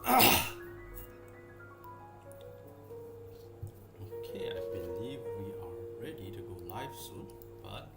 Okay, I believe we are ready to go live soon, but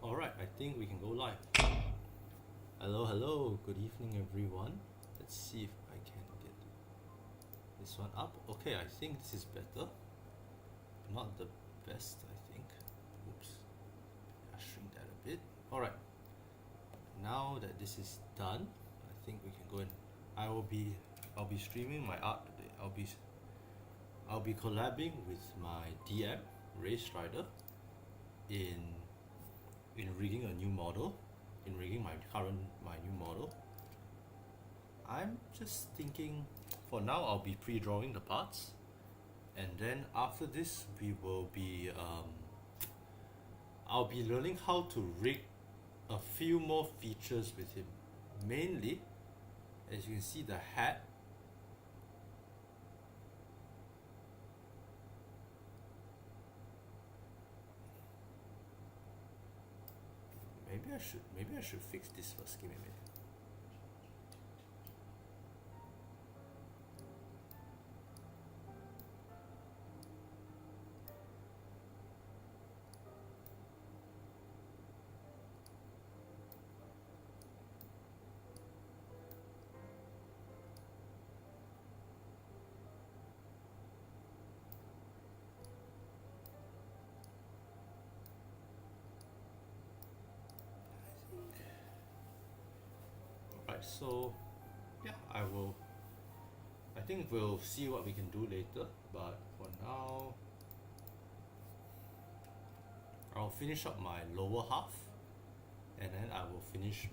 alright, I think we can go live. Hello, hello, good evening everyone. Let's see if I can get this one up. Okay, I think this is better. Not the best, I think. Oops. I'll shrink that a bit. Alright. Now that this is done, I think we can go in. I'll be streaming my art today. I'll be collabing with my DM, Rei Strider, in rigging a new model, in rigging my new model. I'm just thinking, for now I'll be pre-drawing the parts, and then after this we will be I'll be learning how to rig a few more features with him. Mainly, as you can see, the hat. Maybe I should fix this first. Give me a minute. So yeah, I think we'll see what we can do later, but for now I'll finish up my lower half, and then I'll finish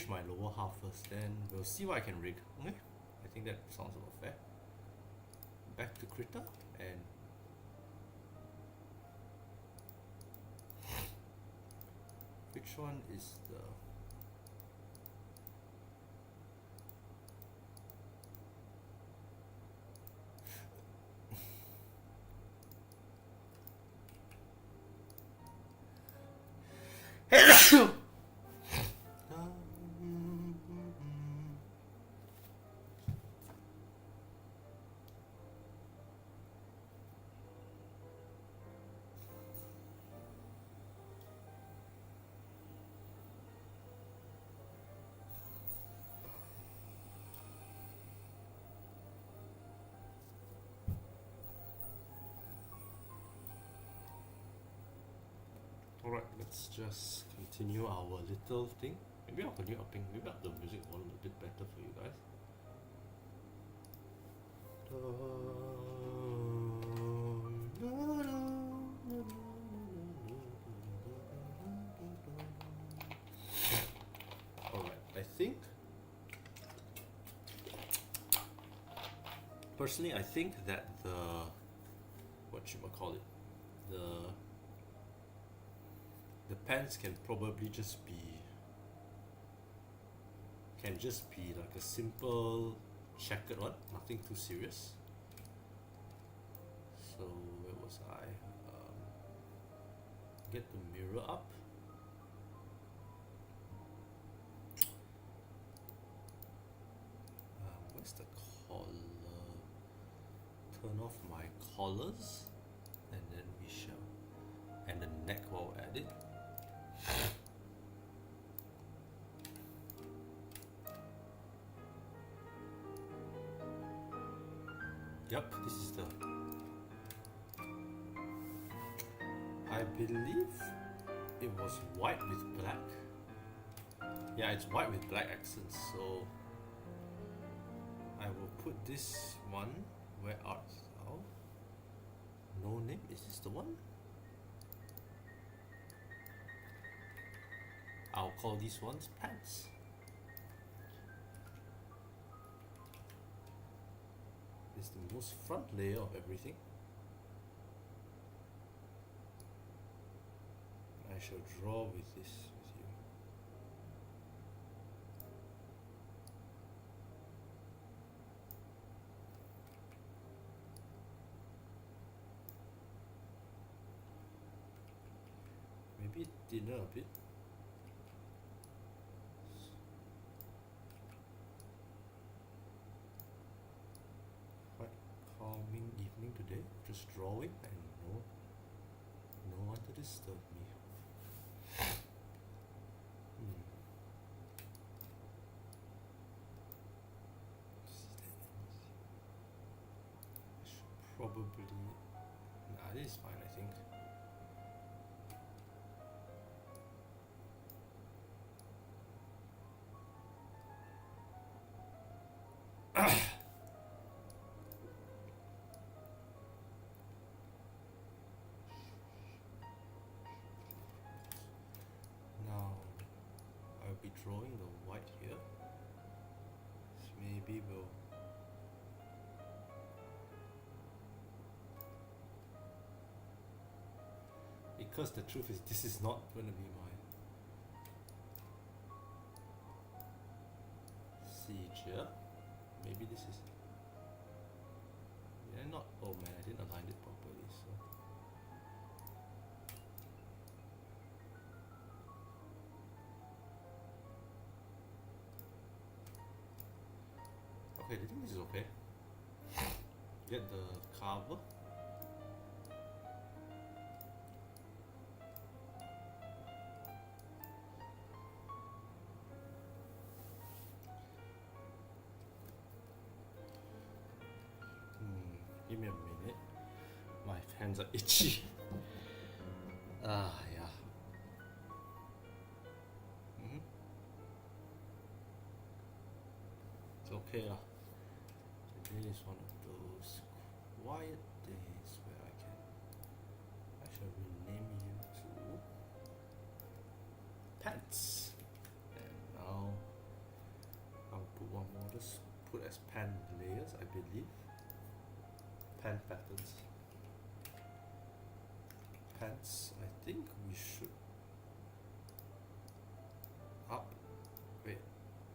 my lower half first, then we'll see what I can rig. Okay, I think that sounds about fair. Back to Krita, and which one is the Alright, let's just continue our little thing. Maybe I'll continue upping, maybe up the music volume a bit better for you guys. Alright, I think personally I think that what you might call it, the pants can probably just be like a simple checkered one, nothing too serious. So where was I? Get the mirror up. Where's the collar? Turn off my collars, and then we shall, and the neck while at it. Yep, this is the, I believe it was white with black. Yeah, it's white with black accents, so I will put this one, where art thou? No name, is this the one? I'll call these ones pants. It's the most front layer of everything. I shall draw with this with you. Maybe thinner a bit. Calming evening today, just drawing and no one to disturb me. I should probably, nah, this is fine I think. Be drawing the white here. So maybe we'll because the truth is this is not going to be my siege here. Maybe this is, yeah, not, oh man, I didn't align it properly, so okay, I think this is okay. Get the cover. Give me a minute. My hands are itchy. Yeah. It's okay lah. Today is one of those quiet days where I shall rename you to pants. And now I'll put one more, just put as pen layers, I believe. Pen patterns. Pants, I think we should up. Wait,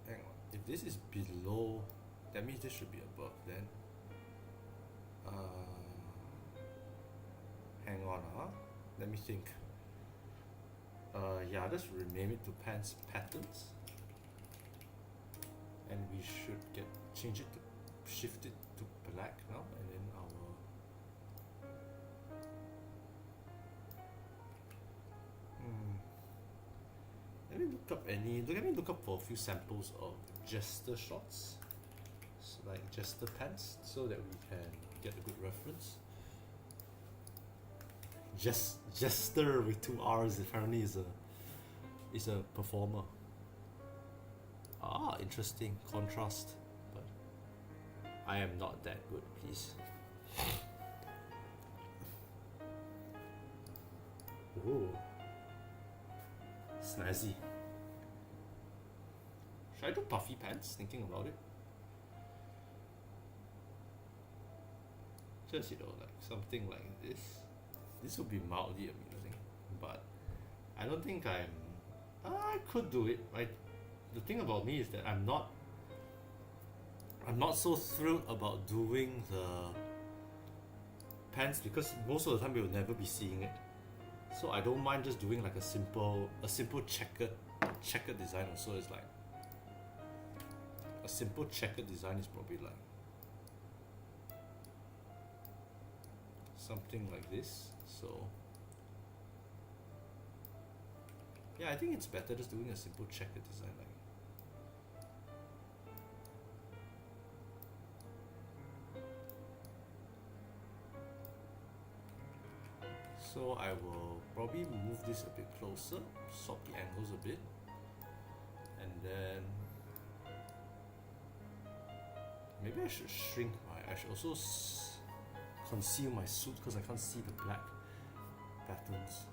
hang on. If this is below, that means this should be above then. Hang on, let me think. Yeah, just rename it to pants patterns. And we should change it to, shift it to black now, and then our let me look up for a few samples of jester shots, so like jester pants, so that we can get a good reference. Jester with 2 R's apparently is a performer. Ah, interesting contrast, but I am not that good, please. Ooh, snazzy. Should I do puffy pants? Thinking about it. Just, you know, like something like this. This would be mildly amusing, but I don't think I could do it. The thing about me is that I'm not so thrilled about doing the pants because most of the time we will never be seeing it. So I don't mind just doing like a simple checkered design also. It's like a simple checkered design is probably like something like this. So yeah, I think it's better just doing a simple checkered design like. So I will probably move this a bit closer, swap the angles a bit, and then maybe I should shrink I should also conceal my suit because I can't see the black patterns.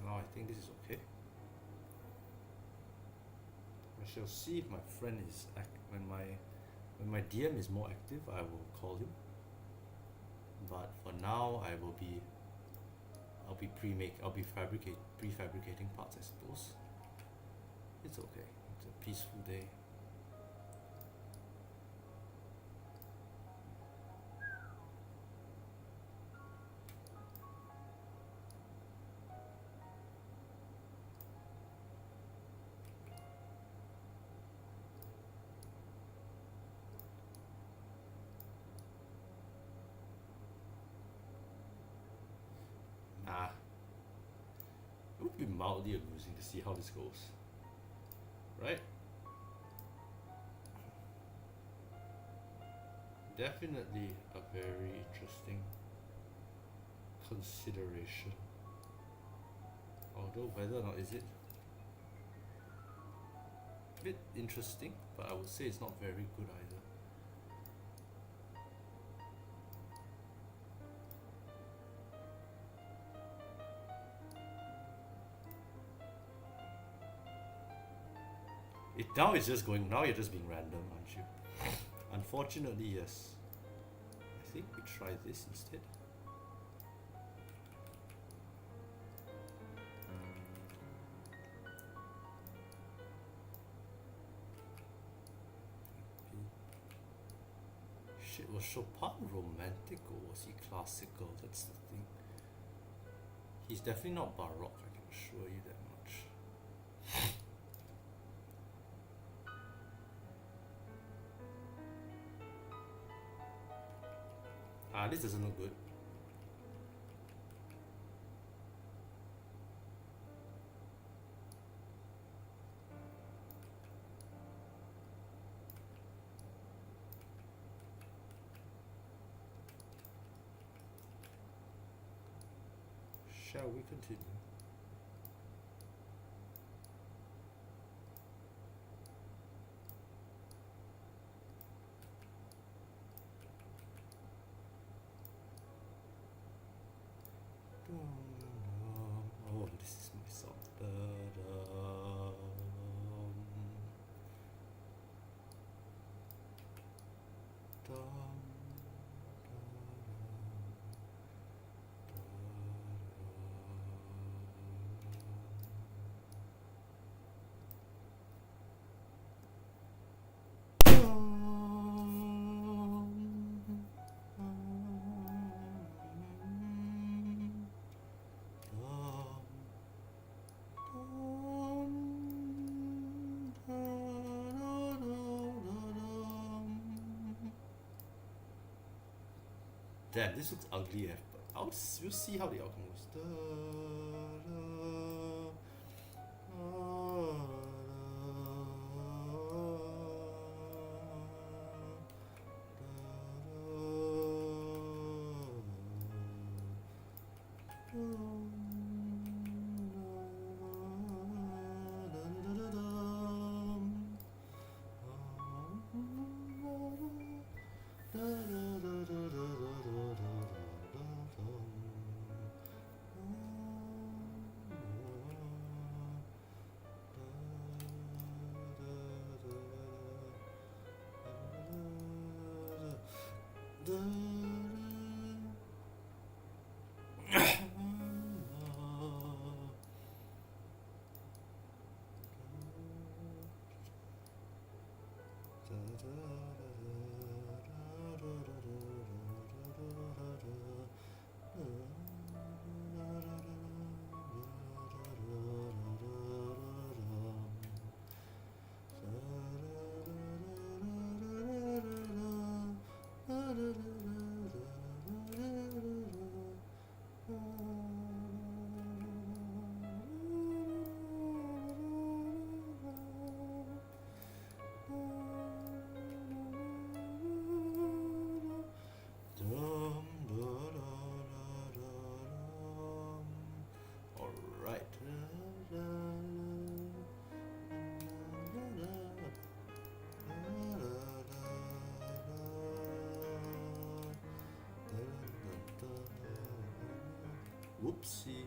Now I think this is okay. I shall see if my friend is when my DM is more active, I will call him. But for now, I'll be prefabricating parts, I suppose. It's okay. It's a peaceful day. It would be mildly amusing to see how this goes, right? Definitely a very interesting consideration. Although whether or not is it a bit interesting, but I would say it's not very good either. Now it's just going. Now you're just being random, aren't you? Unfortunately, yes. I think we try this instead. Shit, was Chopin romantic or was he classical? That's the thing. He's definitely not Baroque, I can assure you that much. This doesn't look good. Shall we continue? Oh, this is my song. Damn, this looks ugly, but we'll see how the outcome goes. Whoopsie.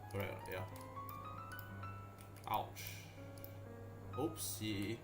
Correct, yeah. Ouch. Oopsie.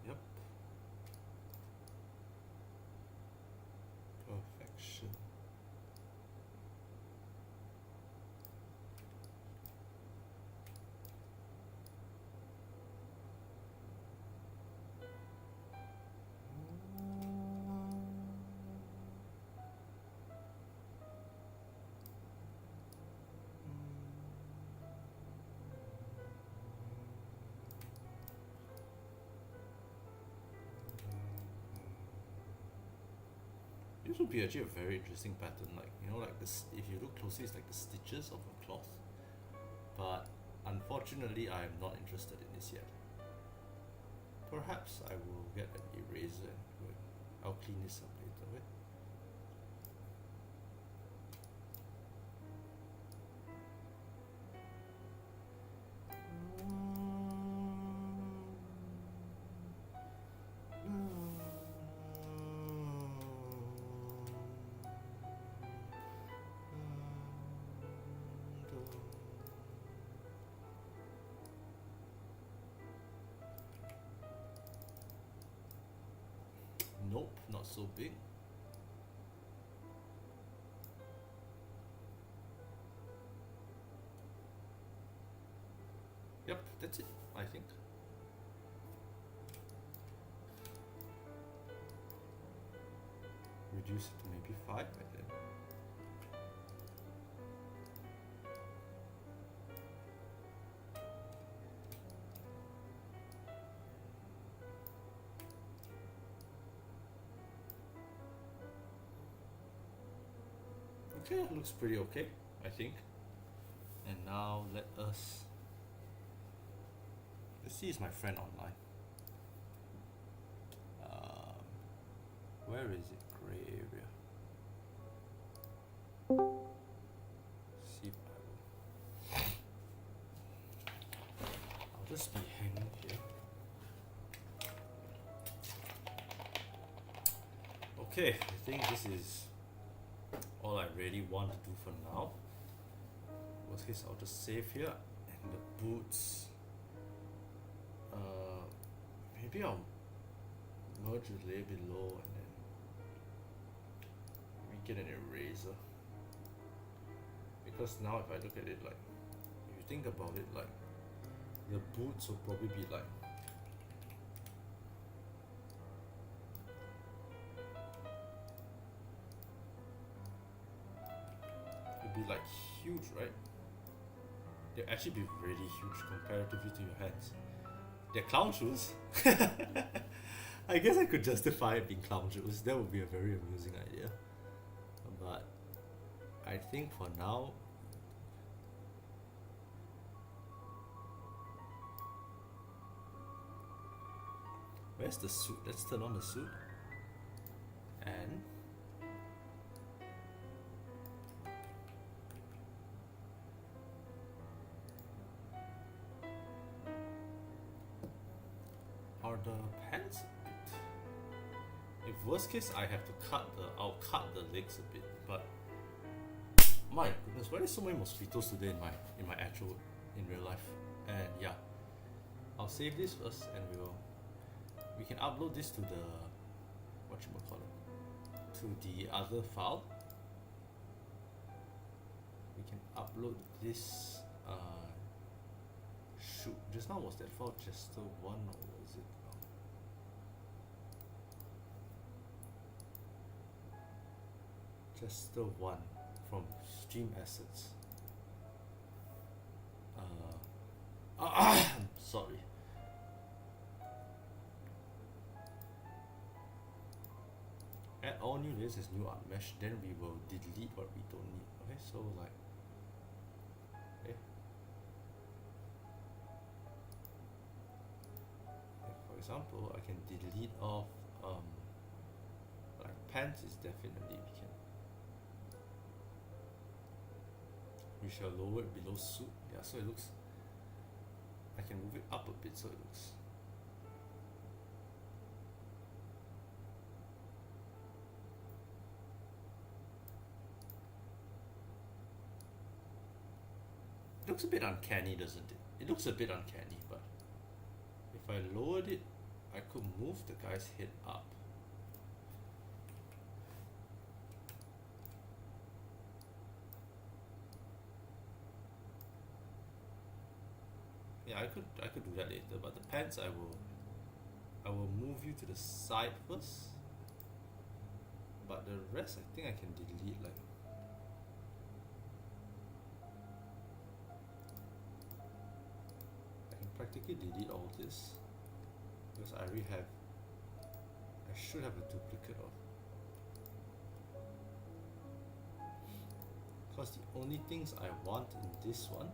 Yep. Perfection. This would be actually a very interesting pattern, like, you know, like this, if you look closely, it's like the stitches of a cloth. But unfortunately, I am not interested in this yet. Perhaps I will get an eraser and go and I'll clean this up later, right? Nope, not so big. Yep, that's it, I think. Reduce it to maybe 5 by then. Okay, looks pretty okay, I think. now let us. Let's see, is my friend online? Where is it? Gray area. See if I will. I'll just be hanging here. Okay, I think this is all I really want to do for now. Worst case, I'll just save here. And the boots. Maybe I'll merge the layer below and then maybe get an eraser. Because now if I look at it, like, if you think about it, like, the boots will probably be like huge, right? They'll actually be really huge comparatively to your hands. They're clown shoes. I guess I could justify it being clown shoes. That would be a very amusing idea. But I think for now, where's the suit? Let's turn on the suit. And are the pants a bit? If worst case, I have to I'll cut the legs a bit. But my goodness, why are there so many mosquitoes today in real life? And yeah, I'll save this first, and we can upload this to the to the other file. We can upload this shoot. Just now was that file Chester 1 or was it Chester 1 from Stream Assets? Sorry. Add all new layers as new art mesh, then we will delete what we don't need. Okay, so like, for example, I can delete off like pants is definitely we shall lower it below suit. Yeah, so it looks, I can move it up a bit so it looks a bit uncanny, doesn't it? It looks a bit uncanny, but if I lowered it, I could move the guy's head up. Yeah, I could do that later, but the pants I will move you to the side first. But the rest I think I can delete, like practically delete all this because I should have a duplicate of, because the only things I want in this one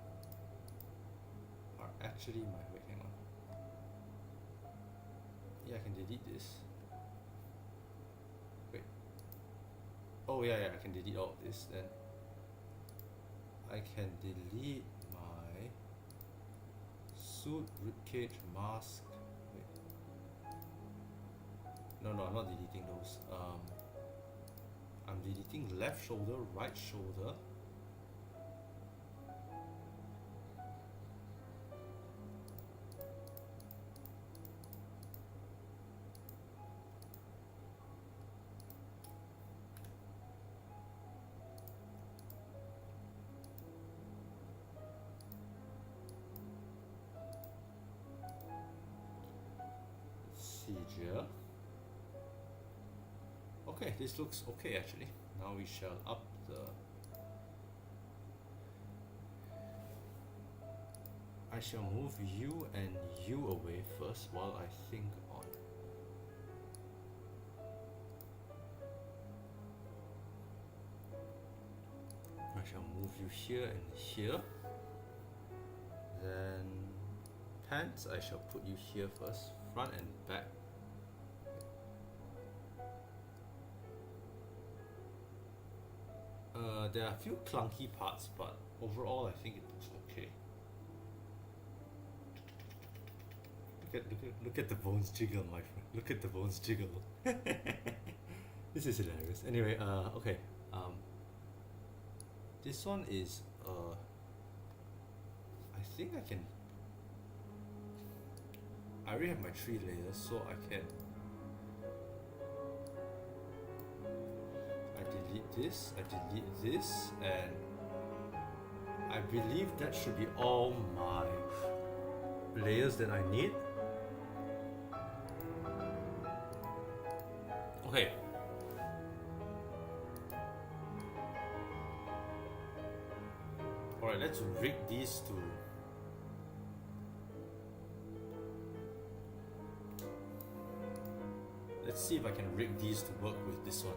are actually my, wait, hang on, yeah, I can delete this, wait, oh yeah, I can delete all of this, then I can delete my suit, ribcage, mask. Wait. No, I'm not deleting those. I'm deleting left shoulder, right shoulder. Here. Okay, this looks okay actually. Now we shall up the, I shall move you and you away first while I think on. I shall move you here and here. pants, I shall put you here first, front and back. There are a few clunky parts, but overall I think it looks okay. Look at the bones jiggle, my friend. Look at the bones jiggle. This is hilarious. Anyway, okay. This one is I think I can. I already have my 3 layers, so I can. I delete this, and I believe that should be all my layers that I need. Okay. Alright, let's rig these to. Let's see if I can rig these to work with this one.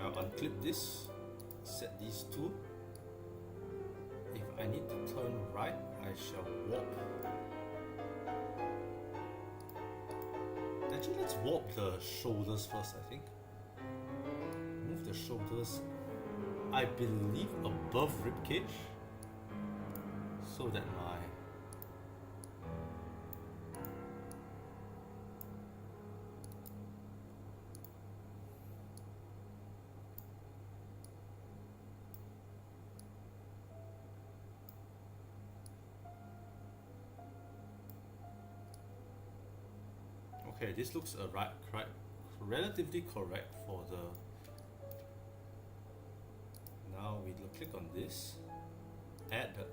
I'll unclip this, set these two. If I need to turn right, I shall warp. Actually, let's warp the shoulders first, I think. Move the shoulders, I believe, above ribcage, so that my okay, this looks relatively correct for the. Now we click on this, add the.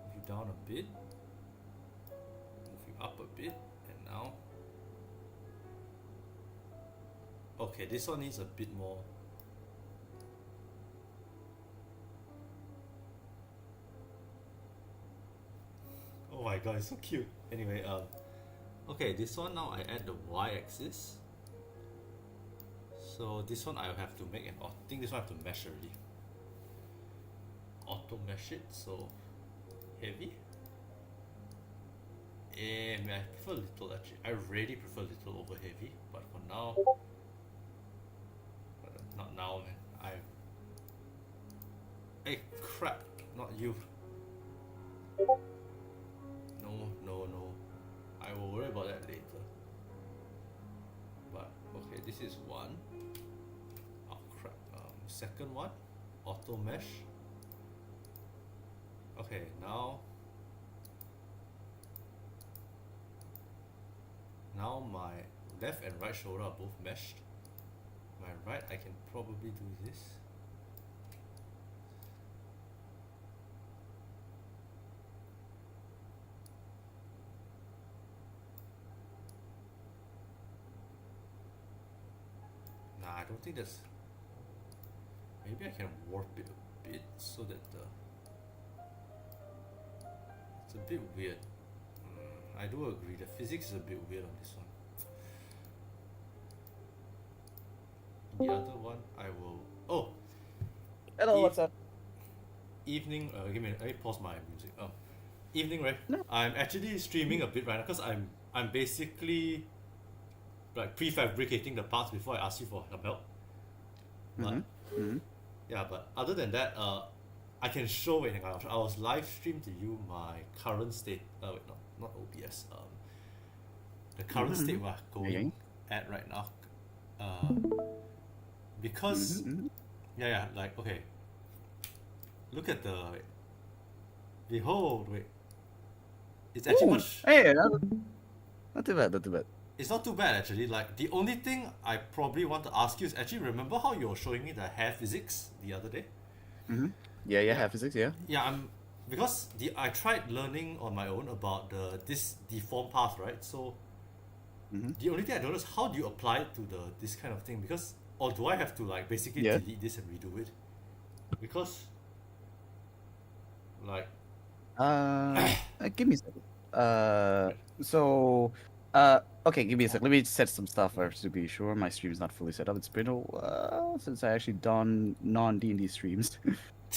Move you down a bit, move you up a bit, and now. Okay, this one needs a bit more. Oh my god, it's so cute. Anyway, okay, this one now I add the y-axis. So this one I have to make an. I think this one I have to mesh already. Auto mesh it, so heavy. And I prefer little actually. I really prefer little over heavy, but for now, not now, man. Hey, crap! Not you. No. I will worry about that later. But okay, this is one. Oh crap. Second one, auto mesh. Okay, now my left and right shoulder are both meshed. My right, I can probably do this. I don't think that's. Maybe I can warp it a bit so that it's a bit weird. I do agree, the physics is a bit weird on this one. The other one, I will. Oh! Hello, what's up? Evening, let me pause my music. Evening, right? No. I'm actually streaming a bit right now because I'm basically like prefabricating the parts before I ask you for help. But yeah, but other than that, I can show it. I was live stream to you my current state. Wait, not OBS. The current state we're going at right now. Because yeah, like okay. Look at the behold. Wait, it's actually much. Hey, not too bad. It's not too bad actually. Like the only thing I probably want to ask you is actually remember how you were showing me the hair physics the other day? Yeah, hair physics, yeah. Yeah, because I tried learning on my own about this deform path, right? So the only thing I don't know is how do you apply it to this kind of thing? Because or do I have to like basically delete this and redo it? Because like Give me a second. So, okay, give me a sec. Let me set some stuff first to be sure my stream is not fully set up. It's been a while since I actually done non-D&D streams.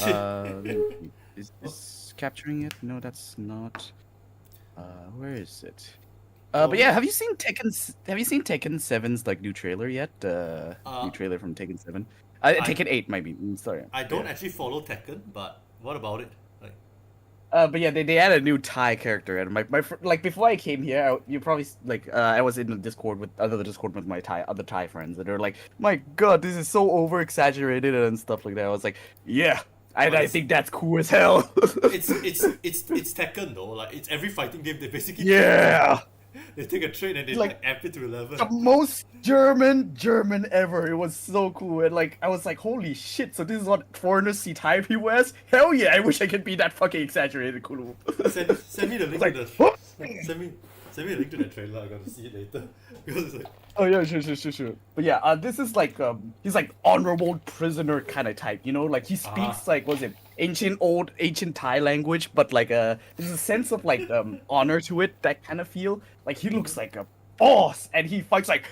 Let me see. Is this capturing it? No, that's not. Where is it? But yeah, have you seen Tekken 7's like new trailer yet? New trailer from Tekken 7. Tekken 8 might be. Sorry. I don't actually follow Tekken, but what about it? Like, But yeah, they added a new Thai character, and like before I came here, you probably I was in the Discord with my other Thai friends, and they're like, "My God, this is so over exaggerated and stuff like that." I was like, "Yeah, I think that's cool as hell." it's Tekken though. Like it's every fighting game they basically Yeah. they take a train and they Like, amp it to 11. The most German ever. It was so cool, and like I was like, "Holy shit!" So this is what foreigners see Thai people as? Hell yeah! I wish I could be that fucking exaggerated cool. Send me the link Like, to what? the send me a link to the trailer. I gotta see it later because it's like Oh yeah, sure. But yeah, this is like he's like honorable prisoner kind of type, you know, like he speaks like was it ancient Thai language, but like there's a sense of like honor to it, that kind of feel. Like he looks like a boss, and he fights like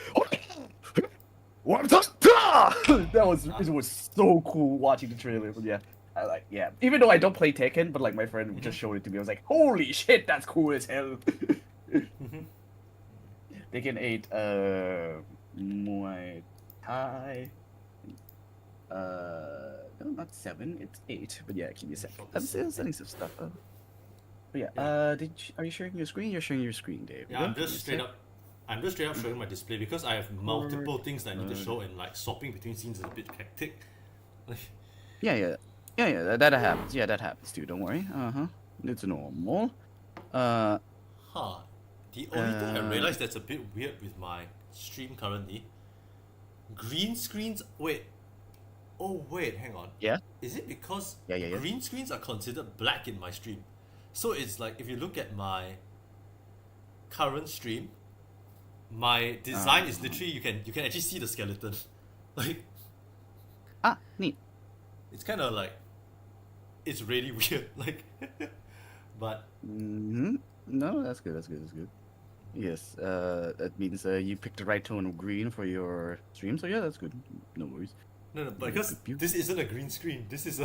that was it was so cool watching the trailer. But yeah, I like even though I don't play Tekken, but like my friend just showed it to me, I was like, holy shit, that's cool as hell. Tekken 8, Muay Thai. No, not 7, it's 8. But yeah, give me a sec. I'm still setting some stuff up. But yeah, are you sharing your screen? You're sharing your screen, Dave. yeah, I'm just straight up showing my display because I have multiple things that I need to show, and like swapping between scenes is a bit hectic. Like, Yeah, that happens. Yeah, that happens too. Don't worry. It's normal. The only thing I realized that's a bit weird with my stream currently, green screens. Wait, hang on. Yeah. Is it because Yeah. green screens are considered black in my stream? So it's like if you look at my current stream, my design is literally you can actually see the skeleton. Like Neat. it's kind of like it's really weird. Like, but No, that's good. Yes, that means you picked the right tone of green for your stream. So yeah, that's good. No worries. no, because this isn't a green screen. This is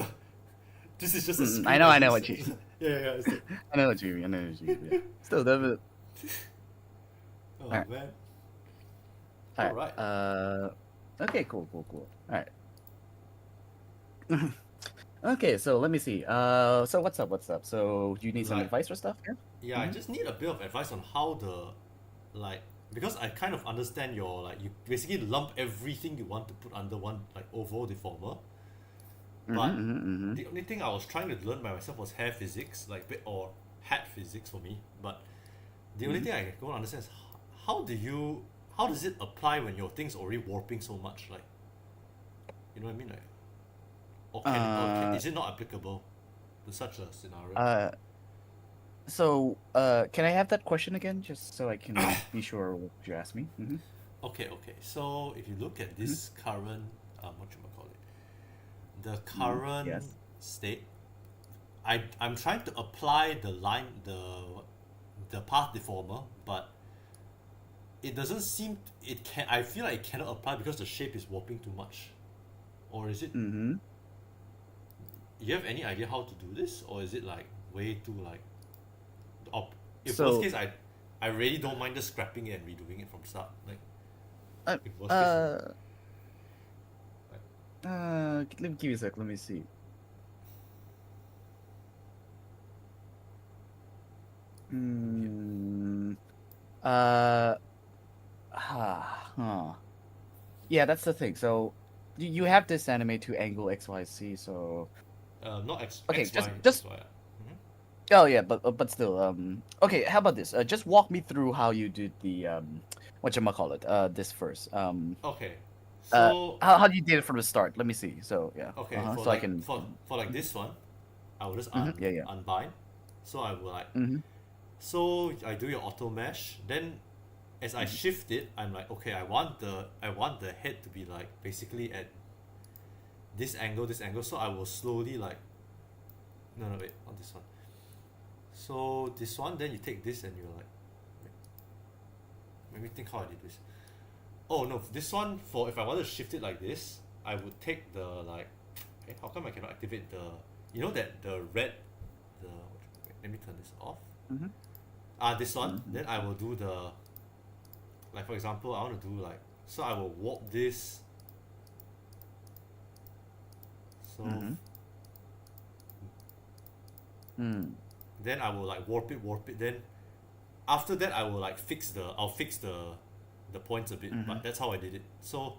just a screen. I know what you. Yeah. It's like, I know what you mean. Yeah. Still, that. oh Alright. man. All Alright. Okay, cool. All right. Okay, so let me see. So what's up? So you need some Like- advice or stuff? Yeah. Yeah, I just need a bit of advice on how because I kind of understand your like you basically lump everything you want to put under one like oval deformer. But the only thing I was trying to learn by myself was hair physics, or hat physics for me. But the only thing I don't understand is how does it apply when your thing's already warping so much? Like, you know what I mean? Like, is it not applicable to such a scenario? So can I have that question again, just so I can be sure what you asked me? Okay. So if you look at this current, the current yes. state, I'm trying to apply the path deformer, but it doesn't seem I feel like it cannot apply because the shape is warping too much, or is it? You have any idea how to do this, or is it like way too like? In worst case, I really don't mind just scrapping it and redoing it from start. Like, in worst case, let me give you a sec. Let me see. Yeah, that's the thing. So you have this anime to angle XYZ. So not X. Okay, XY, just- XY. oh yeah, but still okay. How about this? Just walk me through how you did the whatchamacallit, this first. Okay. So How you did it from the start? Let me see. So yeah. okay, So I can. for like this one, I will just Yeah. unbind. So I will like Mhm. so I do your auto mesh. Then as I shift it, I'm like, okay, I want the head to be like basically at this angle. So I will slowly like no wait, not this one. So this one, then you take this and you're like, wait, let me think how I did this. Oh no, this one for if I wanted to shift it like this, I would take the like, how come I cannot activate the, you know that the red, the wait, let me turn this off. Mm-hmm. This one. Mm-hmm. Then I will do the, like for example, I want to do like, so I will warp this. So Mm-hmm. Mm. then I will like warp it. Then after that, I will like I'll fix the points a bit. Mm-hmm. But that's how I did it. So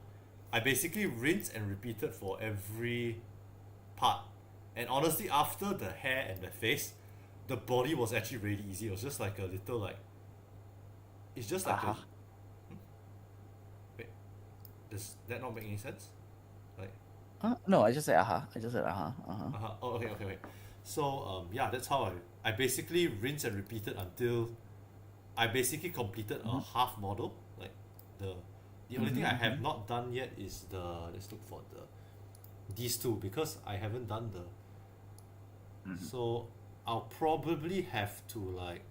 I basically rinse and repeated for every part. And honestly, after the hair and the face, the body was actually really easy. It was just like a little like, it's just like Uh-huh. wait, does that not make any sense? Like, No, I just said uh-huh. I just said uh-huh. Uh-huh. oh, okay. So yeah, that's how I basically rinse and repeated until I basically completed a Mm-hmm. half model. Like the only thing I Mm-hmm. have not done yet is the, let's look for these two because I haven't done the, Mm-hmm. so I'll probably have to like,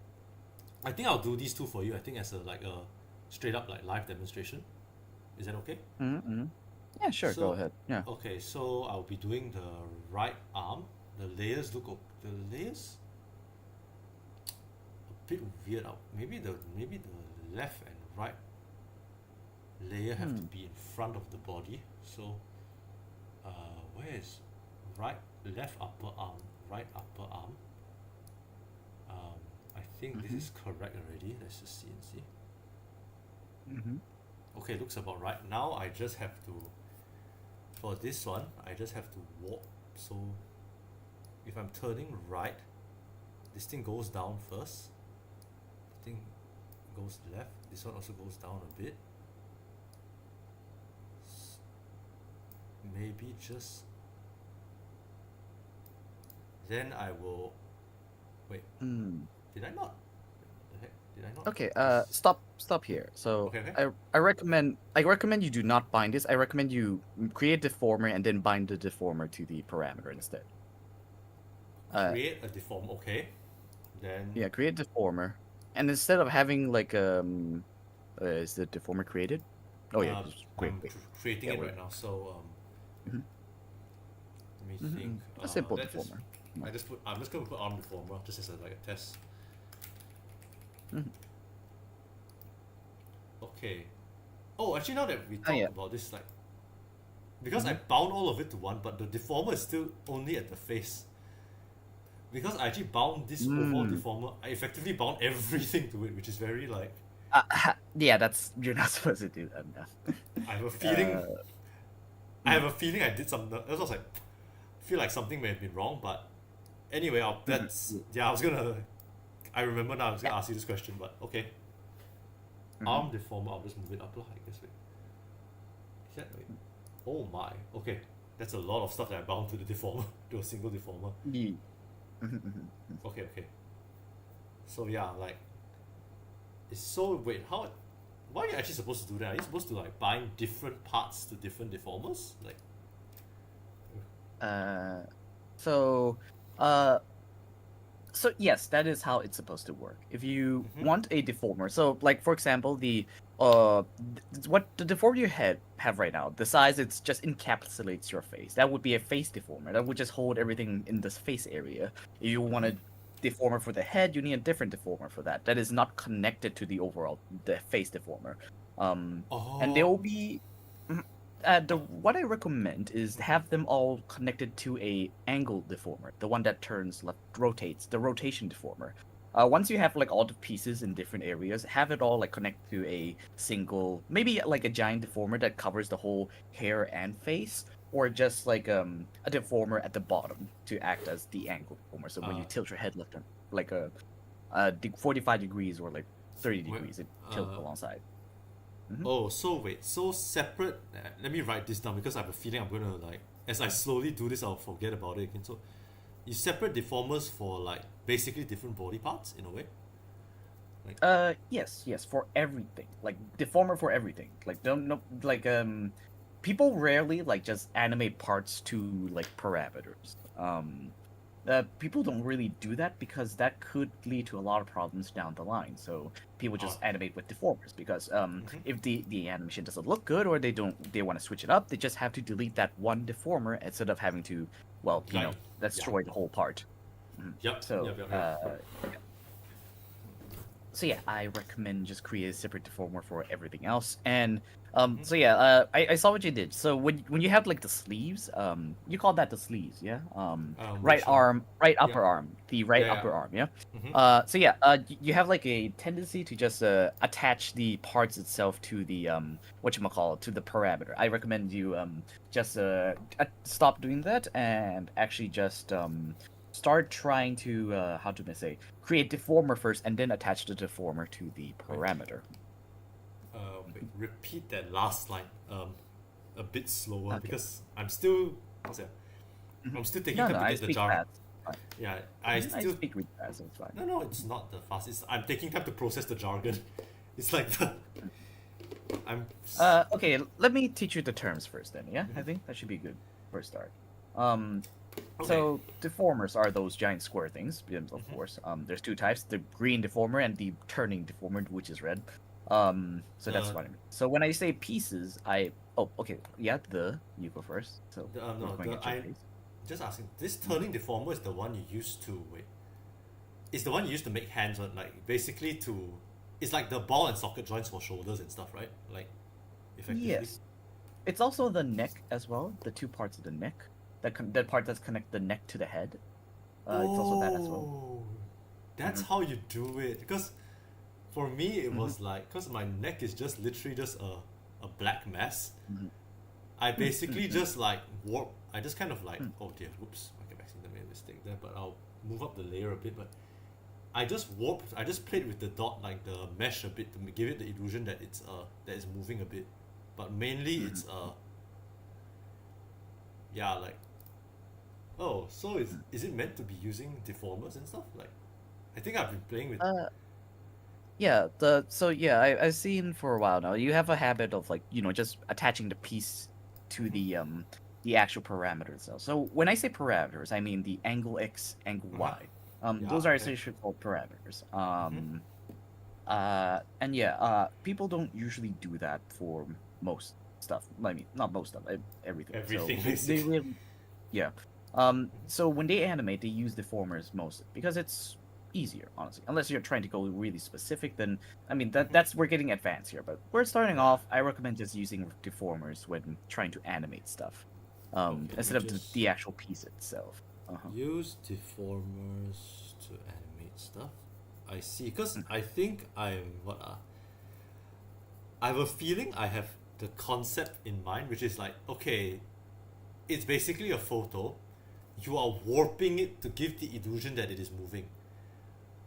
I think I'll do these two for you. I think as a like a straight up like live demonstration. Is that okay? Mm-hmm. Mm-hmm. Yeah, sure. Go So ahead. Yeah. okay, so I'll be doing the right arm. The layers look the layers a bit weird out. Maybe the left and right layer have to Hmm. be in front of the body. So where is right left upper arm, right upper arm? I think this Mm-hmm. is correct already. Let's just see and see. Mm-hmm. Okay, looks about right. Now I just have to, for this one, I just have to warp. So if I'm turning right, this thing goes down first. The thing goes left. This one also goes down a bit. Maybe just then I will wait. Mm. Did I not? What the heck? Did I not? Okay, This- stop here. So Okay, okay. I recommend you do not bind this. I recommend you create deformer and then bind the deformer to the parameter instead. Create a deform. Okay. Then Yeah, create deformer. And instead of having like is the deformer created? Oh yeah, just great. I'm creating Yeah, it wait. right now. So Mhm. let me think. A simple let's just- deformer. I'm just gonna put arm deformer just as like a test. Mhm. Okay. Oh, actually, now that we talk yeah. about this, like, because I bound all of it to one, but the deformer is still only at the face. Because I actually bound this overall deformer, I effectively bound everything to it, which is very like. Yeah, that's you're not supposed to do that. No. I have a feeling. Uh, I have a feeling I did something. I was like, feel like something may have been wrong, but anyway, that's yeah. I remember now. I was gonna ask you this question, but okay. Arm deformer. I'll just move it up. I guess. Wait. Is that wait? Oh my. Okay, that's a lot of stuff that I bound to the deformer, to a single deformer. Yeah. Okay. So yeah, like, it's so wait. How? Why are you actually supposed to do that? Are you supposed to like bind different parts to different deformers? Like, So, uh, so yes, that is how it's supposed to work. If you want a deformer, so like for example, what the deformer you have right now, the size it just encapsulates your face. That would be a face deformer. That would just hold everything in this face area. If you want a deformer for the head, you need a different deformer for that. That is not connected to the face deformer. And they will be. What I recommend is have them all connected to a angle deformer, the one that turns left, rotates, the rotation deformer. Once you have like all the pieces in different areas, have it all like connect to a single, maybe like a giant deformer that covers the whole hair and face, or just like a deformer at the bottom to act as the angle deformer. So when you tilt your head left, like 45 degrees or like 30 degrees, it tilts alongside. Oh, so wait, so separate. Let me write this down because I have a feeling I'm gonna like, as I slowly do this, I'll forget about it again. So, you separate deformers for like basically different body parts in a way. Yes, for everything. Like deformer for everything. Like don't no like people rarely like just animate parts to like parameters. people don't really do that because that could lead to a lot of problems down the line. So people Oh. just animate with deformers because Mhm. if the animation doesn't look good or they want to switch it up, they just have to delete that one deformer instead of having to Like, yeah. destroy the whole part. Mhm. Yep. So Yep. Yep. Yep. so yeah, I recommend just create a separate deformer for everything else. And Mhm. so yeah, I saw what you did. So when you have like the sleeves, you call that the sleeves, yeah? Right Which one? arm, right Yeah. upper arm, the right Yeah. Yeah. upper arm, yeah. Mhm. So yeah, you have like a tendency to just attach the parts itself to the whatchamacallit, to the parameter. I recommend you just stop doing that and actually just start trying to how to say, create deformer first and then attach the deformer to the Wait. parameter. Wait. Repeat that last line. A bit slower Okay. because I'm still. What's that? Mhm. I'm still taking No, time no, to I get the speak jar. fast. Fine. Yeah. I I still. speak really fast. It's fine. No. No. It's not the fastest. I'm taking time to process the jargon. It's like the. I'm. Okay, let me teach you the terms first then, yeah? I Mhm. think that should be good for a start. Um, Okay. so deformers are those giant square things, of Mhm. course. There's two types, the green deformer and the turning deformer, which is red. So that's The what I mean. So when I say pieces, oh, okay, yeah, you go first. So we're no going the at your I pace. just asking. This Mhm. turning deformer is the one you used to wait. It's the one you used to make hands on, like basically to. It's like the ball and socket joints for shoulders and stuff, right? Like, effectively. Yes. It's also the neck as well, the two parts of the neck. That part that's connect the neck to the head. It's also that as well. Oh, that's Hmm. how you do it. Because for me, it Hmm. was like, because my neck is just literally just a black mess. Hmm. I Mm, basically mm, just like warp. I just kind of like, mm, oh dear, whoops, I can accidentally made a mistake there, but I'll move up the layer a bit. But I just warped. I just played with the dot, like the mesh a bit, to give it the illusion that it's moving a bit. But mainly mm, it's yeah, like, oh, so mm. is it meant to be using deformers and stuff? Like, I think I've been playing with. Uh, yeah, I've seen for a while now. You have a habit of like, just attaching the piece to Mhm. the actual parameter itself. So when I say parameters, I mean the angle x, angle Uh huh. y. Yeah. Those are Okay. essentially called parameters. Mhm. And yeah, people don't usually do that for most stuff. I mean, not most stuff, everything. So Everything they basically. really, yeah. So when they animate, they use deformers mostly because it's easier, honestly. Unless you're trying to go really specific, then I mean Mhm. that's we're getting advanced here. But we're starting Yeah. off. I recommend just using deformers when trying to animate stuff, Okay. Let me instead of just the actual piece itself. Uh-huh. use deformers to animate stuff. I see. Cause Mm. I think I'm what I have a feeling I have the concept in mind, which is like, okay, it's basically a photo. You are warping it to give the illusion that it is moving.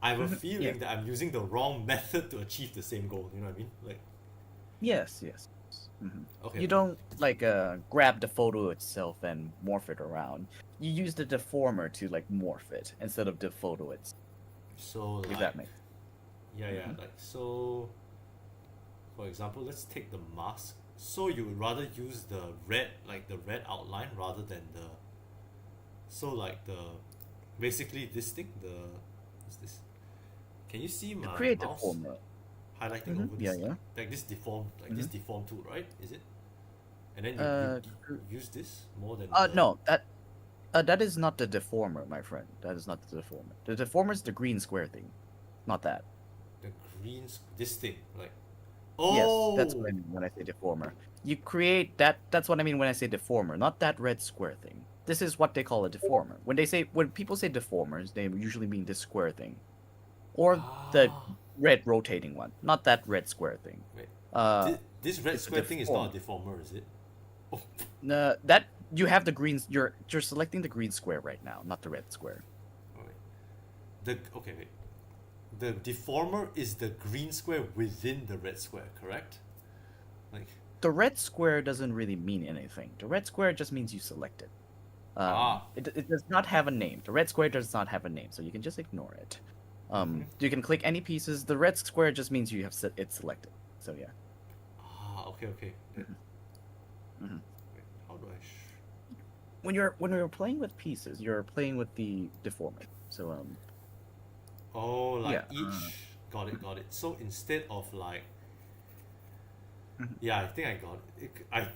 I have a Mhm. Yeah. feeling that I'm using the wrong method to achieve the same goal. You know what I mean? Like, Yes, yes. Hmm. okay, You okay. don't like grab the photo itself and morph it around. You use the deformer to like morph it instead of the photo itself. So If like, that makes. yeah, yeah, Hmm. like so. For example, let's take the mask. So you would rather use the red, like the red outline, rather than the. So like the, basically this thing. The, what's this? Can you see To my create mouse deformer. highlighting Hmm. over Yeah, this thing? yeah. Like this Hmm. deform tool, right? Is it? And then Uh, you use this more than the no, that is not the deformer, my friend. That is not the deformer. The deformer is the green square thing, not that. the this thing like. Yes, that's what I Oh. mean when I say deformer. You create that. That's what I mean when I say deformer, not that red square thing. This is what they call a deformer. When people say deformers, they usually mean this square thing or the Ah. red rotating one, not that red square thing. Wait. Uh, This red it's a square thing is not deformer. a deformer, is it? Oh. That you have the greens. You're selecting the green square right now, not the red square. Wait. Wait. The deformer is the green square within the red square, correct? Like, The red square doesn't really mean anything. The red square just means you select it. ah. It does not have a name. The red square does not have a name, so you can just ignore it. Mm-hmm. You can click any pieces. The red square just means you have it selected. So yeah. Ah, okay, okay. Hmm. Hmm. Wait, how do I when you're playing with pieces, you're playing with the deformer. So Oh, like yeah. each. Got it, got it. So instead of like, Mhm, yeah, I think I got it. I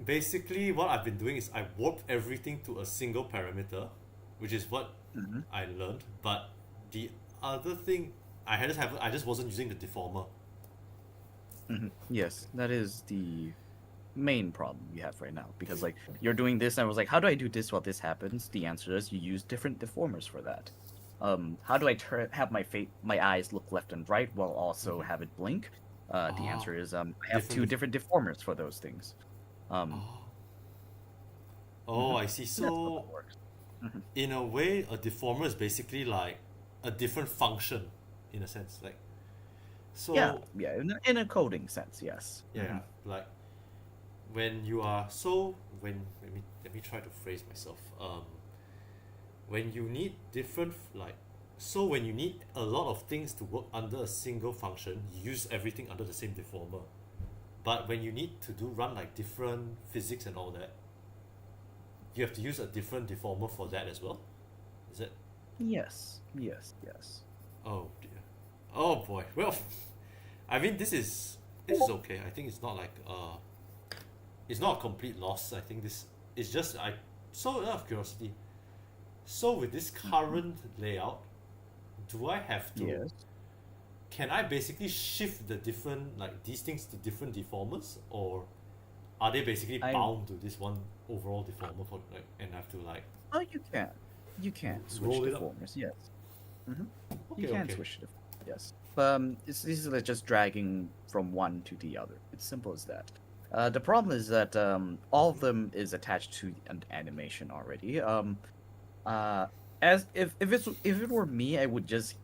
basically what I've been doing is I warped everything to a single parameter, which is what mhm, I learned. But the other thing, I just wasn't using the deformer. yes, that is the main problem we have right now because like you're doing this and I was like, how do I do this while this happens? The answer is you use different deformers for that. How do I have my eyes look left and right while also have it blink? The Ah, answer is I have different. two different deformers for those things. Um, Oh, oh, mhm. I see. That's how that So works. Mhm. in a way, a deformer is basically like a different function, in a sense. Like Yeah, so, yeah, in a coding sense, yes. yeah, yeah. Like when you are so when let me try to phrase myself. When you need different like so when you need a lot of things to work under a single function, you use everything under the same deformer. But when you need to do run like different physics and all that, you have to use a different deformer for that as well. Is it? Yes, yes, yes. Oh dear. Oh boy. Well, I mean this is okay. I think it's not like it's not a complete loss. I think this is just I so out of curiosity. So with this Mhm. current layout, do I have to Yes. can I basically shift the different like these things to different deformers, or are they basically I bound to this one overall deformer for like and I have to like Oh, you can. You can switch roll it up? deformers, yes. Hmm. You Okay, can okay. switch deformers, yes. This is like just dragging from one to the other. It's simple as that. The problem is that all of them is attached to an animation already. Uh, as if it were me, I would just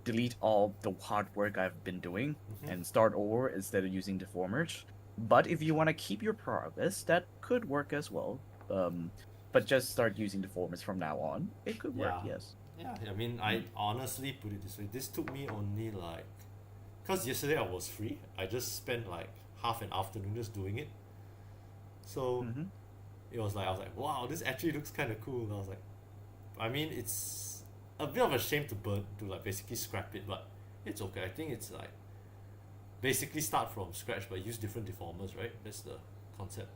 delete all the hard work I've been doing Mm-hmm. and start over instead of using deformers. But if you want to keep your progress, that could work as well. But just start using deformers from now on. It could work, Yeah. yes. Yeah, I mean, I honestly put it this way. This took me only like, because yesterday I was free. I just spent like half an afternoon just doing it. So Mm-hmm. it was like, I was like, wow, this actually looks kind of cool. And I was like, I mean, it's a bit of a shame to burn, to like basically scrap it, but it's okay. I think it's like basically start from scratch but use different deformers, right? That's the concept.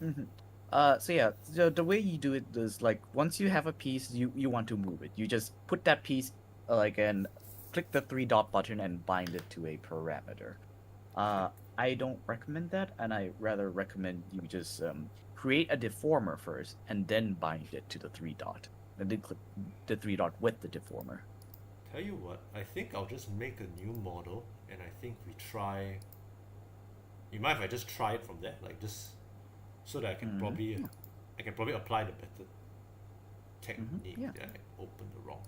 Mm-hmm. So yeah, the way you do it is like once you have a piece, you want to move it. You just put that piece and click the three dot button and bind it to a parameter. Okay. Uh, I don't recommend that, and I rather recommend you just create a deformer first and then bind it to the three dot, and then click the three dot with the deformer. Tell you what, I think I'll just make a new model and I think we try. You mind if I just try it from there? Like just so that Hmm. Yeah. I can probably apply the better Hmm. technique. Yeah. Did I open the wrong?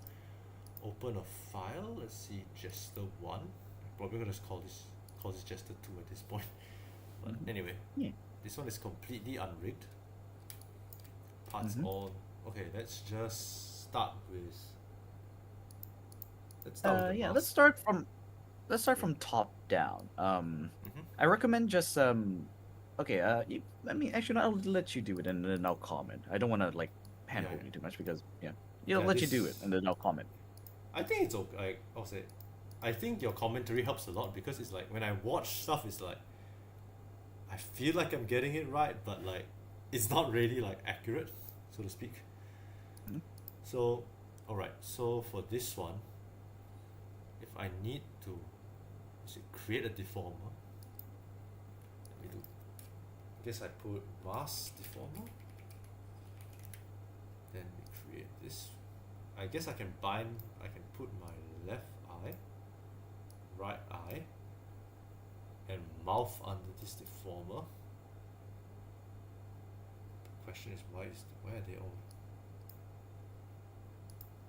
Open a file. Let's see, Jester one. I'm probably gonna call this Jester two at this point. But Hmm. anyway, Yeah. this one is completely unrigged. Parts Hmm. on. Okay, let's start with the Yeah. mask. Let's start Yeah. from top down. Mm-hmm. I recommend just okay. Let me actually I'll let you do it and then I'll comment. I don't want to like Yeah, handhold yeah. you too much because yeah, I'll Yeah, let you do it this and then I'll comment. I think it's okay. I'll say, I think your commentary helps a lot because it's like when I watch stuff, it's like I feel like I'm getting it right, but like it's not really like accurate, so to speak. Mhm. So, all right. So for this one, if I need to create a deformer, let me do. I guess I put mask deformer. Then we create this. I guess I can bind. I can put my left eye, right eye, and mouth under this deformer. The question is why are they all?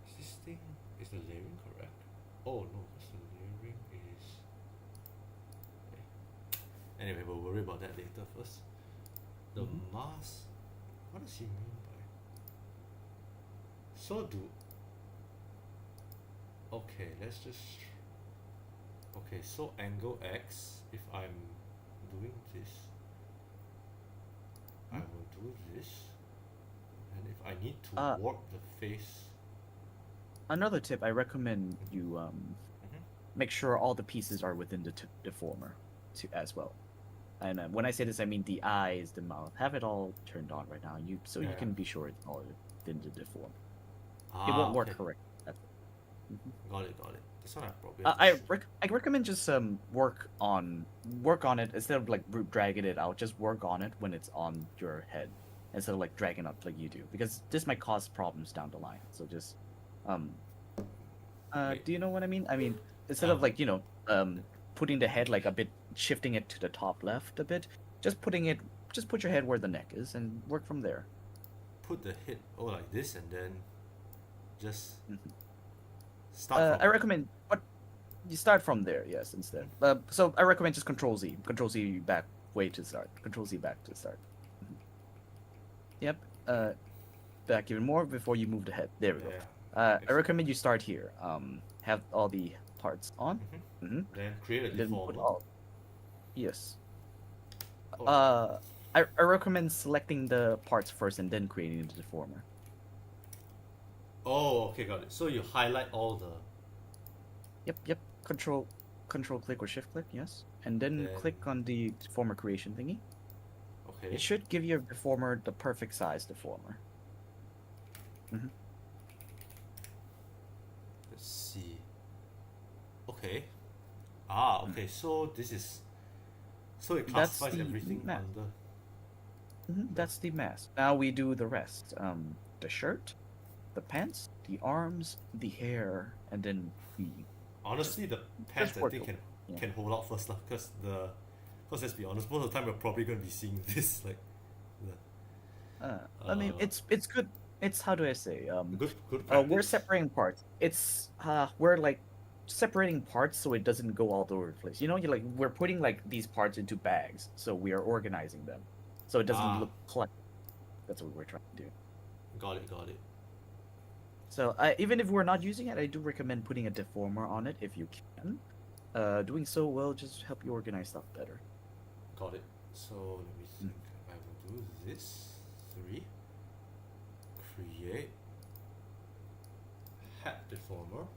Is this thing is the layering correct? Oh no, because the layering is. Okay. Anyway, we'll worry about that later first. The Mhm. mask. What does he mean by? So do. Okay, let's just. Okay, so angle X. If I'm doing this, I will do this. And if I need to Uh, warp the face. Another tip, I recommend you Mhm. make sure all the pieces are within the deformer as well. And when I say this, I mean the eyes, the mouth. Have it all turned on right now. So Yeah, you yeah. can be sure it's all within the deformer. It Ah, won't work okay. correct. Mhm. Got it, got it. This one I probably have to shoot. I recommend just work on it instead of like dragging it out. Just work on it when it's on your head instead of like dragging up like you do, because this might cause problems down the line. So just um Wait. do you know what I mean? I mean, instead Um, of like, putting the head like a bit, shifting it to the top left a bit, just just put your head where the neck is and work from there. put the head like this and then just Mhm. start from. I recommend, but you start from there, yes, instead. So I recommend just Control Z back way to start, Control Z back to start. Mhm. Yep. Back even more before you move the head. There we go. Yeah. I recommend you start here. Have all the parts on. Mm-hmm. Mm-hmm. Then create a And then put deformer. all. Yes. Oh, Uh, I recommend selecting the parts first and then creating the deformer. oh, okay, got it. So you highlight all the. Yep. Control click or shift click, yes. And then Then click on the deformer creation thingy. okay. It should give your deformer the perfect size deformer. Mm-hmm. Let's see. Okay. Ah, okay. So this is. So it That's classifies the everything mask. under. That's the mask. Now we do the rest. The shirt, the pants, the arms, the hair, and then the just Honestly, the pants I work think over. Yeah. can hold out first lah, because let's be honest, most of the time we're probably gonna be seeing this like I mean, uh it's good. It's how do I say? good We're practice. separating parts. We're like separating parts so it doesn't go all over the place. You like we're putting like these parts into bags, so we are organizing them, so it doesn't Ah, look cluttered. That's what we're trying to do. got it. So even if we're not using it, I do recommend putting a deformer on it if you can. Doing so will just help you organize stuff better. Got it. So let me Mm. think. I will do this. 3. Create hat deformer.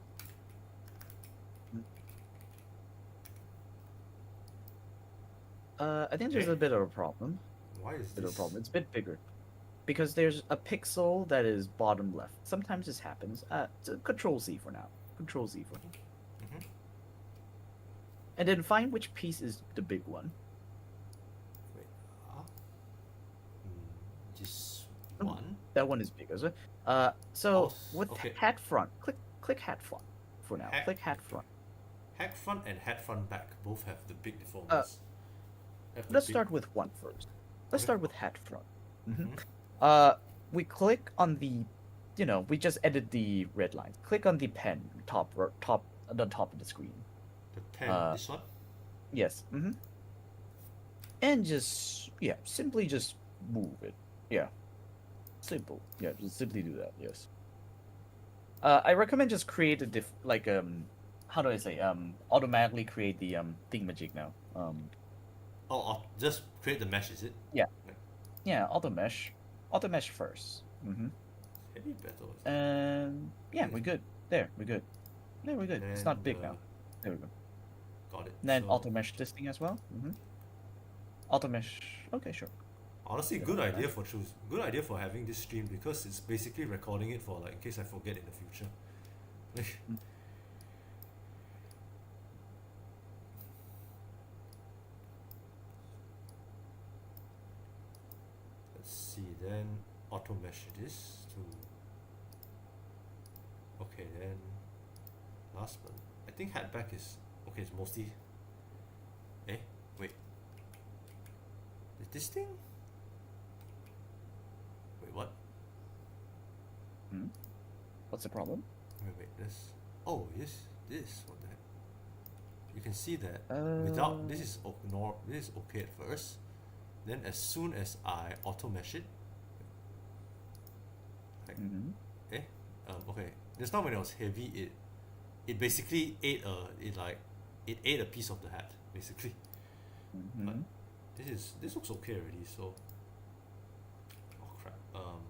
Mm. I think there's Okay. a bit of a problem. Why is Bit of a this? problem. It's a bit bigger because there's a pixel that is bottom left. Sometimes this happens. Control Z for now. Control Z for now. Mm-hmm. And then find which piece is the big one. Wait. Ah. This Mm, one. That one is bigger. So with Okay. hat front, click hat front for now. Hat. Click hat front. Hat front and hat front back both have the big Uh, deformers. Have the let's big. start with one first. Let's Okay. start with hat front. hmm Mm-hmm. Uh, we click on we just edit the red lines. Click on the pen top, the top of the screen. The pen. Uh, This one. yes. And simply just move it. Yeah, simple. Yeah, just simply do that. Yes. I recommend just create a how do I say automatically create the thingamajig now. Just create the mesh, is it? Yeah, Like, yeah, auto mesh first. heavy metal. And yeah, Hmm. we're good. There, we're good. There, we're good. It's Then not big now. There we go. got it. Then So auto mesh this thing as well. Auto mesh. Okay, sure. honestly, Yeah, good that's idea fine. for good idea for having this stream because it's basically recording it for like in case I forget in the future. Mm. Let's see. Then auto mesh this to. Okay, then last one. I think hatback is okay. It's mostly. Eh, wait. Is this thing? Wait, what? Hmm? What's the problem? Wait. This. Oh, yes. This. What the heck? You can see that without this Uh. is this is okay at first. Then as soon as I auto mesh it, like mhm. eh, okay. Just now when it was heavy, it basically it ate a piece of the hat basically. But Mhm. this looks okay already. So Um,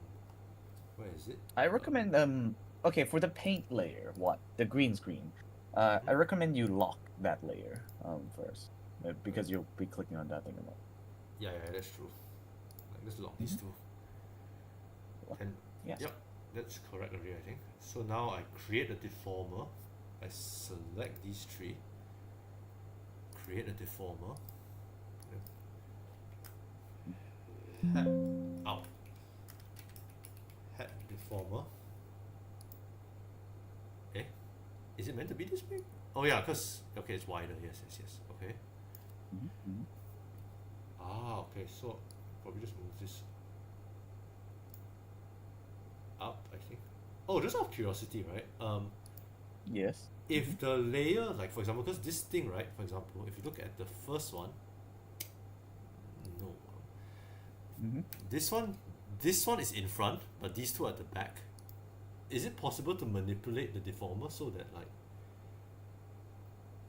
where is it? I recommend okay, for the paint layer, the green screen. I recommend you lock that layer first, because you'll be clicking on that thing a lot. Yeah, yeah, that's true. Like, let's lock these two. And Yes. yep, that's correct already, I think. So now I create a deformer. I select these three. Create a deformer. Head out. Head deformer. Eh? Is it meant to be this big? Oh yeah, cause okay, it's wider. Yes, yes, yes. Okay. Mm-hmm. Ah, okay. So probably just move this up, I think. Oh, just out of curiosity, right? Yes. If the layer, like for example, because this thing, right? For example, if you look at the first one, no, Mm-hmm. this one is in front, but these two are at the back. Is it possible to manipulate the deformer so that like,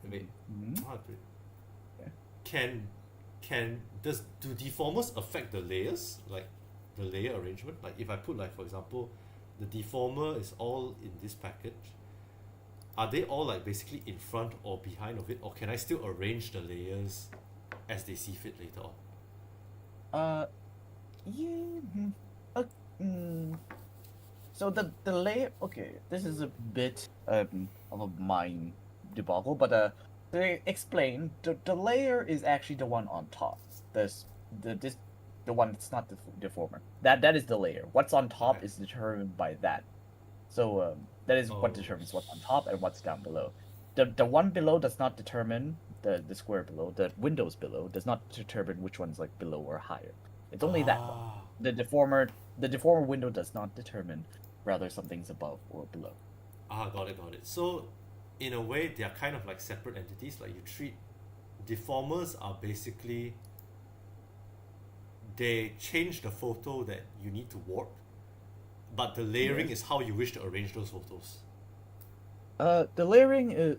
wait, Mm-hmm. how to put it? Okay. Do deformers affect the layers, like the layer arrangement? Like if I put, like for example, the deformer is all in this package, are they all like basically in front or behind of it, or can I still arrange the layers as they see fit later on? Yeah. Uh, mm, so the layer. Okay, this is a bit of a mind debacle, but to explain, the layer is actually the one on top. This the one that's not the deformer. That is the layer. What's on top Okay. is determined by that. So that is what Oh, determines what's on top and what's down below. The one below does not determine the square below. The windows below does not determine which one's like below or higher. It's only that one. ah, The deformer window does not determine whether something's above or below. got it, got it. So, in a way, they are kind of like separate entities. Like you treat deformers are basically they change the photo that you need to warp, but the layering Yes. is how you wish to arrange those photos. The layering is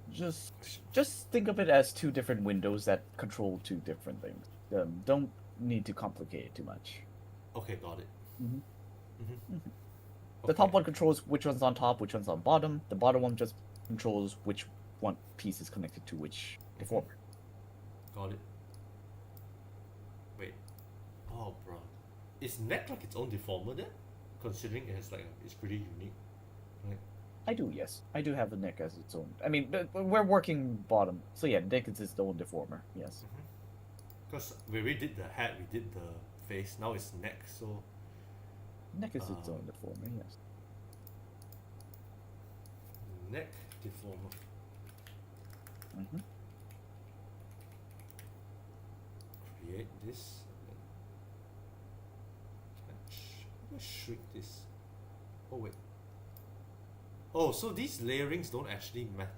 just think of it as two different windows that control two different things. Don't need to complicate it too much. Okay, got it. Mhm. Mm-hmm. The Okay, top one controls which one's on top, which one's on bottom. The bottom one just controls which one piece is connected to which deformer. got it. Wait. Oh, bro. Is neck like its own deformer then? Considering it has like it's pretty unique. Right. I do, yes. I do have the neck as its own. I mean, but we're working bottom, so yeah, neck is its own deformer. Yes. Because we redid the hat, we did the face. Now it's neck. So Neck is its Um, own deformer. Yes. neck deformer. Mm-hmm. Create this. And then catch. Let's shrink this. Oh wait. Oh, so these layerings don't actually matter.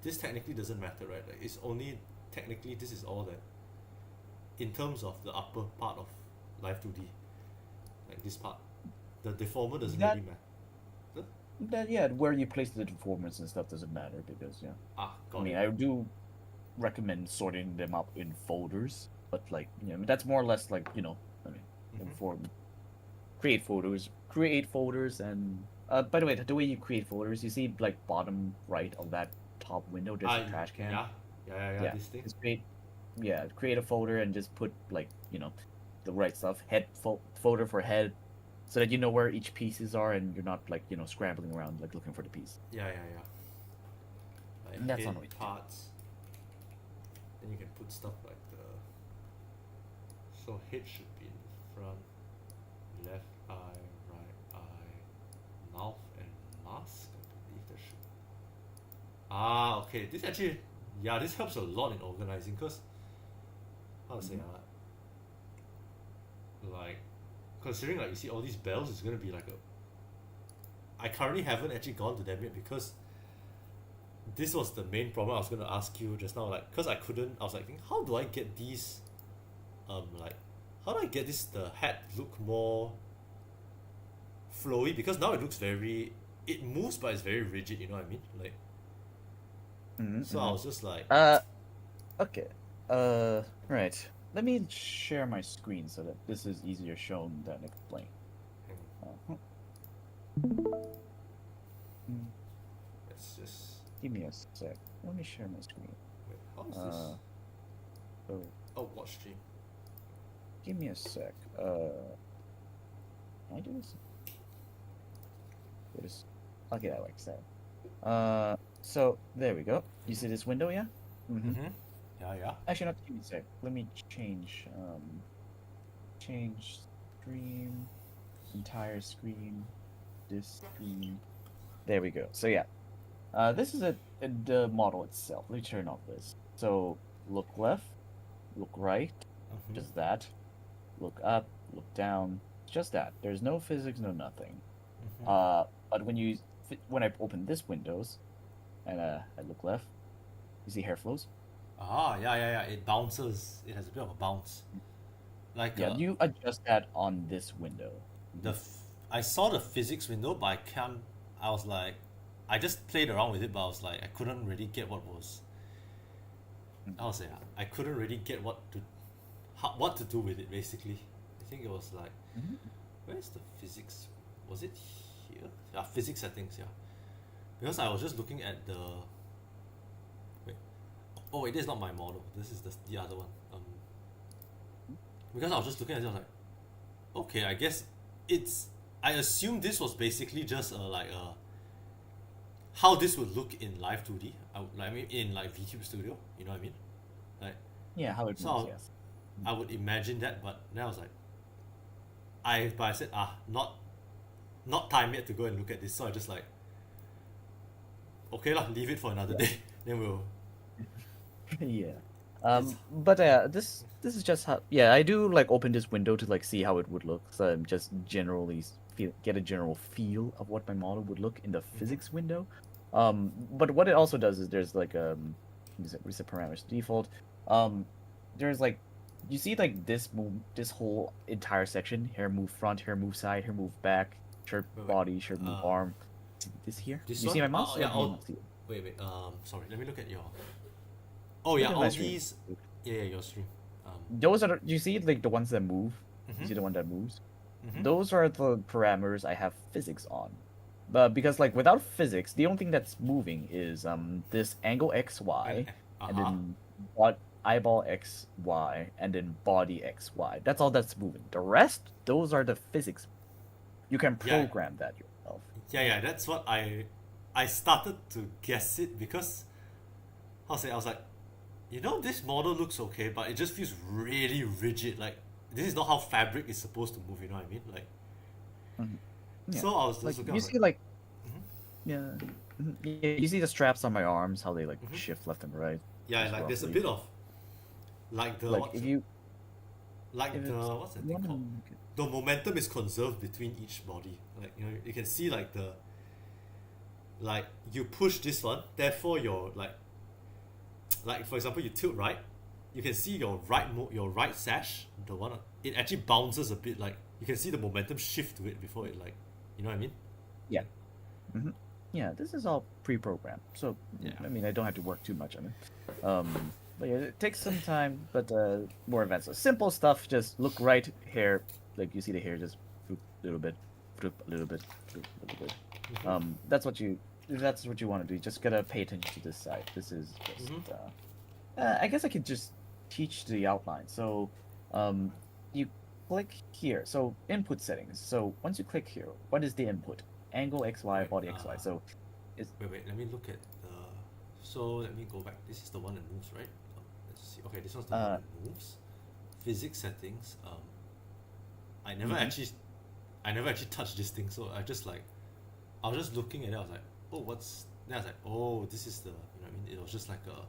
This technically doesn't matter, right? Like it's only technically this is all that. In terms of the upper part of Live 2D, like this part, the deformer doesn't That really matter. Huh? that yeah, where you place the deformers and stuff doesn't matter because yeah. Ah, I got mean, it. I do recommend sorting them up in folders, but like that's more or less like I mean, Mm-hmm. for create folders, and by the way, the way you create folders, you see like bottom right of that top window, there's a trash can. Yeah. Yeah, This thing. just create a folder and just put like the right stuff. Folder for head, so that you know where each pieces are and you're not like scrambling around like looking for the piece. Yeah. Like And that's head not what you do. parts. Then you can put stuff like the. So head should be in front, left eye, right eye, mouth and mask. I believe that should. Ah, okay. This actually, yeah, this helps a lot in organizing because how to say like considering like you see all these bells, it's gonna be like a. I currently haven't actually gone to them yet because this was the main problem I was gonna ask you just now. Like, cause I couldn't. I was like, thinking, how do I get these? Like, how do I get this the hat look more flowy? Because now it looks very. It moves, but it's very rigid. You know what I mean? Like, so I was just like, Okay. Right. Let me share my screen so that this is easier shown than explained. hang on. Uh-huh. Mm, Let's just Give me a sec. Let me share my screen. wait. How is this? So Oh, watch stream. give me a sec. Can I do this? Just okay, that works out. So there we go. You see this window, yeah? Mm-hmm. Mm-hmm. Yeah, yeah. Actually, not give me a sec. Let me change. Change stream, entire screen, this screen. There we go. So yeah, this is the model itself. Let me turn off this. So look left, look right, Mm-hmm. just that. Look up, look down, just that. There's no physics, no nothing. Mm-hmm. But when I open this windows, and I look left, you see hair flows. Ah, yeah, yeah, yeah. It bounces. It has a bit of a bounce. Like Yeah, you adjust that on this window. I saw the physics window, but I can't. I was like, I just played around with it, but I was like, I couldn't really get what was. I was say I couldn't really get what to do with it. Basically, I think it was like, Mhm. where's the physics? Was it here? Yeah, physics settings. Yeah, because I was just looking at the. Wait, oh wait, this is not my model. This is the other one. Because I was just looking at it, I was like, okay, I guess it's. I assume this was basically just how this would look in live 2D. I mean, in like VTube Studio. You know what I mean? Like, Yeah, how it so moves. Yes. I would imagine that, but then I was like, but I said, not time yet to go and look at this. So I just like, okay lah, leave it for another day. Then we'll. Yeah. It's, But this is just how. Yeah, I do like open this window to like see how it would look. So I'm just generally get a general feel of what my model would look in the physics window. But what it also does is there's like reset parameters default. There's like you see like this whole entire section: hair move front, hair move side, hair move back, shirt wait, body, shirt move uh, arm. This here. this You one? see my mouse? Oh yeah. Or do you Oh, not see it? wait. Sorry. Let me look at your. Oh Look yeah, at all my stream. these. Yeah, your stream. Those are you see like the ones that move. You see Mhm, the one that moves. mhm. Those are the parameters I have physics on. But because like without physics, the only thing that's moving is this angle XY and Uh-huh. then eyeball XY and then body XY. That's all that's moving. The rest, those are the physics. You can Yeah, program that yourself. yeah. That's what I started to guess it because how to say I was like, this model looks okay, but it just feels really rigid. Like this is not how fabric is supposed to move. You know what I mean? Like Mhm. Yeah. so I was Like just looking. I you was like, see like mhm, yeah. Yeah, you see the straps on my arms, how they like mhm. shift left and right. Yeah, Just like there's a roughly. bit of like the Like if it's what's that you thing wanna called? The momentum is conserved between each body. Like you can see like you push this one, therefore you're like for example you tilt right, you can see your right sash, the one it actually bounces a bit. Like you can see the momentum shift to it before it like, you know what I mean? yeah. Yeah, this is all pre-programmed, so Yeah. I mean I don't have to work too much on it. But yeah, it takes some time, but more advanced. So simple stuff. Just look right, hair, like you see the hair just droop a little bit, droop a little bit, droop a little bit. Mm-hmm. That's what you want to do. You just gotta pay attention to this side. This is just. Mm-hmm. I guess I could just teach the outline. So, you click here. So input settings. So once you click here, what is the input? Angle XY, Wait, body XY. So it's wait, let me look at the. So let me go back. This is the one that moves, right? Let's see. Okay, this one's the one that moves. Physics settings. I never Mhm. actually, I never actually touched this thing. So I was just looking at it. I was like, oh, what's? Then I was like, oh, this is the. You know what I mean? It was just like a.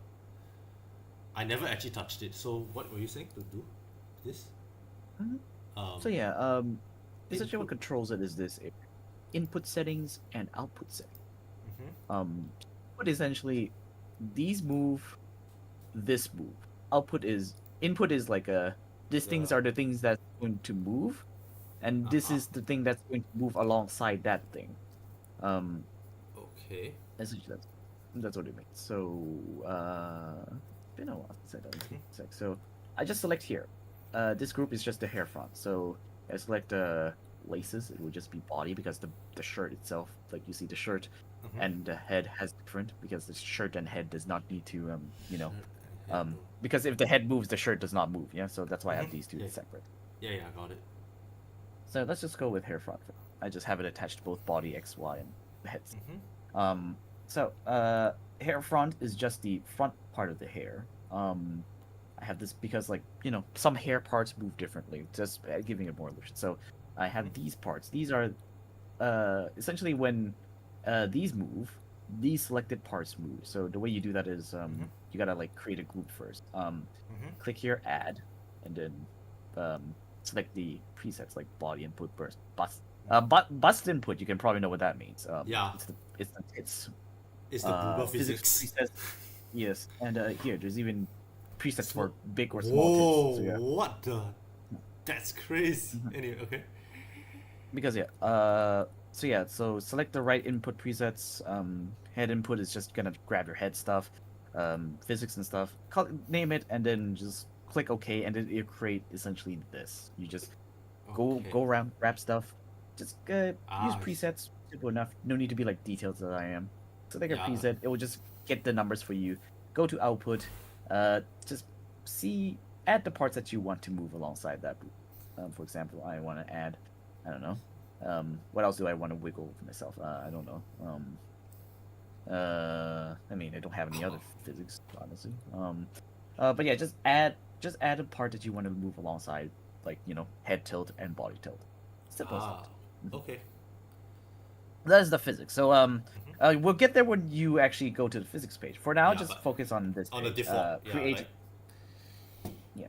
I never actually touched it. So what were you saying to do? This? Mhm. Um, So yeah, essentially what input. controls it is this input settings and output settings. Mm-hmm. But essentially these move, this move. Output is input is like these things The are the things that's going to move, and this uh-huh. is the thing that's going to move alongside that thing. Um, Okay. essentially that's what it means. So it's been a while since I done Mm-hmm. this. So I just select here. This group is just the hair front. So I select laces, it would just be body because the shirt itself, like you see the shirt Mm-hmm. and the head has different because the shirt and head does not need to Head because if the head moves, the shirt does not move. Yeah, so that's why I Mm-hmm. have these two Yeah, separate. yeah, I got it. So let's just go with hair front. I just have it attached to both body X, Y, and heads. Mm-hmm. So hair front is just the front part of the hair. I have this because like some hair parts move differently, just giving it more illusion. So I Mm-hmm. have these parts. These are essentially when these move, these selected parts move. So the way you do that is Mm-hmm. you gotta like create a group first. Mm-hmm. Click here, add, and then select the presets like body input, burst, bust. Bust input. You can probably know what that means. Yeah, It's it's the booba physics physics. presets. Yes, and here there's even presets for Small. big or small tits. So yeah. Whoa, what the? That's crazy. Mhm. Anyway, okay. Because yeah, so select the right input presets. Head input is just gonna grab your head stuff, physics and stuff. Name it, and then just click OK, and then it'll create essentially this. You just Okay. go around, grab stuff, just use Ah, presets. Simple enough. No need to be like detailed as I am. Select a yeah. preset. It will just get the numbers for you. Go to output. Just add the parts that you want to move alongside that. For example, I want to add, I don't know. What else do I want to wiggle for myself? I don't know. I mean, I don't have any other physics, honestly. But yeah, just add a part that you want to move alongside, like head tilt and body tilt. Simple as Ah, that. okay. That is the physics. So Mm-hmm. we'll get there when you actually go to the physics page. For now, Yeah, just but focus on this on the page. default, yeah, Create. like Yeah.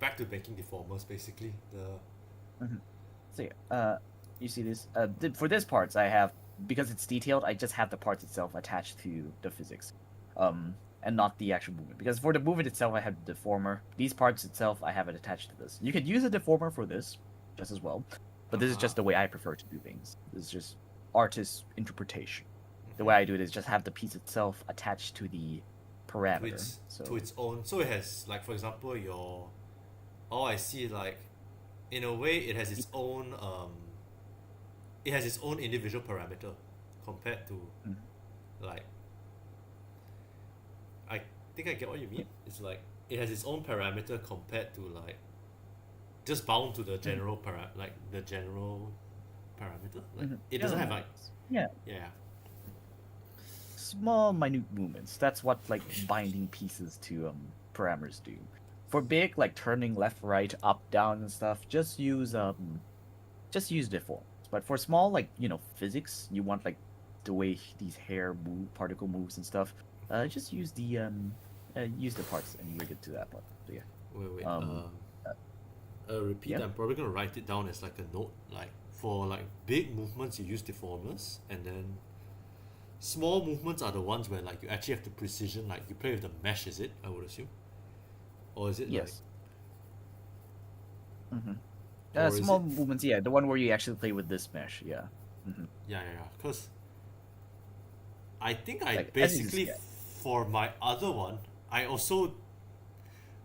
back to making deformers basically. Mhm. So yeah, you see this. For this parts, I have because it's detailed. I just have the parts itself attached to the physics, and not the actual movement. Because for the movement itself, I have the deformer. These parts itself, I have it attached to this. You could use a deformer for this, just as well, but this is Uh-huh. just the way I prefer to do things. This is just artist interpretation. The Mm-hmm. way I do it is just have the piece itself attached to the To parameter. its to So its own. So it has like for example your. Oh, I see. Like in a way, it has its own. It has its own individual parameter compared to Mhm. like. I think I get what you mean. It's like it has its own parameter compared to like. Just bound to the Mhm. general like the general parameter. Like Mhm. it doesn't General have like movements. Yeah, yeah. small minute movements. That's what like binding pieces to parameters do. For big like turning left, right, up, down and stuff, just use defaults. But for small like physics, you want like the way these hair move, particle moves and stuff. Just use the parts and rig it to that part. So yeah. Wait. Um Repeat. yeah. I'm probably gonna write it down as like a note. Like for like big movements, you use deformers, and then small movements are the ones where like you actually have the precision. Like you play with the mesh, is it? I would assume, or is it like, Yes. hmm or is Small it? movements, yeah. The one where you actually play with this mesh, yeah. Yeah. Cause I think I Like as you basically yeah. for my other one, I also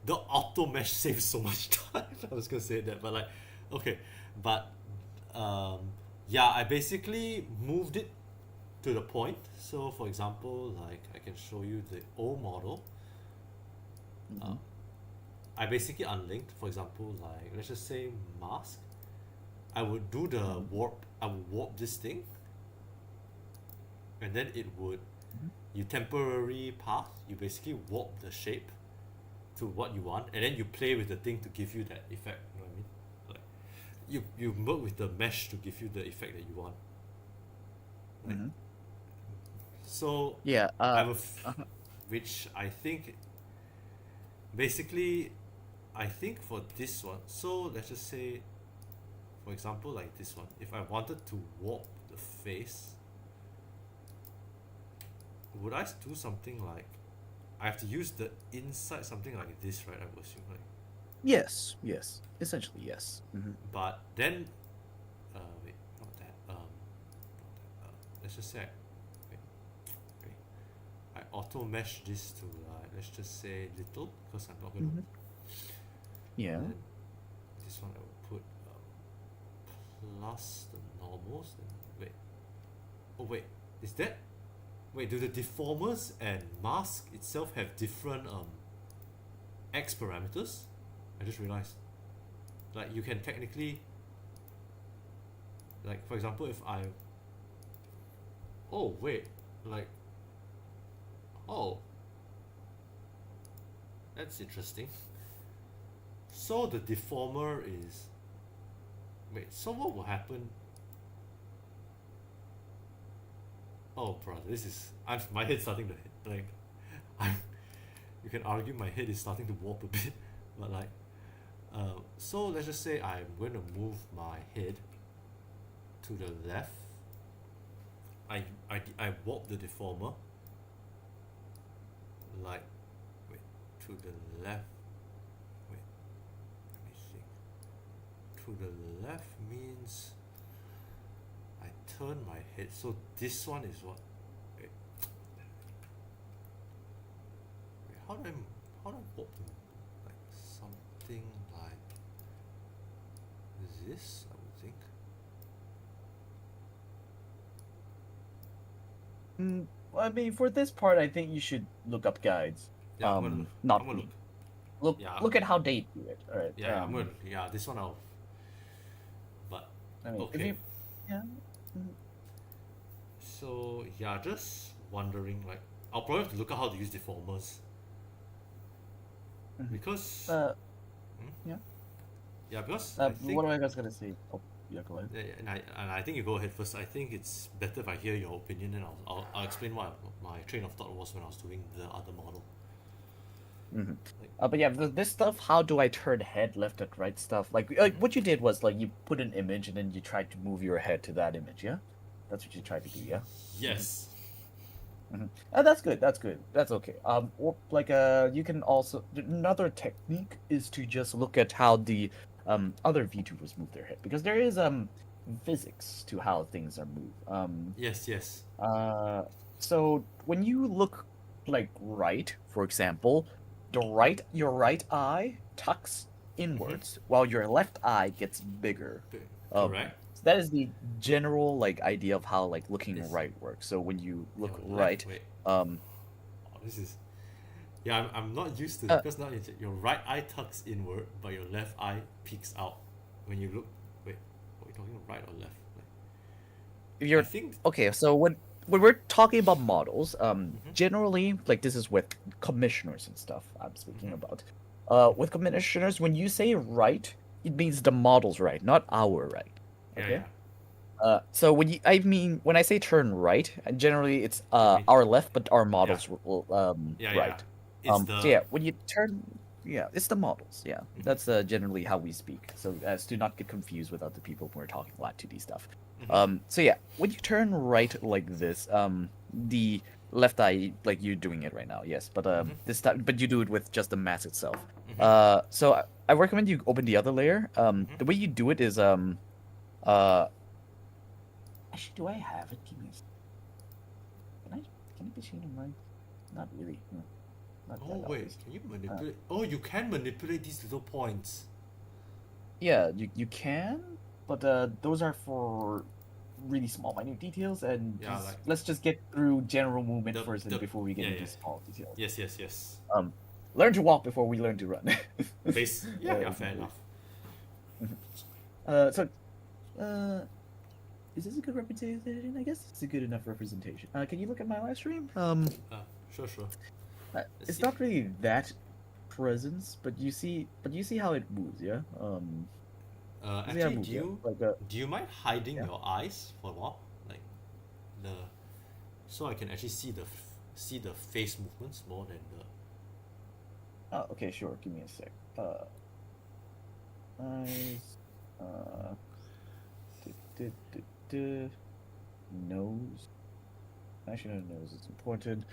the auto mesh saves so much time. I was gonna say that, but like, okay, but um, yeah, I basically moved it to the point. So, for example, like I can show you the old model. Uh, hmm I basically unlinked. For example, like let's just say mask. I would do the hmm warp. I would warp this thing, and then it would. hmm You temporary path. You basically warp the shape to what you want, and then you play with the thing to give you that effect. You know what I mean? Like you work with the mesh to give you the effect that you want. Like hmm so, Yeah. I have Uh-huh. which I think basically, I think for this one. So let's just say, for example, like this one. If I wanted to warp the face, would I do something like? I have to use the inside something like this, right? I would assume, right? Yes. Yes. Essentially, yes. But then, wait, not that. Let's just say, wait. I auto mesh this to let's just say little because I'm not gonna. hmm Yeah. Then this one I will put plus the normals. Then wait. Oh wait, is that? Wait, do the deformers and mask itself have different X parameters? I just realized. Like you can technically, like for example, if I. Oh wait, like. Oh. That's interesting. So the deformer is. Wait, so what will happen? Oh, brother, this is. My head's starting to hit blank. I'm. You can argue my head is starting to warp a bit, but like. So let's just say I'm going to move my head to the left. I warp the deformer. Like, wait, to the left. Wait, let me think. To the left means I turn my head. So this one is what? Wait, how do I warp them? Like something like this, I would think. I mean, for this part, I think you should look up guides. Yeah, I'm gonna look. Not I'm gonna me. look. Look, Yeah. look at how they do it. All right. Yeah, I'm gonna. Yeah, this one I'll. But I mean, if okay. you, yeah. So yeah, just wondering. Like, I'll probably have to look at how to use deformers because. Yeah. Yeah, because I think. What am I guys gonna say? Oh, yeah, go ahead. Yeah, and I think you go ahead first. I think it's better if I hear your opinion, and I'll explain what my train of thought was when I was doing the other model. But yeah, this stuff. How do I turn head left and right stuff? Like what you did was like you put an image and then you tried to move your head to that image. Yeah, that's what you tried to do. Yeah. Yes. That's good. That's good. That's okay. Or like you can also another technique is to just look at how the other VTubers move their head because there is physics to how things are moved. Yes. So when you look like right, for example, your right eye tucks inwards while your left eye gets bigger. Correct. So that is the general like idea of how like looking Yes. right works. So when you look Your right, wait. Oh, this is. Yeah, I'm not used to it because now your right eye tucks inward, but your left eye peeks out when you look. Wait, are we talking right or left? if you're I think. okay. So when we're talking about models, generally like this is with commissioners and stuff. I'm speaking about. With commissioners, when you say right, it means the model's right, not our right. Okay. Yeah. So when I say turn right, generally it's our left, but our models Yeah. right. It's the. So yeah, when you turn, yeah, it's the models. Yeah, that's generally how we speak. So as to not get confused with other people when we're talking a lot 2D stuff. So yeah, when you turn right like this, the left eye, like you're doing it right now, yes, but this time, but you do it with just the mask itself. So I recommend you open the other layer. The way you do it is actually, do I have it? Give me a second. Can it be seen on mine? Not really. No. Not Oh that wait, obvious. can you manipulate? Oh, you can manipulate these little points. Yeah, you can, but those are for really small, minute details, and Yeah, like let's just get through general movement the first, and before we get into yeah. small details. Yes. Learn to walk before we learn to run. Yeah, fair enough. Is this a good representation? I guess it's a good enough representation. Can you look at my live stream? Sure. It's see. not really that presence, but you see how it moves, yeah. Actually, moves, do you mind hiding yeah. your eyes for a while, like so I can actually see the face movements more than the. Oh, okay, sure. Give me a sec. Eyes. Nose. Actually, no, nose is important.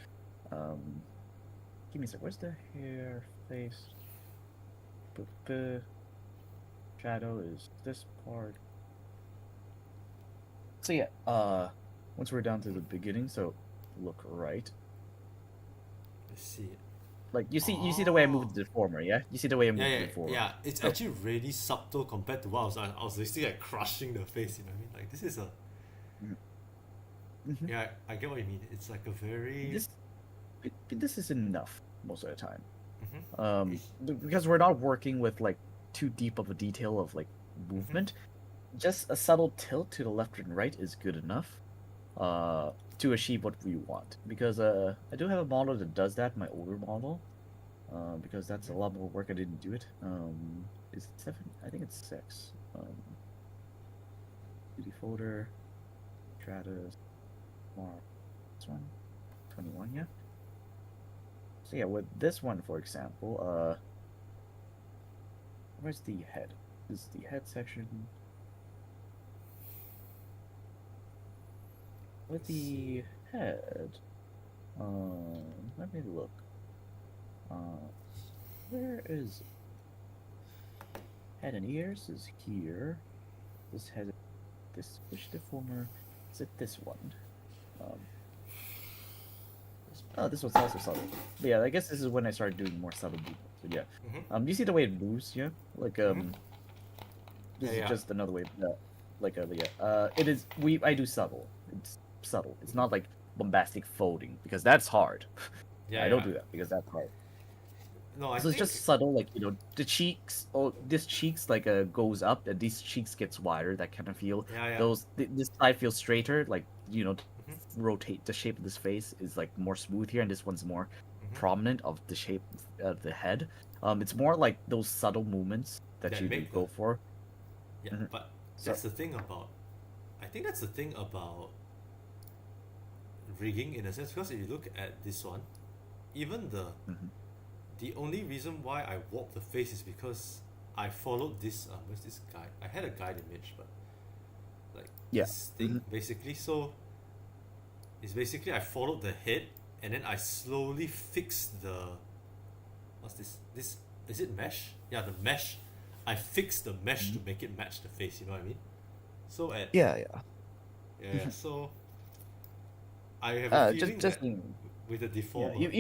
Give me a sec. Where's the hair, face? Shadow is this part. So yeah, once we're down to the beginning, so look right. Let's see it. Like you see the way I Oh. move the deformer, yeah? You see the way I Yeah, move yeah, the deformer. yeah. It's So actually really subtle compared to what I was basically like crushing the face. You know what I mean? Like this is a mhm. yeah. I get what you mean. It's like a very this this is enough most of the time. it's, Because we're not working with like too deep of a detail of like mhm. movement. Just a subtle tilt to the left and right is good enough to achieve what we want. Because I do have a model that does that, my older model. Because that's a lot more work. I didn't do it. Is it 7? I think it's 6. 2D folder, Stratus, Mark, this one, 21, yeah. So yeah, with this one, for example, where's the head? This is the head section. With Let's see. the head, let me look. Uh, where is head and ears? Is here. This head, this fish deformer. Is it this one? Um, oh, this one's also subtle. But yeah, I guess this is when I started doing more subtle movements. But yeah, Mm-hmm. you see the way it moves? Yeah, like Mm-hmm. this Yeah, is yeah. just another way. But yeah, it is. I do subtle. It's subtle. It's not like bombastic folding because that's hard. Yeah, I don't yeah. do that because that's hard. No, I So it's think just subtle, like the cheeks. Oh, this cheeks like goes up, and these cheeks gets wider. That kind of feel. yeah, yeah. This side feels straighter, like Mm-hmm. rotate the shape of this face is like more smooth here, and this one's more Mm-hmm. prominent of the shape of the head. It's more like those subtle movements that That you do make the go for. yeah, Mhm. but So that's the thing about I think that's the thing about rigging in a sense because if you look at this one, even mhm. the only reason why I warped the face is because I followed this where's this guide? I had a guide image, but like Yeah. this thing Mhm. basically. So it's basically I followed the head and then I slowly fixed the what's this? This is it mesh? Yeah, the mesh. I fixed the mesh to Mhm. make it match the face. You know what I mean? So at Yeah, yeah. yeah, yeah. Mhm. So I have a feeling Just that with the yeah. deformer,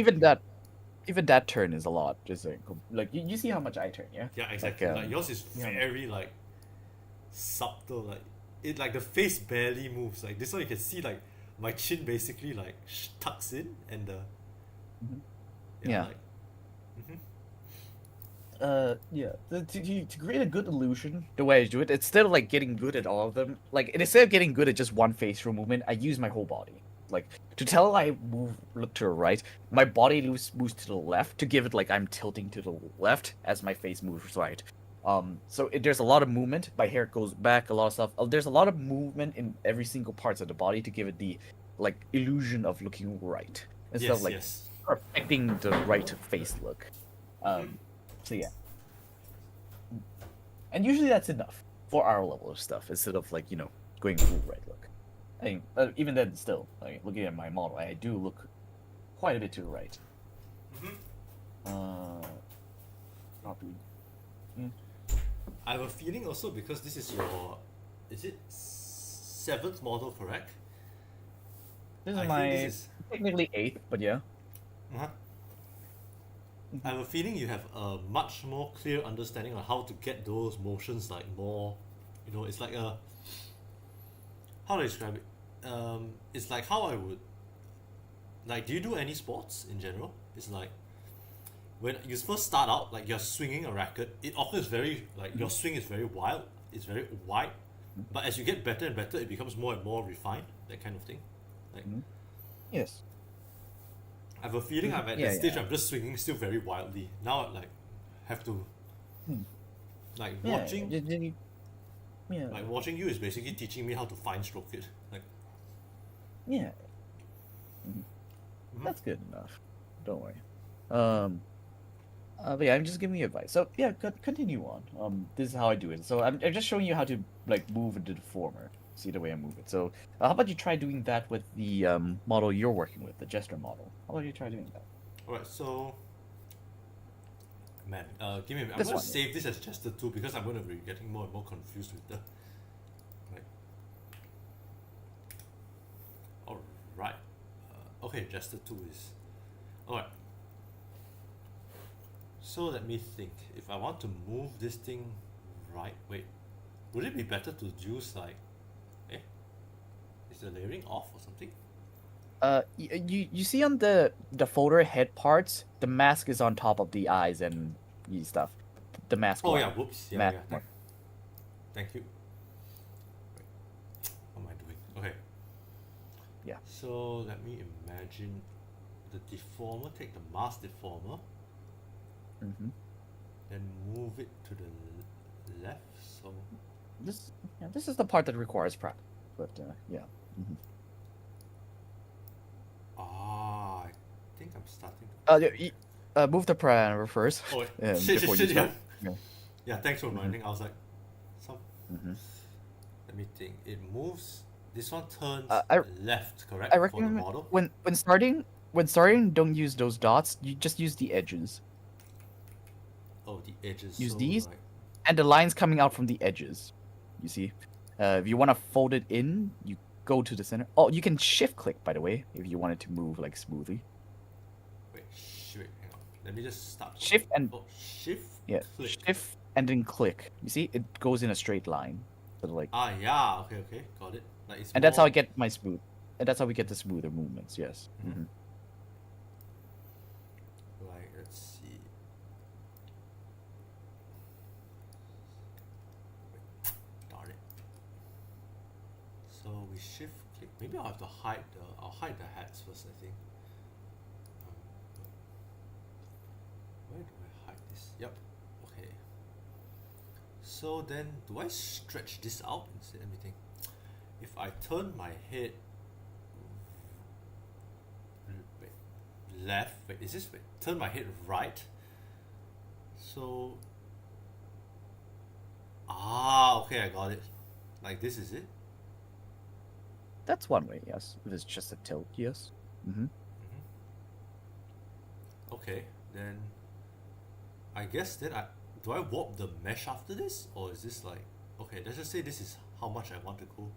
Even that turn is a lot. Just saying, like you see how much I turn, yeah. yeah, Like exactly. Like yours is you know how much. very like subtle. Like it, like the face barely moves. Like this one, you can see like my chin basically like tucks in, and the Mhm. yeah, Yeah. like mm-hmm. Yeah. To create a good illusion, the way I do it, instead of like getting good at all of them, like instead of getting good at just one facial movement, I use my whole body. Like to tell I look to the right, my body moves to the left to give it like I'm tilting to the left as my face moves right. So there's a lot of movement. My hair goes back, a lot of stuff. There's a lot of movement in every single parts of the body to give it the like illusion of looking right instead of Yes, like yes. perfecting the right face look. Mm-hmm. So yeah, and usually that's enough for our level of stuff instead of like going full right look. I think even then still like looking at my model, I do look quite a bit to the right. Mm-hmm. Uh, Copy. Mm. I have a feeling also because this is your is it seventh model, correct? This is I think this my is technically eighth, but yeah. uh-huh. I Mhm. have a feeling you have a much more clear understanding on how to get those motions like more, it's like a how do I describe it? It's like how I would like. Do you do any sports in general? It's like when you first start out, like you're swinging a racket. It often is very like your Mhm. swing is very wild. It's very wide, Mhm. but as you get better and better, it becomes more and more refined. That kind of thing. Like Mhm. Yes. I have a feeling I'm at that Yeah, stage. yeah. I'm just swinging still very wildly. Now, like have to Hmm. like Yeah, yeah. Yeah. watching you is basically teaching me how to fine stroke it. Like, Yeah. Mhm. mhm. That's good enough. Don't worry. Um. But yeah, I'm just giving you advice. So yeah, continue on. This is how I do it. So I'm just showing you how to like move into the deformer. See the way I move it. So how about you try doing that with the model you're working with, the gesture model? How about you try doing that? All right, so man, give me. I'm This gonna one, yeah. save this as just the two because I'm gonna be getting more and more confused with the. Right. All right. Okay, just the two is. All right. So let me think. If I want to move this thing right, wait, would it be better to use like, eh, is the layering off or something? You see on the folder head parts, the mask is on top of the eyes and stuff. The mask Oh one. yeah, whoops, yeah, Mask yeah. one. Thank you. Wait, what am I doing? Okay. Yeah. So let me imagine the deformer. Take the mask deformer, Mm-hmm. then move it to the left. So This is the part that requires practice, but yeah. Mm-hmm. I think I'm starting. To... Move the parameter first. Oh wait, Before you shit, start. yeah. Yeah, thanks for Mm-hmm. reminding. I was like, some. Mm-hmm. Let me think. It moves. This one turns I left, correct? I For the recommend model. when starting, don't use those dots. You just use the edges. Oh, the edges. Use So these like, and the lines coming out from the edges. You see, if you want to fold it in, you go to the center. Oh, you can shift click, by the way, if you want it to move like smoothly. wait, hang on. Let me just start. Shift and shift. yeah, Click. shift and then click. You see, it goes in a straight line. So like, Ah, yeah. Okay, got it. Like it's and that's how more... I get my smooth. And that's how we get the smoother movements. Yes. Mm-hmm. Like, let's see. Wait, darn it. So we shift click. Maybe I'll have to hide the. I'll hide the hats first. I think. Where do I hide this? Yep. Okay. So then, do I stretch this out instead? Let me think. If I turn my head left, wait, is this, wait, turn my head right, so, okay, I got it, like this is it. That's one way. Yes. If it's just a tilt. Yes. Mm-hmm. Okay, then I guess then do I warp the mesh after this, or is this like, okay, let's just say this is how much I want to go.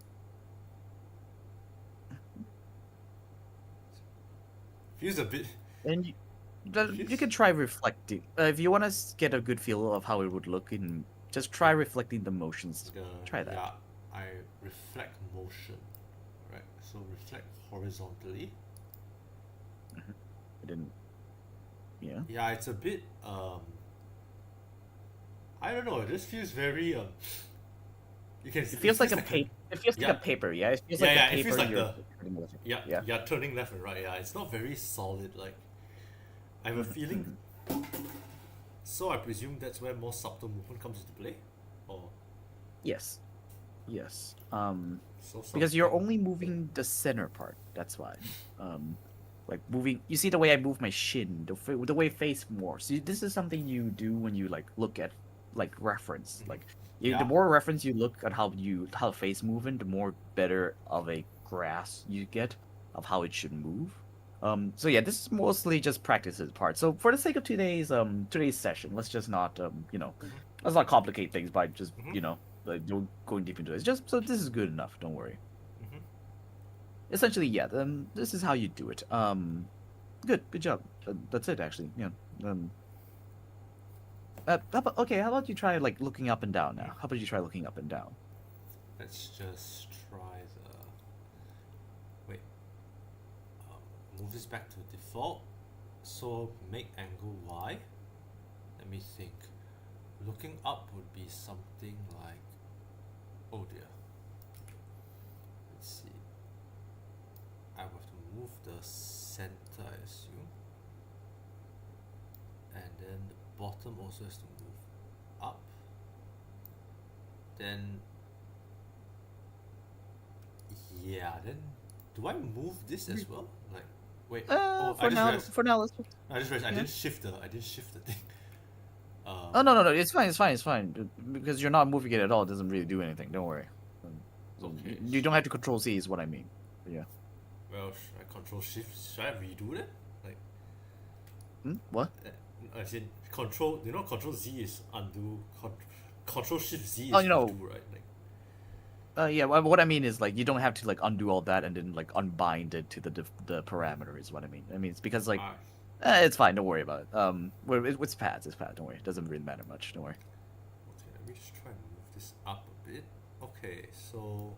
Feels a bit. And you can try reflecting. If you want to get a good feel of how it would look, in just try reflecting the motions. Try that. Yeah, I reflect motion, right? So reflect horizontally. I didn't. Yeah. Yeah, it's a bit I don't know. It just feels very You can. It feels like a paper. It feels like a paper. Yeah. It feels like a paper. It feels like yeah. turning left and right. Yeah, it's not very solid. Like, I have a feeling. So I presume that's where more subtle movement comes into play, or. Yes. Yes. So because you're only moving the center part. That's why. Like moving. You see the way I move my shin, the way I face more. See, this is something you do when you like look at like reference. Like the more reference you look at how face moving, the more better of a grasp you get of how it should move. So yeah, this is mostly just practices part. So for the sake of today's session, let's just not let's not complicate things by just like going deep into it. It's just so this is good enough. Don't worry. Essentially, yeah. This is how you do it. Good job. That's it, actually. Yeah. How about you try like looking up and down now? How about you try looking up and down? Let's just try the. Wait. Move this back to default. So make angle Y. Let me think. Looking up would be something like. Oh dear. Let's see. I have to move the center, I assume. And then the bottom also has to move up. Then then do I move this as well? Like, wait. For now, let's. I just realized I didn't shift the thing. Oh no, it's fine. Because you're not moving it at all. It doesn't really do anything. Don't worry. Okay. You don't have to control C, is what I mean. But yeah. Well, should I control shift? Should I redo that? Like. What? I said control. Control Z is undo. Control shift Z is redo, right? Like. Yeah. What I mean is like you don't have to like undo all that and then like unbind it to the parameter. Is what I mean. I mean it's because like It's fine. Don't worry about it. It's pads. It's pads. Don't worry. It doesn't really matter much. Don't worry. Okay, let me just try and move this up a bit. Okay, so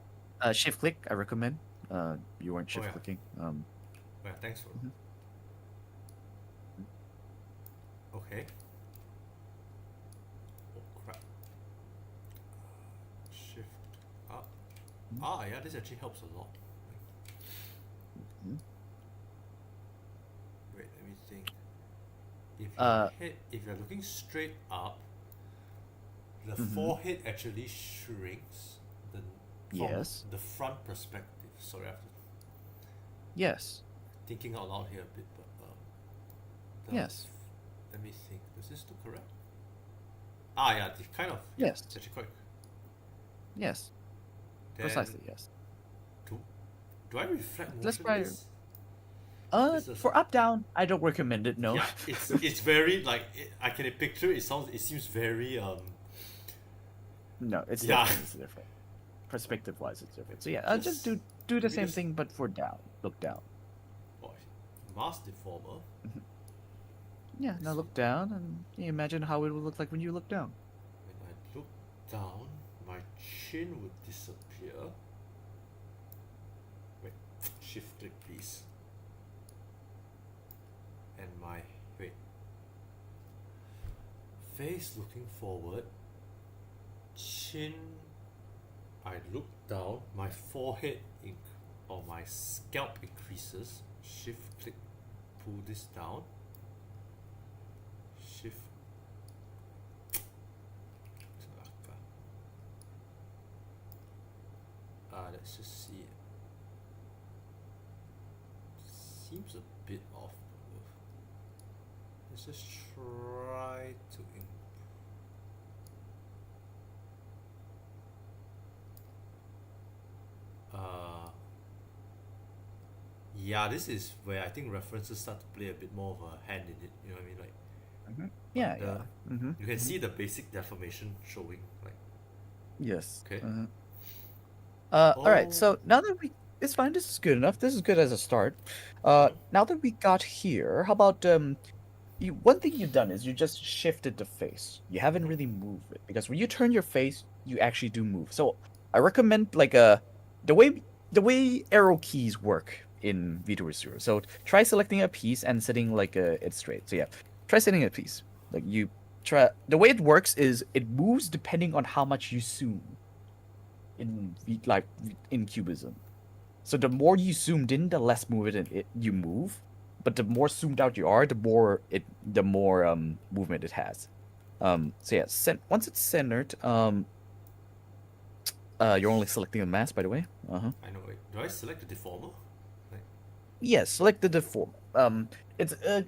Shift click. I recommend. You weren't oh shift yeah, clicking. yeah, thanks for. Mhm. Okay. Oh crap. Shift up. Mhm. Ah, yeah, this actually helps a lot. Mhm. Wait, let me think. If Uh, if you're looking straight up, the mhm. forehead actually shrinks the from Yes. the front perspective. Sorry, I'm Yes. thinking out loud here a bit, but Yes. let me think. Does this look correct? Ah, yeah, kind of. Yeah, Yes. it's actually quite. Yes. Then Precisely. Yes. do do I reflect Let's motion try. this? This is For up down, I don't recommend it. No. yeah. It's very like I can picture it. It seems very No, it's yeah. different. It's different. Perspective wise, it's different. So yeah, just Just do the maybe same just thing, but for down. Look down. oh, mass deformer. Mhm. Yeah. Now This look down, and you imagine how it would look like when you look down. when I look down, my chin would disappear. Wait, shift click please. And my wait face looking forward, chin. I look down, my forehead or my scalp increases. Shift click, pull this down. Shift. Let's just see. Seems a bit off. Let's just try to yeah, this is where I think references start to play a bit more of a hand in it. You know what I mean? Like, Yeah. the Yeah. you can see the basic deformation showing. Like, Yes. okay, All right. oh, So now that it's fine. This is good enough. This is good as a start. mm-hmm. Now that we got here, how about one thing you've done is you just shifted the face. You haven't Mm-hmm. really moved it because when you turn your face, you actually do move. So I recommend the way arrow keys work in VTuber Zero. So try selecting a piece and setting it straight. So yeah, try setting a piece. Like you try the way it works is it moves depending on how much you zoom in cubism. So the more you zoomed in, the less you move. But the more zoomed out you are, the more movement it has. So yeah, once it's centered, you're only selecting the mask, by the way. I know. Wait, do I select the deformer? Like, Yes, select the deform. It's a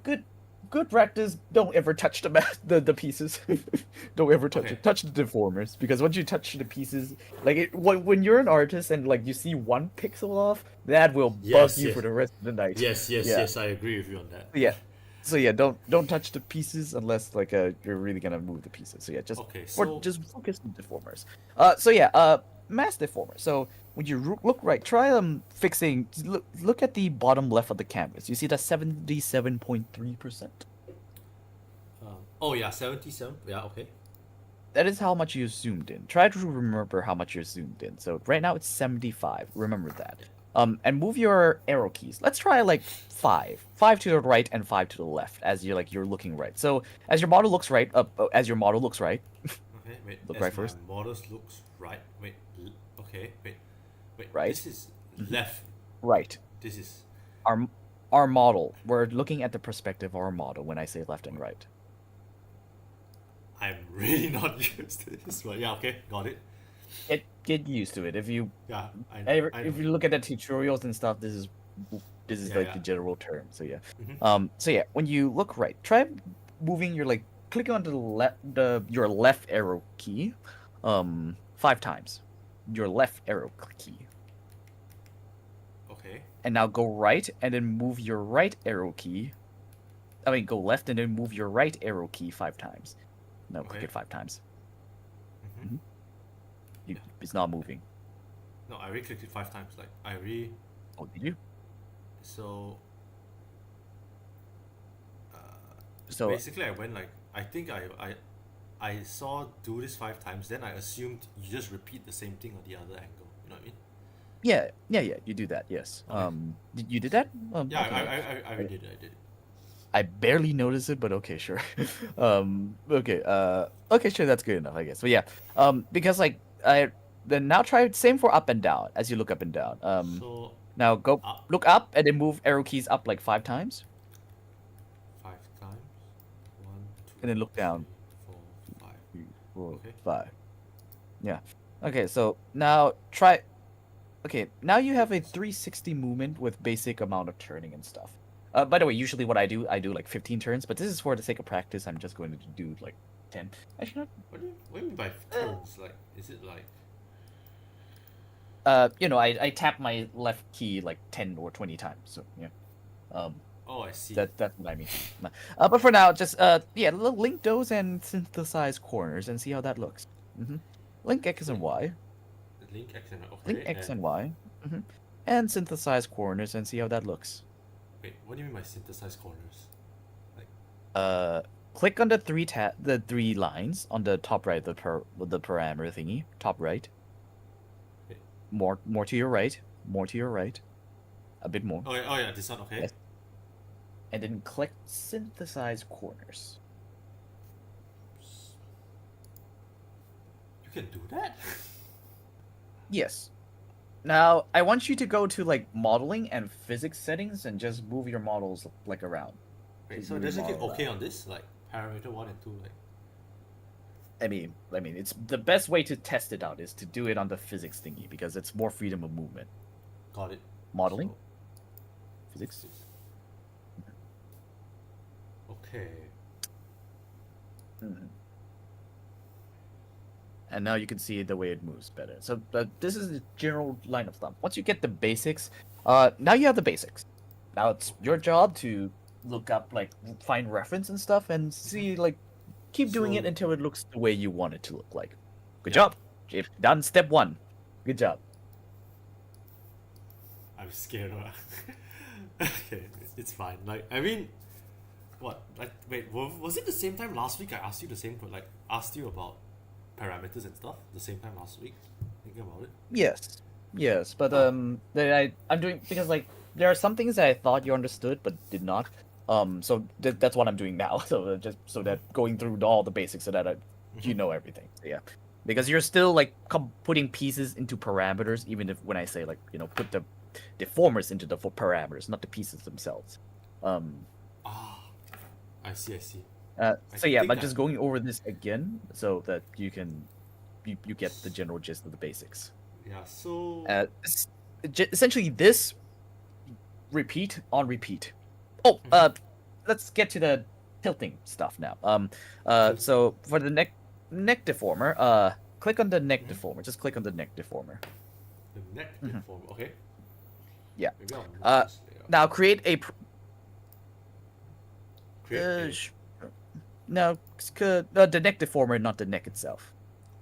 good practice. Don't ever touch the pieces. Don't ever touch okay. it. Touch the deformers because once you touch the pieces, when you're an artist and like you see one pixel off, that will bug Yes, you yes, for the rest of the night. yes, yes, Yeah. yes. I agree with you on that. Yeah. So yeah, don't touch the pieces unless you're really gonna move the pieces. So yeah, Okay, so just focus on deformers. So yeah, mass deformer. So when you look right, try fixing. Look at the bottom left of the canvas. You see that 77.3%. oh yeah, 77. Yeah, okay. That is how much you zoomed in. Try to remember how much you're zoomed in. So right now it's 75. Remember that. Yeah. And move your arrow keys. Let's try like five to the right and five to the left as you're looking right. So as your model looks right, as your model looks right, Okay, wait. look As right my first, models looks right. Wait. Okay, wait. Wait. right, This is mhm, left. right. This is. Our our model. We're looking at the perspective of our model when I say left and right. I'm really not used to this, but yeah, okay, got it. Get used to it. Yeah, I know. If you look at the tutorials and stuff, this is Yeah, like yeah. the general term. So yeah. Mm-hmm. So yeah, when you look right, try moving your click on your left arrow key, 5 times. Your left arrow key, Okay. and now go right, and then move your right arrow key. I mean, go left and then move your right arrow key 5 times. No, click Okay. it 5 times. Mm-hmm. hmm Yeah. It's not moving. No, I re-clicked it 5 times. Like I re. Oh, did you? So So basically I went like I think I saw do this 5 times, then I assumed you just repeat the same thing on the other angle. You know what I mean? yeah, you do that. Yes. Okay. You did that? Yeah, Okay, yeah. I did it. I did it. I barely noticed it, but okay, sure. Okay, okay, sure, that's good enough, I guess. But yeah, because like I then now try same for up and down as you look up and down. So Now go up look up and then move arrow keys up like 5 times, 5 times. One, two, and then look down. 3, 4, 5. 3, 4, Okay. 5. Yeah. Okay, so now try. Okay, now you have a 360 movement with basic amount of turning and stuff. By the way, usually what I do like 15 turns, but this is for the sake of practice. I'm just going to do like 10. Actually, not. What do you mean by turns? Like, is it like? I tap my left key like 10 or 20 times. So yeah. Oh, I see. That's what I mean. But for now, just link those and synthesize corners and see how that looks. Link X and Y. Link X and okay. Link X and Y. And synthesize corners and see how that looks. Wait, what do you mean by synthesize corners? Click on the three lines on the top right, the parameter thingy, top right. Wait. More to your right, a bit more. Oh yeah, this one, okay. Yes. And then click synthesize corners. You can do that? Yes. Now I want you to go to like modeling and physics settings and just move your models like around. Wait, so does it get okay on this? Like parameter 1 and 2, like. I mean, it's the best way to test it out is to do it on the physics thingy because it's more freedom of movement. Got it. Modeling, So, physics. okay. And now you can see the way it moves better. So this is the general line of thumb. Once you get the basics, now you have the basics. Now it's your job to look up, like, find reference and stuff and see, like, keep doing it until it looks the way you want it to look like. Good job. You've done step 1. Good job. I'm scared. Okay, it's fine. Like, I mean, what? Like, wait, was it the same time last week I asked you the same, like, asked you about parameters and stuff the same time last week? Thinking about it. Yes, but I'm doing because like there are some things that I thought you understood but did not. So that's what I'm doing now. So just so that going through all the basics so that you know everything. So, yeah, because you're still like putting pieces into parameters, even if when I say like put the deformers into the parameters, not the pieces themselves. I see. So yeah, but just going over this again so that you can you get the general gist of the basics. Yeah. So. Essentially, this repeat on repeat. Oh, let's get to the tilting stuff now. So for the neck deformer, click on the neck deformer. Just click on the neck deformer. The neck deformer. Okay. Yeah. Maybe I'll move this layout. Now create a. No, the neck deformer, not the neck itself.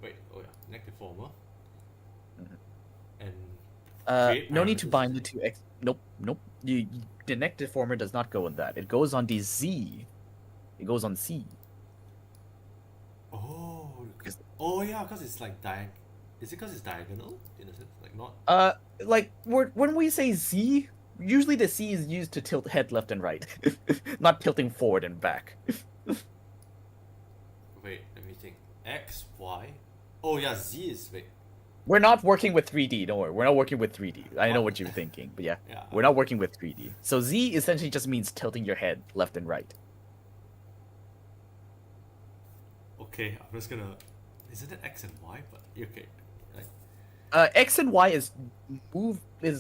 Wait. Oh yeah, neck deformer. And. No need to bind it to X. Nope. The neck deformer does not go on that. It goes on the Z. It goes on C. Oh yeah, because it's like Is it because it's diagonal in a sense, like not? Like when we say Z, usually the C is used to tilt head left and right, not tilting forward and back. Wait, let me think. X, Y. Oh yeah, Z is wait. We're not working with 3D, don't worry. We're not working with 3D. I know what you're thinking, but yeah. We're not working with 3D. So Z essentially just means tilting your head left and right. Okay, I'm just gonna... Isn't it X and Y? But okay. Like... X and Y is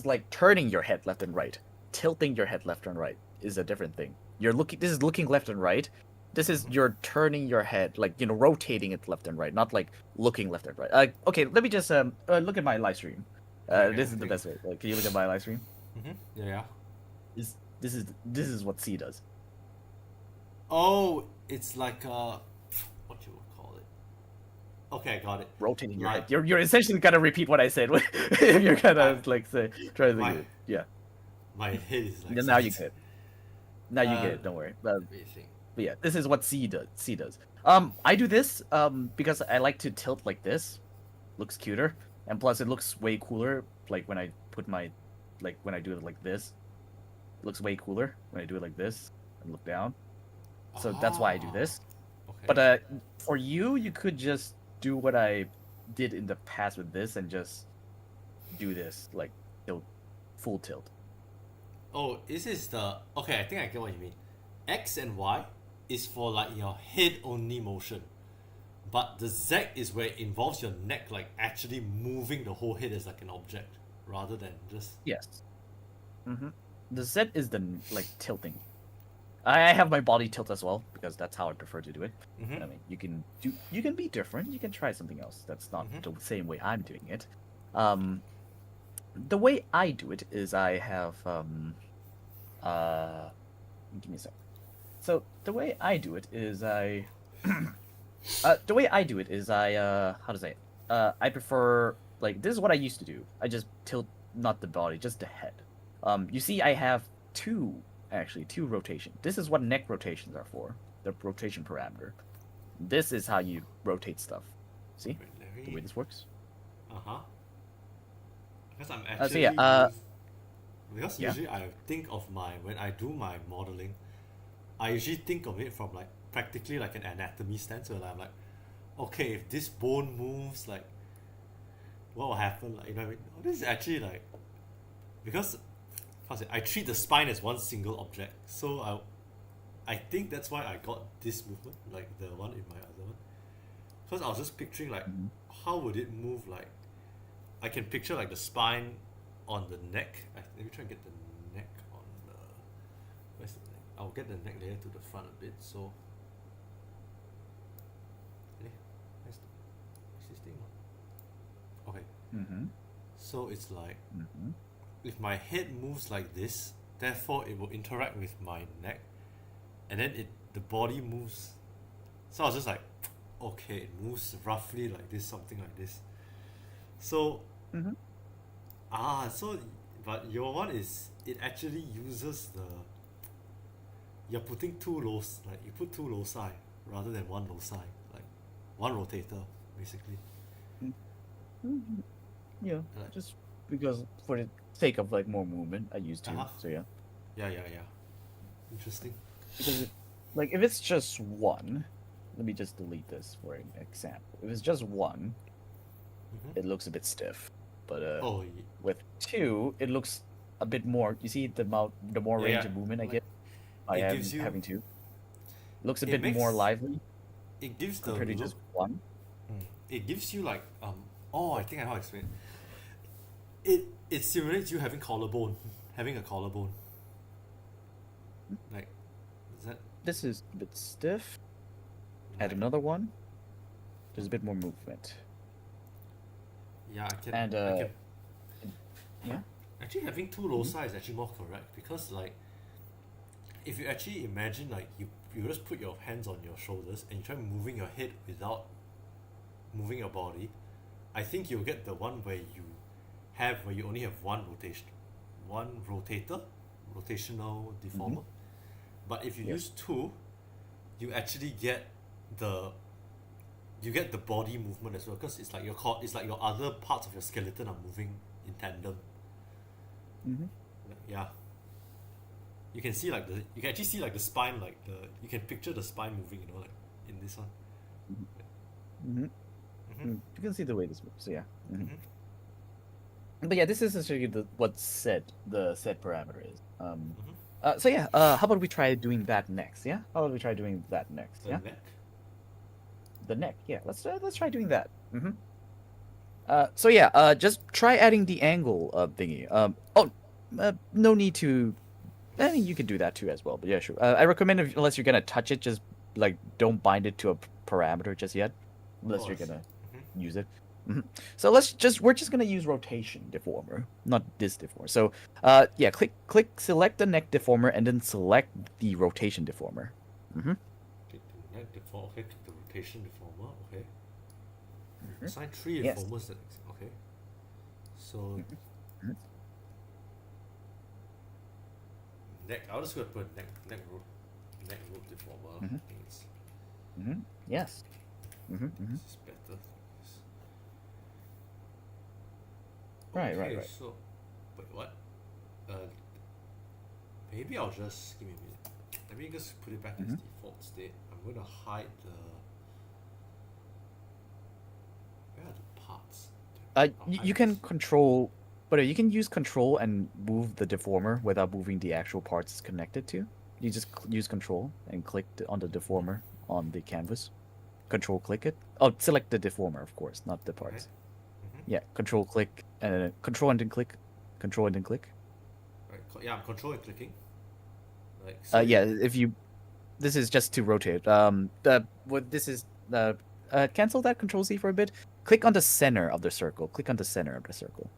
like turning your head left and right. Tilting your head left and right is a different thing. This is looking left and right. This is you're turning your head, like, rotating it left and right, not like looking left and right. Okay, let me just look at my live stream. This is the best way. Can you look at my live stream? Yeah. This is what C does. Oh, it's like what you would call it. Okay, got it. Rotating your head. You're essentially gonna repeat what I said. If you're gonna try to My head is like. Now you get it. Now you get it. Don't worry. But yeah, this is what C does. C does. I do this because I like to tilt like this. Looks cuter, and plus it looks way cooler. Like when I put my, like when I do it like this, it looks way cooler when I do it like this and look down. So that's why I do Ah, this. okay. But for you, you could just do what I did in the past with this and just do this like tilt, full tilt. Oh, this is the okay. I think I get what you mean. X and Y is for like your head only motion, but the Z is where it involves your neck, like actually moving the whole head as like an object rather than just. Yes. Mm-hmm. The Z is the like tilting. I have my body tilt as well because that's how I prefer to do it. Mm-hmm. I mean, you can be different. You can try something else. That's not Mm-hmm. the same way I'm doing it. Um, the way I do it is I have uh, give me a sec. So the way I do it is the way I do it is how to say it? I prefer like this is what I used to do. I just tilt not the body, just the head. You see, I have two rotation. This is what neck rotations are for. The rotation parameter. This is how you rotate stuff. See Wait, the way this works. Uh huh. Because I'm So actually yeah, because yeah. usually I think of my when I do my modeling, I usually think of it from like practically like an anatomy stance where I'm like, okay, if this bone moves, like what will happen? Like you know what I mean? Oh, this is actually like because how to say, I treat the spine as one single object, so I think that's why I got this movement, like the one in my other one. Because I was just picturing like Mhm. how would it move like I can picture like the spine on the neck. Let me try and get the neck on the. Where's the neck? I'll get the neck layer to the front a bit. So. Eh, where's this thing? Okay. Mhm. So it's like Mhm. if my head moves like this, therefore it will interact with my neck, and then the body moves. So I was just like, okay, it moves roughly like this, something like this. So Mhm. so but your one is it actually uses the you're putting two loci, like you put two loci rather than one loci, like one rotator basically. Mhm. Yeah, Like just because for the sake of like more movement, I used to. uh-huh. So yeah, Yeah. Interesting. because like if it's just one, let me just delete this for an example. If it's just one, Mm-hmm. it looks a bit stiff, but Oh with two, it looks a bit more. You see the more range yeah. of movement I Like get by it gives you having two. Looks a it bit more makes lively it gives the compared to look just one. it gives you like oh I think I know how to explain it. It simulates you having collarbone, having a collarbone. Like is that This is a bit stiff. Add like another one. There's a bit more movement, yeah and I can yeah. actually having two Mhm. loci is actually more correct because like if you actually imagine like you just put your hands on your shoulders and you try moving your head without moving your body, I think you'll get the one where you only have one rotation, one rotational Mhm. deformer. But if you use Yes. two, you actually get the body movement as well because it's like your other parts of your skeleton are moving in tandem. Mm-hmm. Like, yeah, you can actually see like the spine like the you can picture the spine moving, you know, like in this one. Mm-hmm. Mm-hmm. You can see the way this moves. So yeah. Hmm. Mm-hmm. But yeah, this is essentially what the set parameter is. Mm-hmm. So yeah. How about we try doing that next? Yeah. How about we try doing that next? The Yeah. neck. The neck. Yeah. Let's try doing that. Mm-hmm. So yeah. Just try adding the angle thingy. No need to. I mean, you can do that too as well. But yeah, sure. I recommend unless you're gonna touch it, just like don't bind it to a parameter just yet, Of unless you're course. gonna Mm-hmm. use it. Mhm. So we're just gonna use rotation deformer, not this deformer. So yeah, select the neck deformer and then select the rotation deformer. Hmm. Click the neck deform. Okay, click the rotation deformer. Okay. Hmm. Assign three Yes. deformers. Okay. So Mhm. neck. I'll just go put neck root. neck rope deformer. Mhm. I think it's Yes. this is better. Right, Okay, right. so wait, what? Uh, maybe I'll just give me a minute. Let me just put it back to its default state. I'm gonna hide the. Where are the parts? I'll hide You can this. control, but you can use control and move the deformer without moving the actual parts it's connected to. You just use control and click on the deformer on the canvas. Control click it. Oh, select the deformer, of course, not the Okay. parts. Mm-hmm. Yeah, control click, control and then click, control and then click. Right. Yeah, I'm control and clicking. Like so. Yeah, if you, this is just to rotate. What this is, cancel that control C for a bit. Click on the center of the circle. Click on the center of the circle,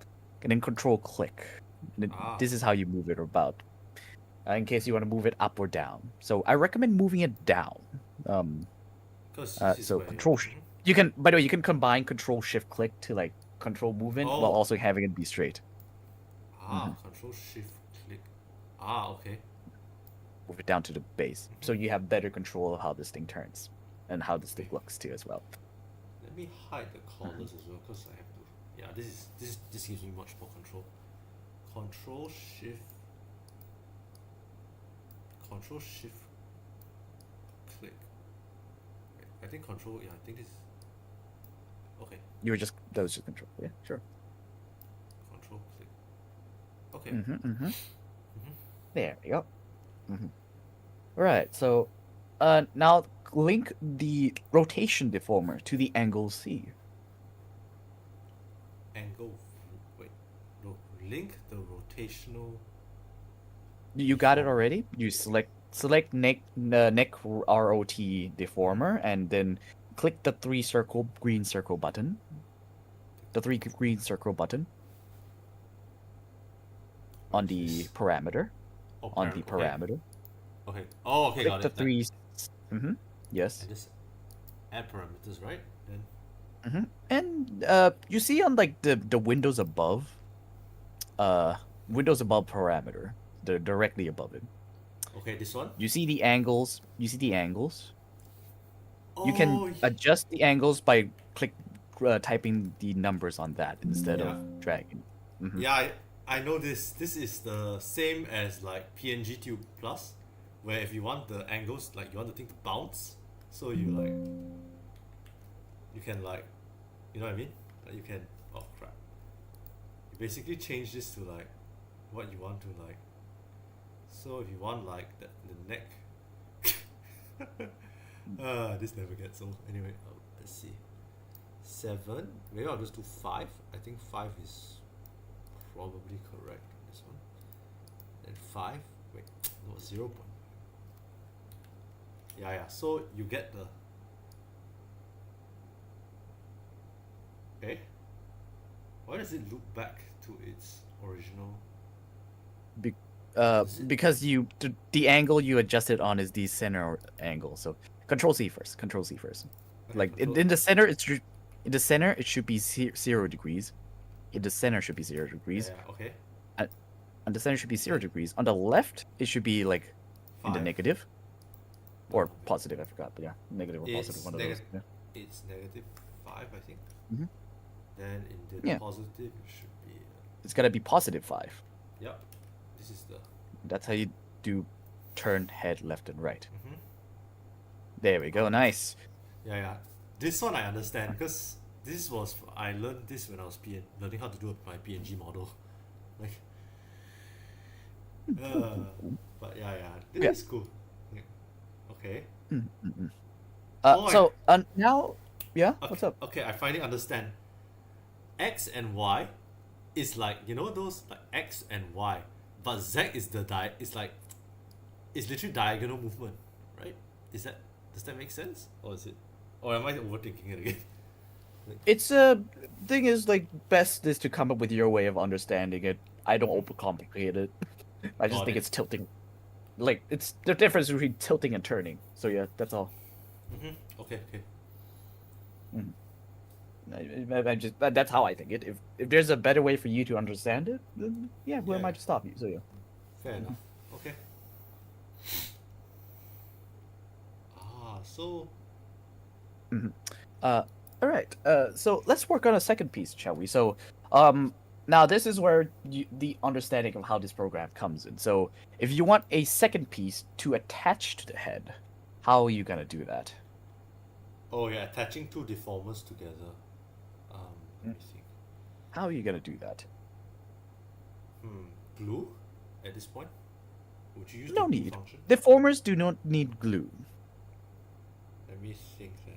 and then control click. And this is how you move it about. In case you want to move it up or down. So I recommend moving it down. Because this is So where control. You can, by the way, you can combine control shift click to like control movement while Oh. also having it be straight. Control shift click. Okay. Move it down to the base, so you have better control of how this thing turns and how this thing Okay. looks too as well. Let me hide the collars as well, because I have to. Yeah, this gives me much more control. Control shift click. Wait, I think control. Yeah, I think this. Okay. You were just, that was just control. Yeah, sure. Control click. Okay. There you go. Right. So, now link the rotation deformer to the angle C. Angle. Wait. No. Link the rotational. You got it already. You select neck ROT deformer and then click the green circle button. The three green circle button on the parameter. On the parameter. Okay. Oh, okay. Click Got the it. three. Yes. And just add parameters, right? Then. And you see on like the windows above, parameter, they're directly above it. Okay, this one. You see the angles. You Oh, can adjust the angles by typing the numbers on that instead of dragging. Yeah, I know this. This is the same as like PNG Tube Plus, where if you want the angles, like you want the thing to bounce, so you can like, you know what I mean? Like you can, oh crap. You basically change this to like what you want to like. So if you want like the neck, this never gets old. Anyway, let's see. 7. Maybe I'll just do 5. I think 5 is probably correct on this one. Then 5. Wait, no, 0. Yeah. So you get the. Okay. Why does it loop back to its original? Because the angle you adjusted on is the center angle. So Control C first. Okay, Like in the center, it should be 0 degrees. In the center should be 0 degrees. Yeah, okay. On the center should be 0 degrees. On the left, it should be like in the 5. negative or positive. I forgot, but yeah, negative or It's positive. One of those. Yeah. It's -5, I think. Mhm. Then in the Yeah. positive, it should be. It's gotta be +5. Yep. This is the. That's how you do turn head left and right. Mhm. There we go. Nice. Yeah. This one I understand because I learned this when I was learning how to do my PNG model, like. But yeah, this is cool. Yeah. Okay. Now, yeah. Okay, What's up? Okay, I finally understand. X and Y is like, you know those like X and Y, but Z is it's like it's literally diagonal movement, right? Does that make sense? Or am I overthinking it again? It's thing is like best is to come up with your way of understanding it. I don't overcomplicate it. I just Got think it. it's tilting. Like it's the difference between tilting and turning. So yeah, that's all. Okay. I just that's how I think it. If there's a better way for you to understand it, then who am I Yeah. to stop you? So yeah. Fair enough. Okay. So Mhm. All right. So let's work on a second piece, shall we? So, um, now this is where the understanding of how this program comes in. So, if you want a second piece to attach to the head, how are you gonna do that? oh yeah, attaching two deformers together. Let Mm. me think. How are you gonna do that? Hmm. Glue at this point? Would you use the No glue need. function? Deformers do not need glue. Let me think then.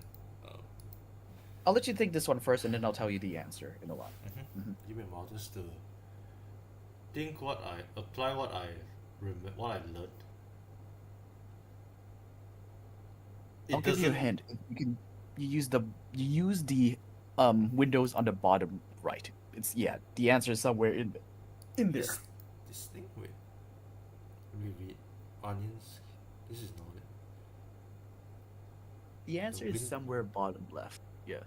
I'll let you think this one first, and then I'll tell you the answer in a while. Mm-hmm. Give me a while just to think what I apply what I what I learned. I'll It give you a doesn't. hint. You use the windows on the bottom right. It's yeah. The answer is somewhere in there. This thing. Wait. Let me read. Onions. This is not it. The answer is win- somewhere bottom left. Yeah.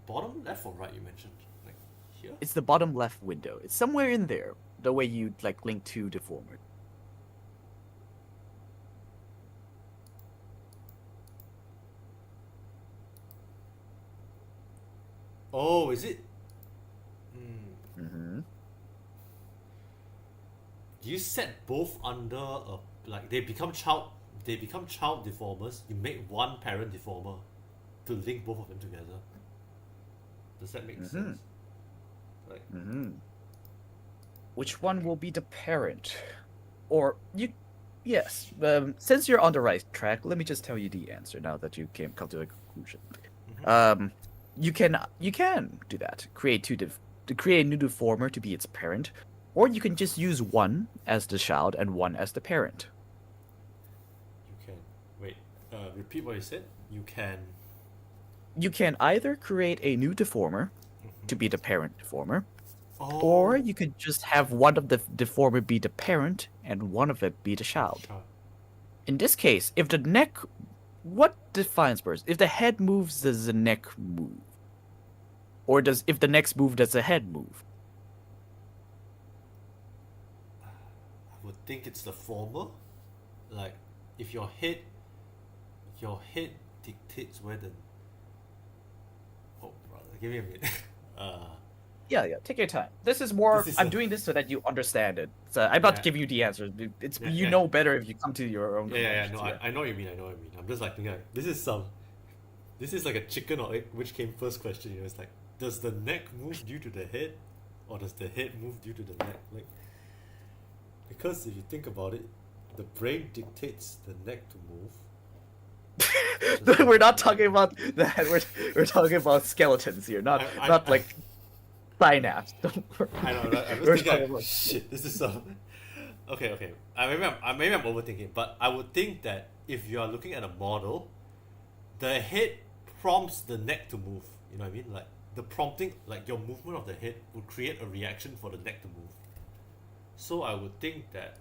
Bottom left or right? You mentioned like here. It's the bottom left window. It's somewhere in there. The way you like link to deformer. Oh, is it? Hmm. Mm-hmm. Do you set both under a like they become child? They become child deformers. You make one parent deformer to link both of them together. Does that make sense? Like Mm-hmm. Which one will be the parent? Or you yes. Since you're on the right track, let me just tell you the answer now that you come to a conclusion. Um you can do that. Create to create a new deformer to be its parent, or you can just use one as the child and one as the parent. you can wait. Repeat what you said. You can. You can either create a new deformer to be the parent deformer, or Oh. you could just have one of the deformer be the parent and one of it be the child. Child. In this case, if the neck, what defines first? If the head moves, does the neck move? Or does if the neck moves, does the head move? I would think it's the former. Like if your head dictates where the. Oh brother, give me a minute. uh. Yeah. Take your time. This is more. This is I'm a doing this so that you understand it. So I'm about to yeah. give you the answer. It's Yeah, you yeah. know better if you come to your own Yeah. conclusions. No, I know what you mean. I know what you mean. I'm just like thinking. Like, this is like a chicken or egg. Which came first? Question. You know, it's like, does the neck move due to the head, or does the head move due to the neck? Like, because if you think about it, the brain dictates the neck to move. We're not talking about that. We're talking about skeletons here, not like synapse. Don't worry. I know. Right? I'm just We're thinking. talking Like, about shit. This is so. Okay. Maybe I'm overthinking, but I would think that if you are looking at a model, the head prompts the neck to move. You know what I mean? Like the prompting, like your movement of the head would create a reaction for the neck to move. So I would think that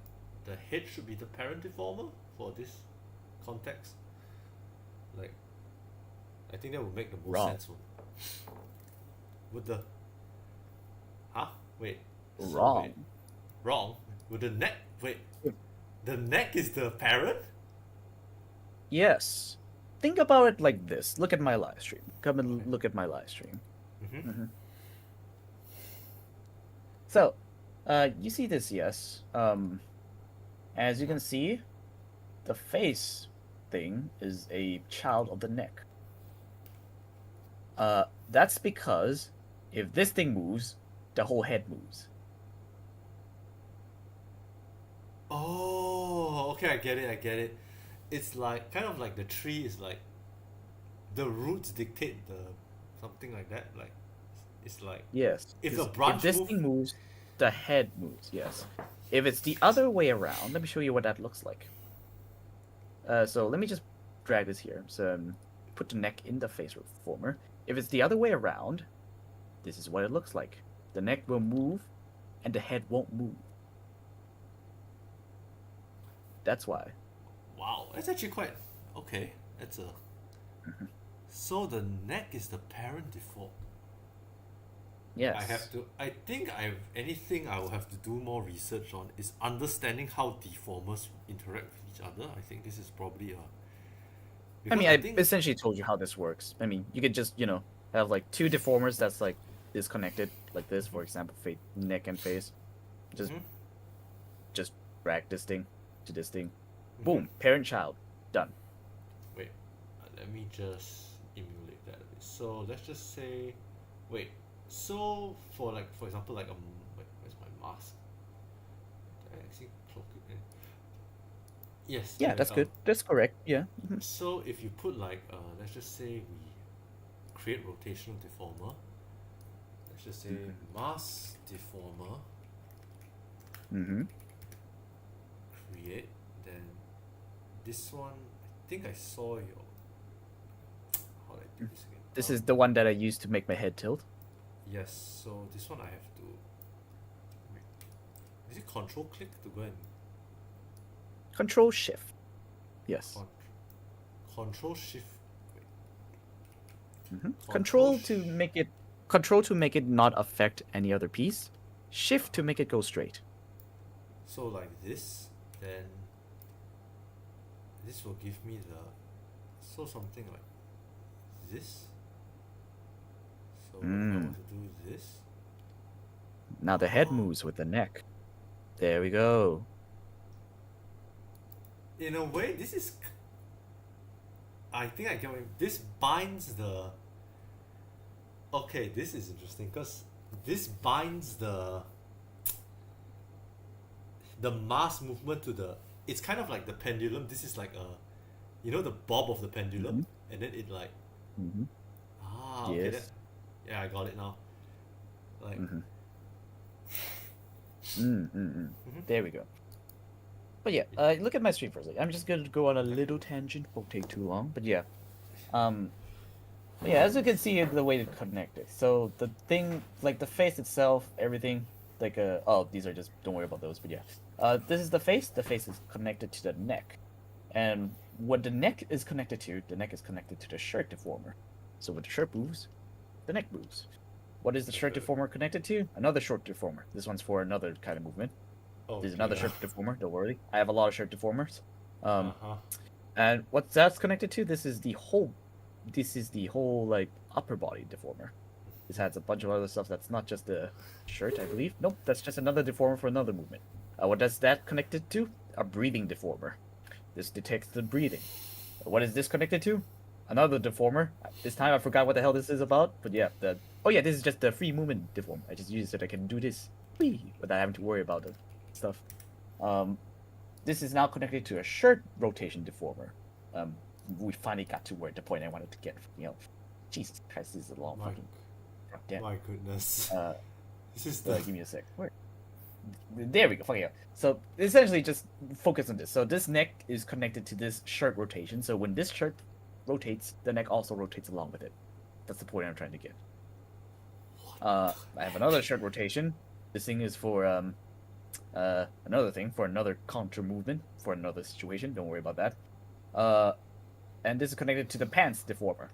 the head should be the parent deformer for this context. Like, I think that would make the most Wrong. sense. Would the huh? Wait. wrong. Wait. Wrong. Would the neck wait? The neck is the parent? Yes. Think about it like this. Look at my live stream. Come and look at my live stream. Mm-hmm. So, you see this, yes. As you can see, the face thing is a child of the neck. That's because if this thing moves, the whole head moves. Oh, okay, I get it. It's like kind of like the tree is like the roots dictate the something like that. Like it's like Yes. if the 'Cause branch if this move, thing moves, the head moves, yes. If it's the other way around, let me show you what that looks like. So let me just drag this here. So put the neck in the face reformer. If it's the other way around, this is what it looks like. The neck will move, and the head won't move. That's why. wow, that's actually quite okay. That's a so the neck is the parent default. Yes. I think anything I will have to do more research on is understanding how deformers interact with each other. I think this is probably I Because mean, I I think essentially told you how this works. I mean, you could just, have like two deformers that's like disconnected, like this, for example, neck and face. Just Mhm. just drag this thing to this thing. Mhm. Boom, parent child, done. Wait, let me just emulate that a bit. So let's just say, wait. So for example, wait, where's my mask? Did I actually cloak it in? Yes. Yeah, Anyway, that's good. That's correct. Yeah. so if you put let's just say we create rotational deformer. Let's just say mass deformer Mm-hmm. create. Then this one, I think I saw your. How do I do this again? This is the one that I used to make my head tilt. Yes. So this one I have to. Wait, is it control click to go and Control Shift. Yes. control shift? Wait, Control to make it not affect any other piece. Shift to make it go straight. So like this, then this will give me something like this. So if I want to do this, Now the head moves with the neck. There we go. in a way, this is. I think I get what this binds the. Okay, this is interesting because this binds the mass movement to the. It's kind of like the pendulum. This is like the bob of the pendulum, and then it like. Mm-hmm. Okay. Yes. Yeah, I got it now. Like. There we go. But yeah, look at my stream for a second. I'm just gonna go on a little tangent. Won't take too long. But yeah, yeah. As you can see, the way to connect it. So the thing, like the face itself, everything, like oh, these are just don't worry about those. But yeah, this is the face. The face is connected to the neck, and what the neck is connected to, the neck is connected to the shirt deformer. So when the shirt moves, the neck moves. What is the shirt deformer connected to? Another short deformer. This one's for another kind of movement. There's another shirt deformer. Don't worry, I have a lot of shirt deformers. And what that's connected to? This is the whole. This is the whole like upper body deformer. This has a bunch of other stuff. That's not just the shirt, I believe. Nope, that's just another deformer for another movement. What does that connected to? A breathing deformer. This detects the breathing. What is this connected to? Another deformer. This time I forgot what the hell this is about. But yeah, this is just the free movement deformer. I just use it so that I can do this without having to worry about the stuff. This is now connected to a shirt rotation deformer. We finally got to where the point I wanted to get. Jesus Christ, this is a long fucking. Damn. My goodness. This is give me a sec. Where? There we go. Fucking hell. So essentially, just focus on this. So this neck is connected to this shirt rotation. So when this shirt rotates, the neck also rotates along with it. That's the point I'm trying to get. I have another shirt rotation. This thing is for another thing for another counter movement for another situation. Don't worry about that. And this is connected to the pants deformer.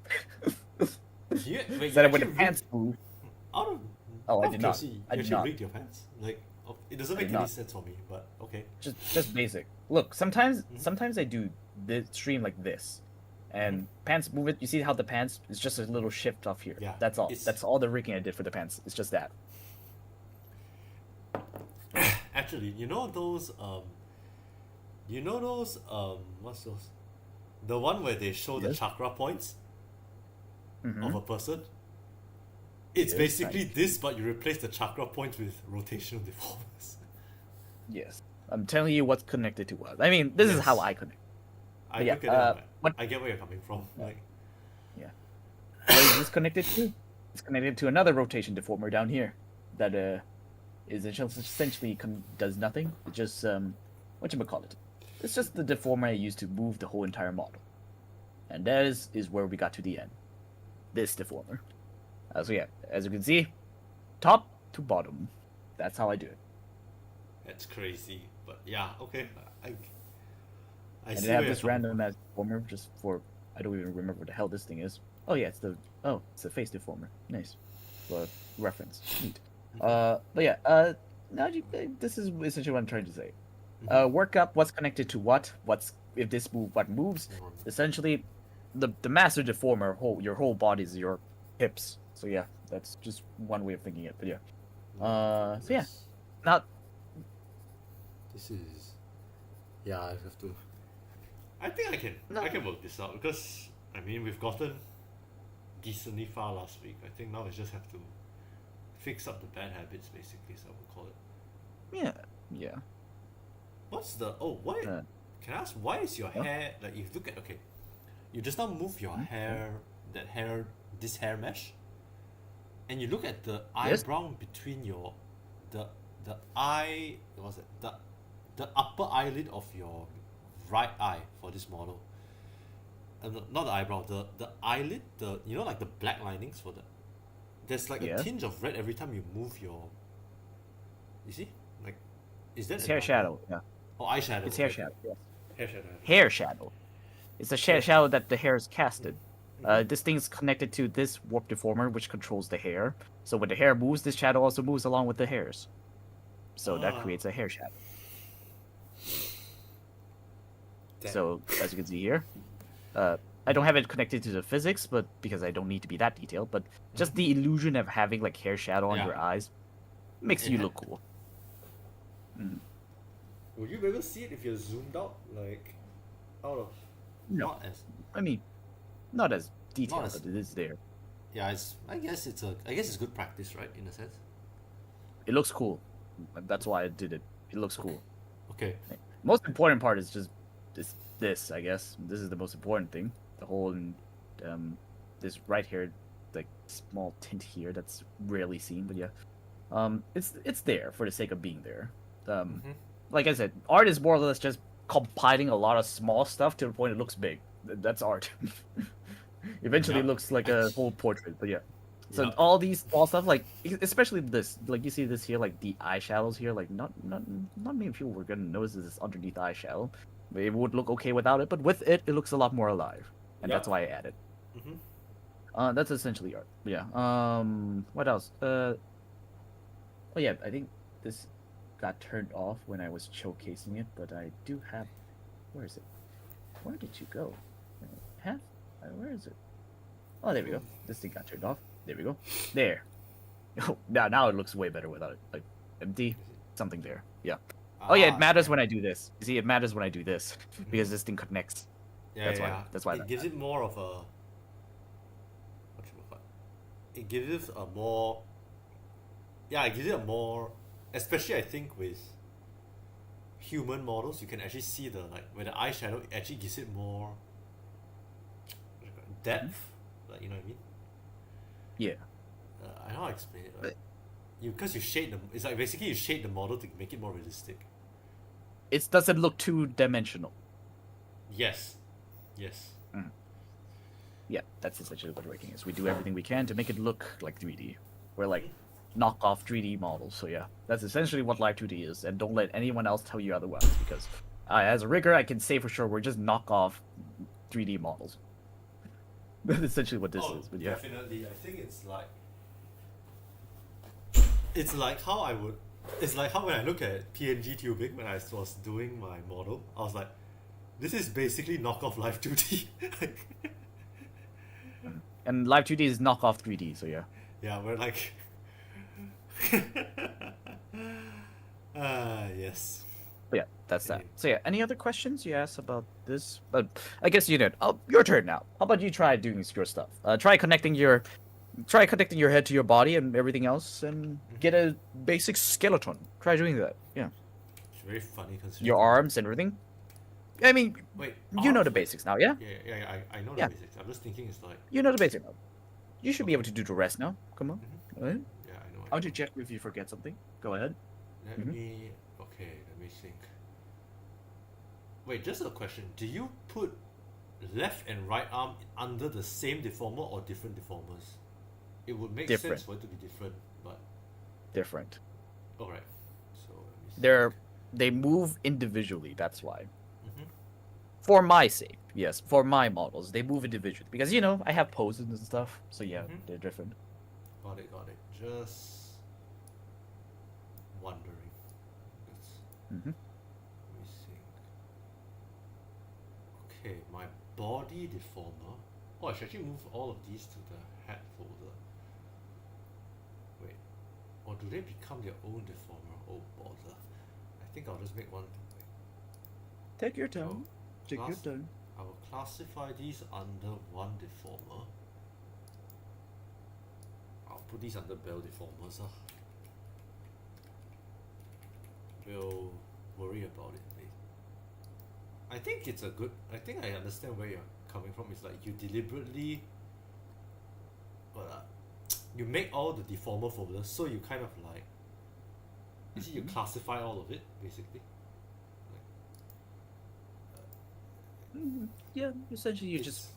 Wait, So that when the pants move. Out Oh, I of did not. curiosity, I you did actually not. rigged your pants. Like, it doesn't make any sense for me, but okay. Just basic. Look, sometimes I do this stream like this, and pants movement. You see how the pants is just a little shift off here. Yeah, That's all. That's all the rigging I did for the pants. It's just that. Actually, what's those? The one where they show the chakra points of a person. It's basically this, but you replace the chakra points with rotational deformers. Yes, I'm telling you what's connected to what. I mean, this is how I connect. I look at it, I get where you're coming from. Like, yeah. What is this connected to? It's connected to another rotation deformer down here that is essentially does nothing. It just whatchamacallit. It's just the deformer I use to move the whole entire model, and that is where we got to the end. This deformer. So yeah, as you can see, top to bottom. That's how I do it. that's crazy, but yeah, okay. I And see they have where this you're coming random ass deformer just for I don't even remember what the hell this thing is. Oh yeah, it's the face deformer. Nice, for reference. Neat. But yeah, now this is essentially what I'm trying to say. Work up what's connected to what. What's if this move what moves. Essentially, the master deformer, your whole body is your hips. So yeah, that's just one way of thinking it. But yeah, so yeah, Goodness. not This is. Yeah, I have to. I think no. I can work this out because I mean we've gotten decently far last week. I think now we just have to fix up the bad habits basically. So I would call it. Yeah, yeah. What's the why? Uh, Can I ask why is your yeah. hair like? You look at okay, you just now move your hair, this hair mesh, and you look at the Yes. eyebrow between your, the eye. What was it? The upper eyelid of your right eye for this model. Not the eyebrow. The eyelid. The like the black linings for the. There's like a Yes. tinge of red every time you move your. You see, like, is that It's a hair normal- shadow. Yeah. Oh, eyeshadow. It's Okay, hair okay. shadow. Yes. Hair shadow. Hair shadow. It's the Hair shadow that the hair is casted. Mhm. This thing's connected to this warp deformer, which controls the hair. So when the hair moves, this shadow also moves along with the hairs. So that Ah. creates a hair shadow. Damn. So as you can see here, I don't have it connected to the physics, but because I don't need to be that detailed, but just the illusion of having like hair shadow on Yeah. your eyes makes It you ha- look cool. Would you be able to see it if you're zoomed out, like, out of No. not as I mean, not as detailed, as- but it is there. yeah? I guess it's good practice, right? In a sense. It looks cool. That's why I did it. It looks cool. Okay. Most important part is just this, I guess. This is the most important thing. The whole this right here, like small tint here that's rarely seen, but yeah. It's there for the sake of being there. Mhm. Like I said, art is more or less just compiling a lot of small stuff to the point it looks big. That's art. Eventually, Yup. it looks like a whole portrait, but yeah. So Yup. all these small stuff, like especially this, like you see this here, like the eyeshadows here, like not many people were gonna notice this underneath eyeshadow. It would look okay without it, but with it, it looks a lot more alive, and Yup. that's why I added. Mhm. That's essentially art. But yeah. What else? Oh yeah, I think this got turned off when I was showcasing it, but I do have. Where is it? Where did you go? Have? Where is it? Oh, there we go. This thing got turned off. There we go. There. Oh, now it looks way better without it. Like empty, something there. Yeah. Oh yeah, it matters when I do this. You see, it matters when I do this because this thing connects. Yeah, That's yeah, why- yeah. that's why it that gives it more of a. It gives it a more. Yeah, it gives it a more, especially I think with human models, you can actually see the like where the eyeshadow actually gives it more depth. Like you know what I mean? Yeah. I know how to explain it. Like, because you shade the. It's like basically you shade the model to make it more realistic. It doesn't look too dimensional. Yes. Yes. Yeah, that's essentially what working is. We do everything we can to make it look like 3D. We're like knockoff 3D models. So yeah, that's essentially what Live 2D is. And don't let anyone else tell you otherwise, because as a rigger, I can say for sure we're just knockoff 3D models. That's essentially what this is. But yeah, Definitely. I think it's like. It's like how I would. It's like how when I look at PNG tubing when I was doing my model, I was like, this is basically knockoff Live 2D. and Live 2D is knockoff 3D. So yeah. Yeah, we're like. Yes. But yeah, that's that. Anyway. So yeah, any other questions you asked about this? But I guess you did. Oh, your turn now. How about you try doing your stuff? Try connecting your head to your body and everything else, and get a basic skeleton. Try doing that. Yeah, It's very funny considering. your arms and everything. I mean, Wait, you know arms? the basics now, yeah? Yeah, I know Yeah. the basics. I'm just thinking it's like. You know the basics now. You should be able to do the rest now. Come on. Go ahead. Yeah, I know. I want to check if you forget something. Go ahead. Let me. Okay, let me think. Wait, just a question. Do you put left and right arm under the same deformer or different deformers? It would make Different. sense for it to be different, but Different. alright. So let me think. They move individually. That's why. Mhm. For my sake, yes. For my models, they move individually because I have poses and stuff. So yeah, they're different. Got it. Just wondering. Let's- Mhm. Let me think. Okay, my body deformer. Oh, I should actually move all of these to the head folder. Wait, or do they become their own deformer? Oh bother. I think I'll just make one. Take your Oh, time. Take your class. time. I will classify these under one deformer. I'll put these under bell deformers. We'll worry about it later. I think it's a good. I think I understand where you're coming from. It's like you deliberately, you make all the deformer folders, so you kind of like, you see, you classify all of it basically. Yeah, essentially you're It's just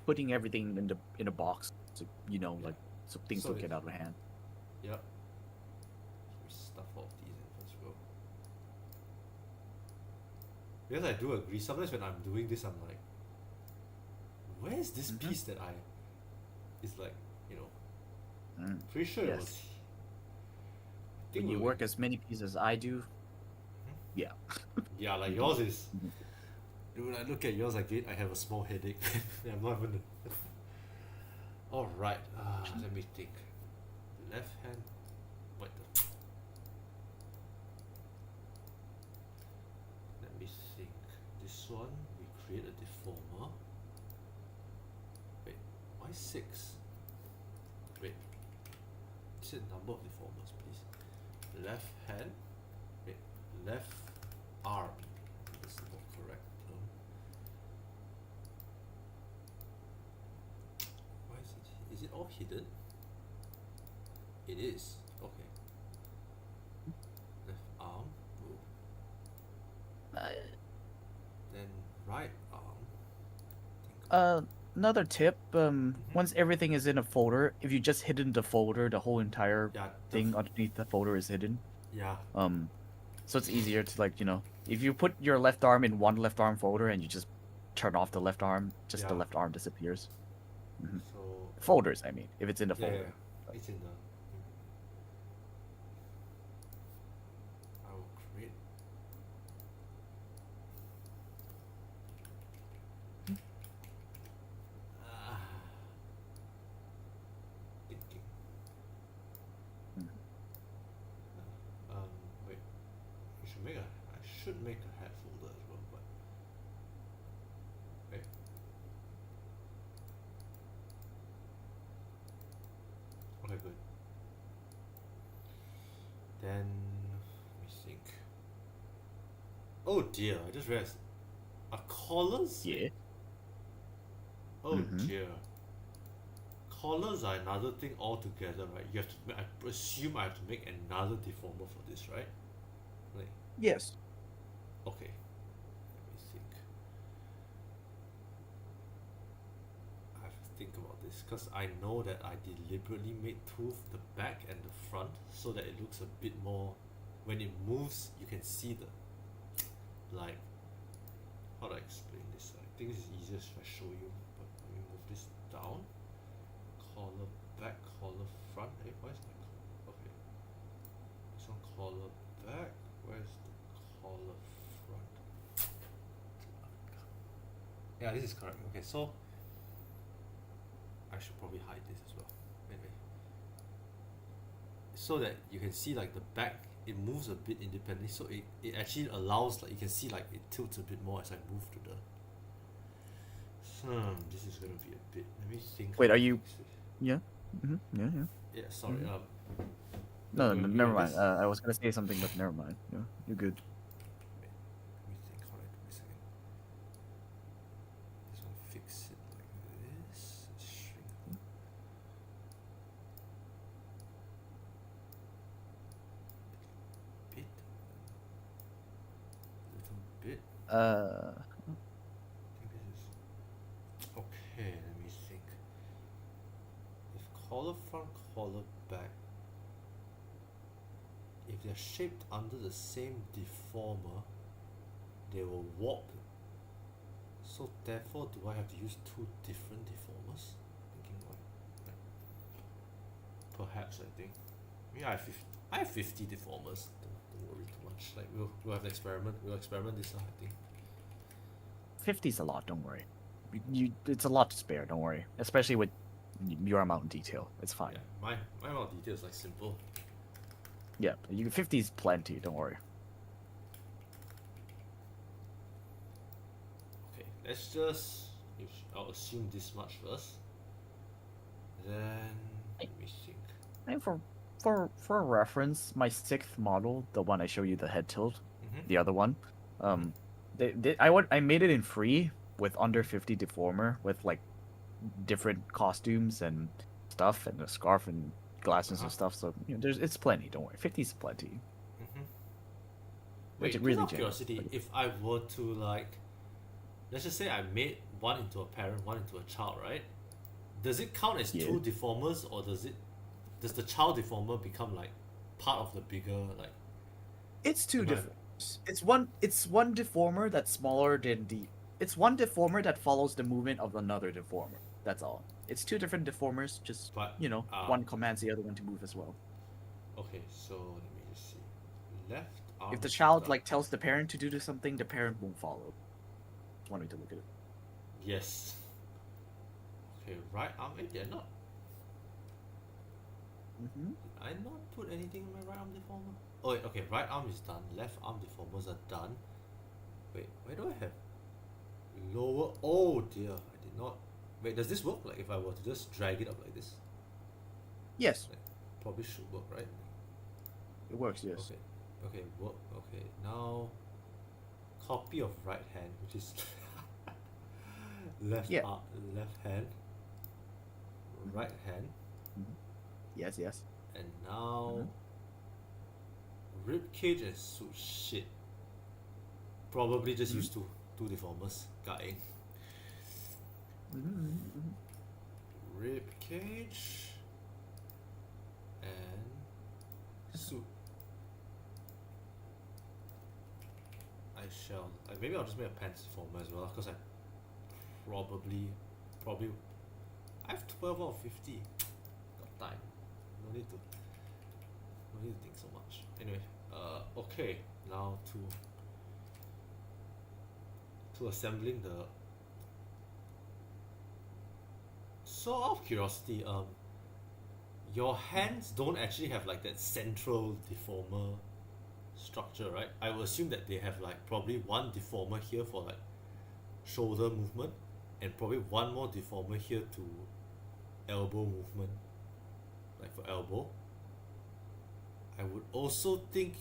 putting everything in a box, so like so things So don't it- get out of hand. Yep. Let me stuff all of these in first row. Because I do agree, sometimes when I'm doing this, I'm like, where's this piece that I. It's like, pretty sure it Yes. was. I think When you we- work as many pieces as I do, yeah. Yeah, like yours is. When I look at yours again, I have a small headache. I'm not even. Alright, let me think. Left hand. What the. Let me think. This one, we create a deformer. Wait, why 6? Wait. Is it number of deformers, please? Left hand. Wait, left arm. That's the more correct term. Why is it? Is it all hidden? It is. Okay. Left arm. Oh. Then right arm. Another tip, once everything is in a folder, if you just hidden the folder, the whole entire Yeah. thing underneath the folder is hidden. Yeah. So it's easier to like, if you put your left arm in one left arm folder and you just turn off the left arm, just the Yeah. left arm disappears. So. Folders, I mean, if it's in the Yeah, folder. it's in the. I will create. Thinking. Wait. We should make a. I should make a head folder as well, but. Wait. Okay, good. Then let me think. Oh dear! I just realized. Are collars? Yeah. Oh Mhm. dear. Collars are another thing altogether, right? You have to. I presume I have to make another deformer for this, right? Like, Yes. okay. Let me think. I have to think about this because I know that I deliberately made two, the back and the front, so that it looks a bit more. When it moves, you can see the. Like, how do I explain this? I think this is easiest if I show you. But let me move this down. Collar back, collar front. Hey, why is my okay? This one collar back. Where's the collar front? Yeah, this is correct. Okay, so I should probably hide this as well. Anyway, so that you can see like the back, it moves a bit independently. So it actually allows, like, you can see like it tilts a bit more as I move to the. This is gonna be a bit. Let me think. Wait, how are to you- fix it. Yeah. Yeah. Yeah, sorry. No, you- never you mind. miss- I was gonna say something, but never mind. Yeah, you're good. Let me think how do I do this again. This one, fix it like this. Shrink the bit. Little bit. Uh, I think this is okay. Let me think. If collar front, collar back, if they're shaped under the same deformer, they will warp. So therefore, do I have to use two different deformers? Thinking like, perhaps I think. Yeah, I have 50 deformers. Don't worry too much. Like we'll have an experiment. We'll experiment this out. I think. 50's a lot. Don't worry. It's a lot to spare. Don't worry, especially with your amount of detail. It's fine. Yeah, my amount of detail is like simple. Yeah, 50's plenty. Don't worry. Okay, let's just. I'll assume this much first. Then let me think. And for reference, my 6th model, the one I show you, the head tilt, Mm-hmm. the other one, I made it in free with under 50 deformer with like different costumes and stuff and a scarf and glasses and stuff. So it's plenty. Don't worry, 50's plenty. Mm-hmm. Which Wait, really just out of generous. curiosity, if I were to like, let's just say I made one into a parent, one into a child, right? Does it count as Yeah. two deformers, or does the child deformer become like part of the bigger like? It's two Am I- different. It's one deformer that's smaller than the. It's one deformer that follows the movement of another deformer. That's all. It's two different deformers. Just But one commands the other one to move as well. okay, so let me just see. Left arm. If the is child done. like tells the parent to do something, the parent won't follow. That's one way to look at it. Yes. Okay, right arm. They're not. Mm-hmm. Did I not put anything in my right arm deformer? Oh, wait, okay. Right arm is done. Left arm deformers are done. Wait, where do I have lower? Oh dear, I did not. Wait, does this work? Like if I were to just drag it up like this, Yes, probably should work, right? it works. Yes. Okay, okay, work. Okay, now copy of right hand, which is left Yeah. left hand, right hand, Yes. Yes. and now Mhm. rib cage and suit shit. Probably just Mhm. use two deformers. Guy. Mm-hmm. Rib cage and suit. I shall. Maybe I'll just make a pants deformer as well, because I probably. I have 12 out of 50. Got time. No need to think so much. Anyway, okay. Now to assembling the. So out of curiosity, your hands don't actually have like that central deformer structure, right? I would assume that they have like probably one deformer here for like shoulder movement, and probably one more deformer here to elbow movement, like for elbow. I would also think,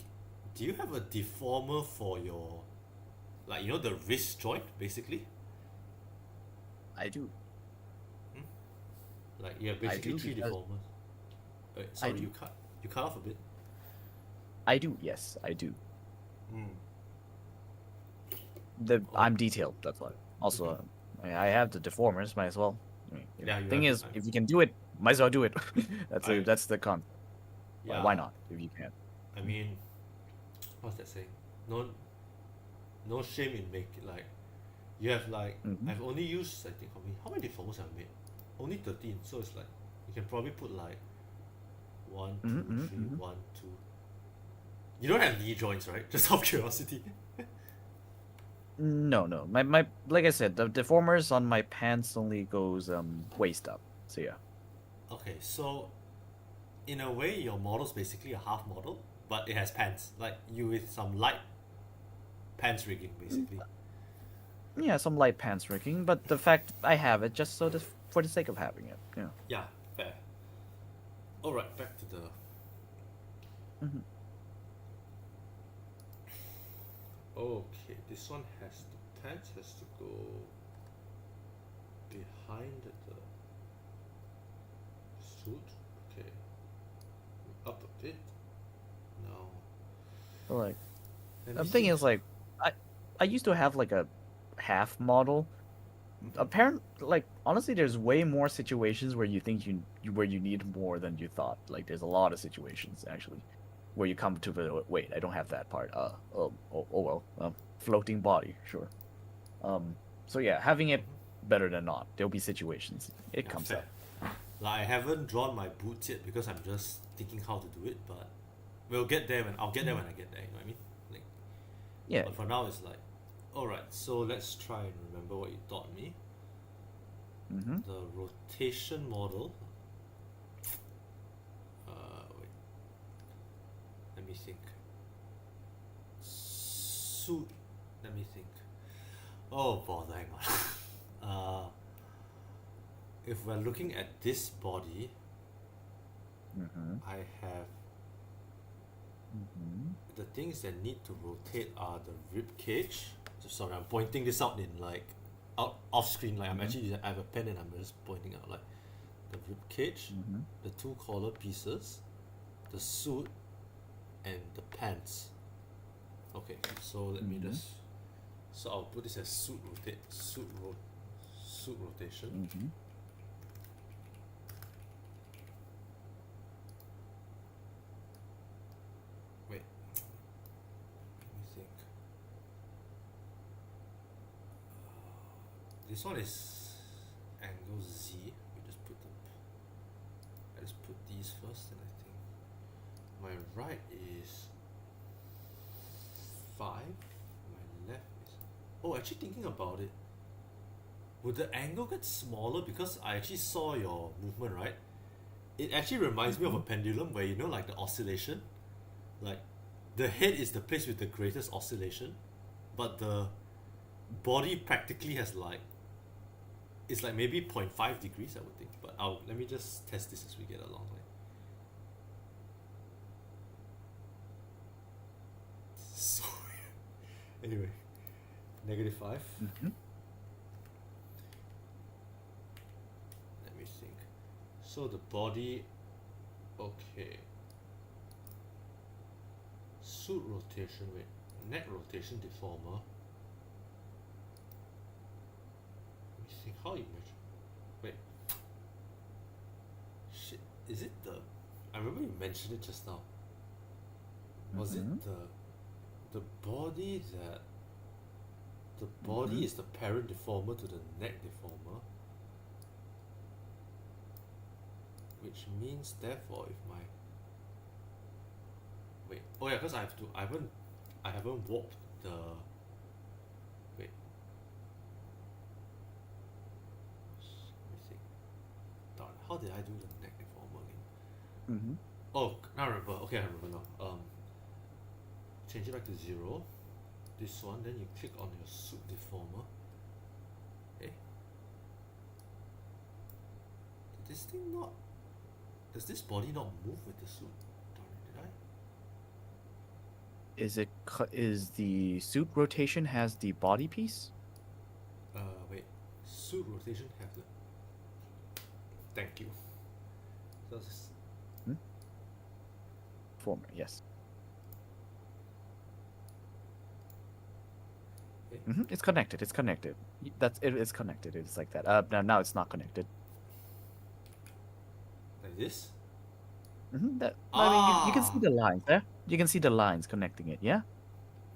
do you have a deformer for your, like, the wrist joint basically? I do. Like you have basically do, three because- deformers. Sorry, do. you cut off a bit. I do. Yes, I do. Mm. I'm detailed. That's why. Also, I have the deformers. Might as well. I mean, Yeah, you thing have is, the- if you can do it, might as well do it. I- That's the con. Yeah. Why not? If you can. I mean, what's that saying? No shame in making, like, you have like, Mhm. I've only used, I think, how many deformers have I made? Only 13. So it's like you can probably put like 1, 2, 3, 1, 2. You don't have knee joints, right? Just out of curiosity. No. My like I said, the deformers on my pants only goes waist up. So yeah. Okay, so in a way, your model's basically a half model, but it has pants, like you with some light pants rigging, basically. Yeah, some light pants rigging, but the fact I have it just for the sake of having it. Yeah. Yeah, fair. All right, back to the. Mhm. Okay, this one pants has to go behind the suit. Okay, up a bit. Now. So, like let the me thing see. is, like I used to have like a half model. Like honestly, there's way more situations where you think where you need more than you thought. Like there's a lot of situations actually where you come to the wait, I don't have that part. Oh well. Floating body, sure. So yeah, having it better than not. There'll be situations. It Yeah, comes fair. up. Like I haven't drawn my boots yet because I'm just thinking how to do it, but I'll get there when I get there. You know what I mean? Like, Yeah. but for now, it's like, Alright, so let's try and remember what you taught me. Mm-hmm. The rotation model. Wait. Let me think. Suit. Let me think. Oh, bother, hang on. If we're looking at this body, Mm-hmm. I have Mm-hmm. the things that need to rotate are the rib cage. So sorry, I'm pointing this out in like out off screen. Like I'm actually I have a pen and I'm just pointing out like the rib cage, Mm-hmm. the two collar pieces, the suit, and the pants. Okay, so let me Mhm. just. So I'll put this as suit rotation. Mm-hmm. Wait, let me think. This one is angle Z. We just put the. I just put these first, and I think my right is 5. My left is. Oh, actually thinking about it, would the angle get smaller because I actually saw your movement, right? It actually reminds me of a pendulum where you know, like the oscillation, like the head is the place with the greatest oscillation, but the body practically has like it's like maybe 0.5 degrees, I would think. But let me just test this as we get along. Like. So anyway, -5. Mm-hmm. Let me think. So the body, okay. Suit rotation, wait. Neck rotation deformer. Let me think, how you measure? Wait. Shit, is it the... I remember you mentioned it just now. Was Mhm. it the body that... The body Mhm. is the parent deformer to the neck deformer. Which means therefore if my... Wait, oh yeah, because I haven't warped the... Wait. Let me think. Darn, how did I do the neck deformer again? Mm-hmm. Oh, now I remember. Okay, I remember now. Change it back to 0. This one, then you click on your suit deformer. Okay. Did this thing not... Does this body not move with the suit? Darn it, did I? Is the suit rotation has the body piece? Wait. Suit rotation have the... Thank you. So this... Former, yes. Okay. Mm-hmm. It's connected. It's connected. That's it. It's connected. It's like that. Now it's not connected. Like this? Mm-hmm. I mean, you can see Ah! the lines there. You can see the lines connecting it. Yeah.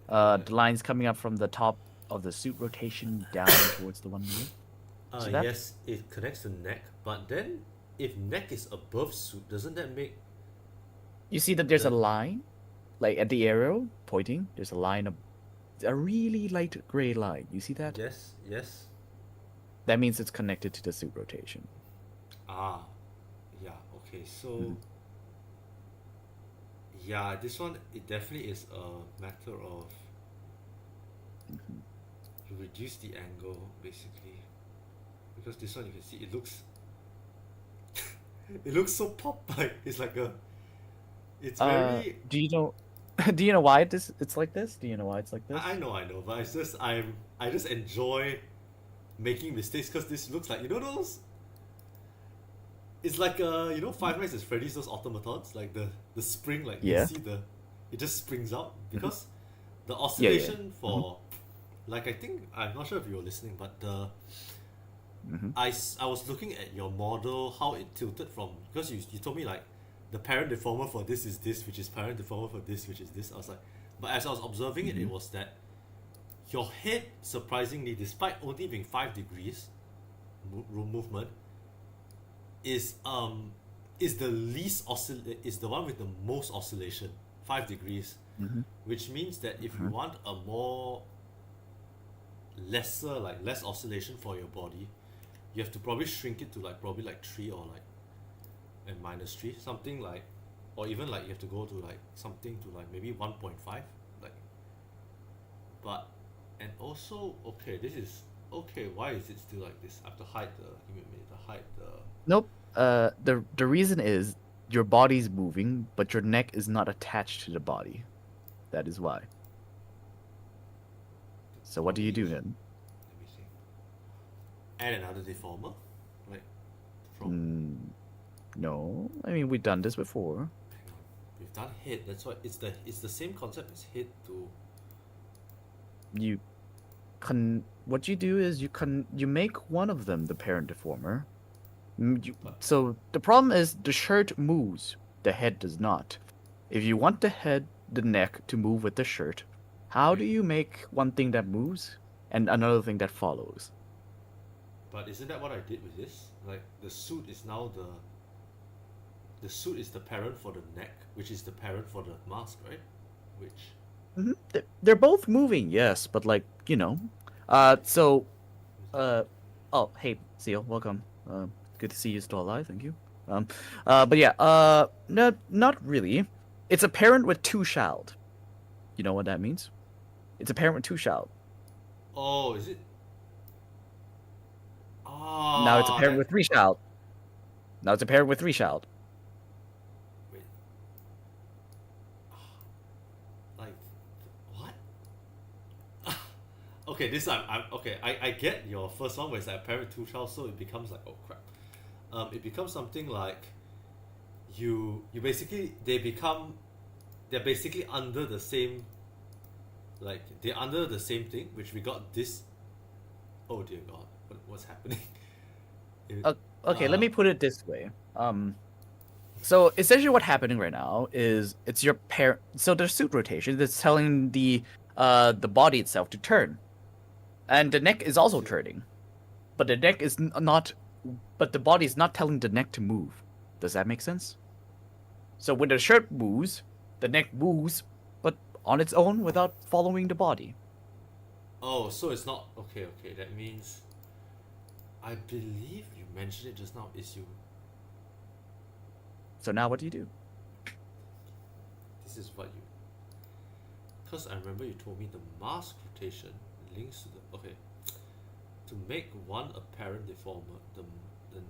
Uh, The lines coming up from the top of the suit rotation down towards the one below. See that? Yes, it connects to neck, but then if neck is above suit, doesn't that make... You see that there's a The- line, like at the arrow pointing. There's a line of a really light gray line. You see that? Yes, yes. That means it's connected to the suit rotation. Ah, yeah, okay, so... Mhm. Yeah, this one, it definitely is a matter of... Mhm. You reduce the angle, basically. Because this one, you can see, it looks... it looks so pop, like, it's like a... It's very... Do you know? Do you know why it's like this? Do you know why it's like this? I know, but it's just, I just enjoy making mistakes, because this looks like, you know those... It's like you know, Five Nights at Freddy's, those automatons, like the spring, like Yeah. you see it just springs out because the Yeah. oscillation for, like I think I'm not sure if you were listening, but Mm-hmm. I was looking at your model, how it tilted from, because you told me like the parent deformer for this is this, which is parent deformer for this, which is this. I was like, but as I was observing it, it was that your head, surprisingly, despite only being 5 degrees movement, is the least is the one with the most oscillation, 5 degrees, Mm-hmm. which means that if you want a more less oscillation for your body, you have to probably shrink it to like probably like 3 or like and -3 something like, or even like you have to go to like something to like maybe 1.5 like. But and also okay, this is okay, why is it still like this? I have to hide the, give me a minute to hide the. Nope. The reason is your body's moving, but your neck is not attached to the body. That is why. So what do you do then? Let me think. Add another deformer, like from. No, I mean we've done this before. Hang on, we've done head. That's why it's the same concept as head to. You can what you do is you make one of them the parent deformer. So the problem is the shirt moves, the head does not. If you want the neck to move with the shirt, how do you make one thing that moves and another thing that follows? But isn't that what I did with this? Like the suit is now the suit is the parent for the neck, which is the parent for the mask, right? Which. They're both moving, yes, but like oh hey Seal, welcome. Good to see you still alive, thank you. But yeah, no, not really. It's a parent with 2 child. You know what that means? It's a parent with 2 child. Oh, is it? Oh. Now it's a parent with 3 child. Now it's a parent with 3 child. Wait. Like, what? Okay, this I'm okay. I get your first one where it's like a parent 2 child, so it becomes like, oh crap. It becomes something like you basically they're basically under the same, like they're under the same thing, which we got this. Oh dear God, what's happening? Okay, let me put it this way. So essentially what happening right now is it's your parent. So there's suit rotation that's telling the body itself to turn, and the neck is also turning, but the neck is not. But the body is not telling the neck to move. Does that make sense? So when the shirt moves, the neck moves, but on its own without following the body. Oh, so it's not okay. Okay, that means I believe you mentioned it just now. Is you? So now what do you do? This is what you. Because I remember you told me the mask rotation links to the okay. To make one apparent deformer, the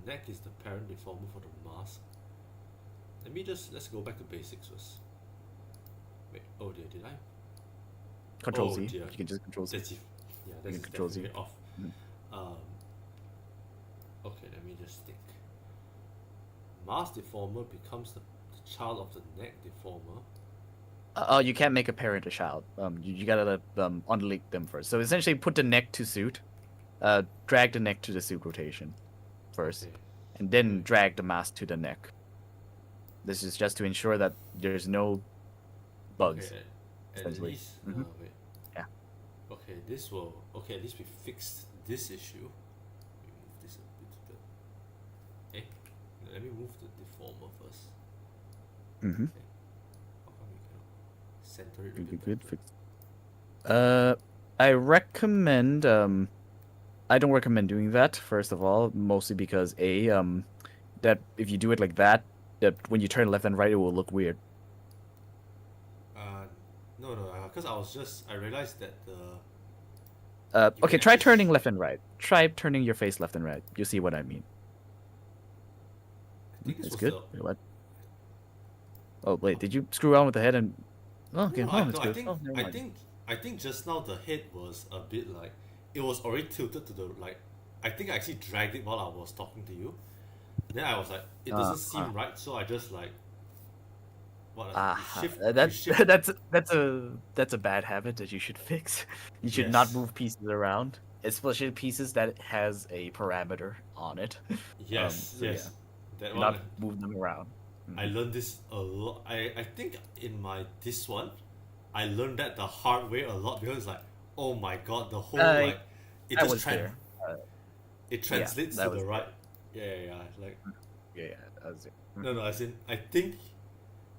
neck is the parent deformer for the mask. Let's go back to basics first. Wait, oh dear, did I? Control Oh Z. dear. You can just control Z. That's yeah, You that's can control Z. definitely off. Mhm. Okay, let me just think. Mask deformer becomes the child of the neck deformer. You can't make a parent a child. You gotta unlink them first. So essentially, put the neck to suit. Drag the neck to the suit rotation first, Okay. and then drag the mask to the neck. This is just to ensure that there's no bugs. Okay, at essentially. least wait. Yeah. Okay, this will okay. At least we fixed this issue. Let me move this a bit to the. Eh, let me move the deformer first. Mm-hmm. Okay. How come we cannot center it a bit Good. better? Fix. I recommend. I don't recommend doing that. First of all, mostly because that if you do it like that, that when you turn left and right, it will look weird. No, because I realized that the. You Okay, can try actually turning left and right. Try turning your face left and right. You see what I mean. I think this It's was good. the. Wait, what? Oh wait, did you screw around with the head and? Oh, okay, No, it's I good. think Oh, never I mind. think I think just now the head was a bit like it was already tilted to the like. I think I actually dragged it while I was talking to you. Then I was like, it doesn't seem right, so I just like. What? That's a bad habit that you should fix. You should not Yes. move pieces around, especially pieces that has a parameter on it. Yes, So yes. That Do one. not move them around. I learned this a lot. I think in my this one, I learned that the hard way a lot because like, oh my god, the whole like, it That just was there. it translates that to was the right. Yeah. Like, Yeah, that was it. no, as in, I think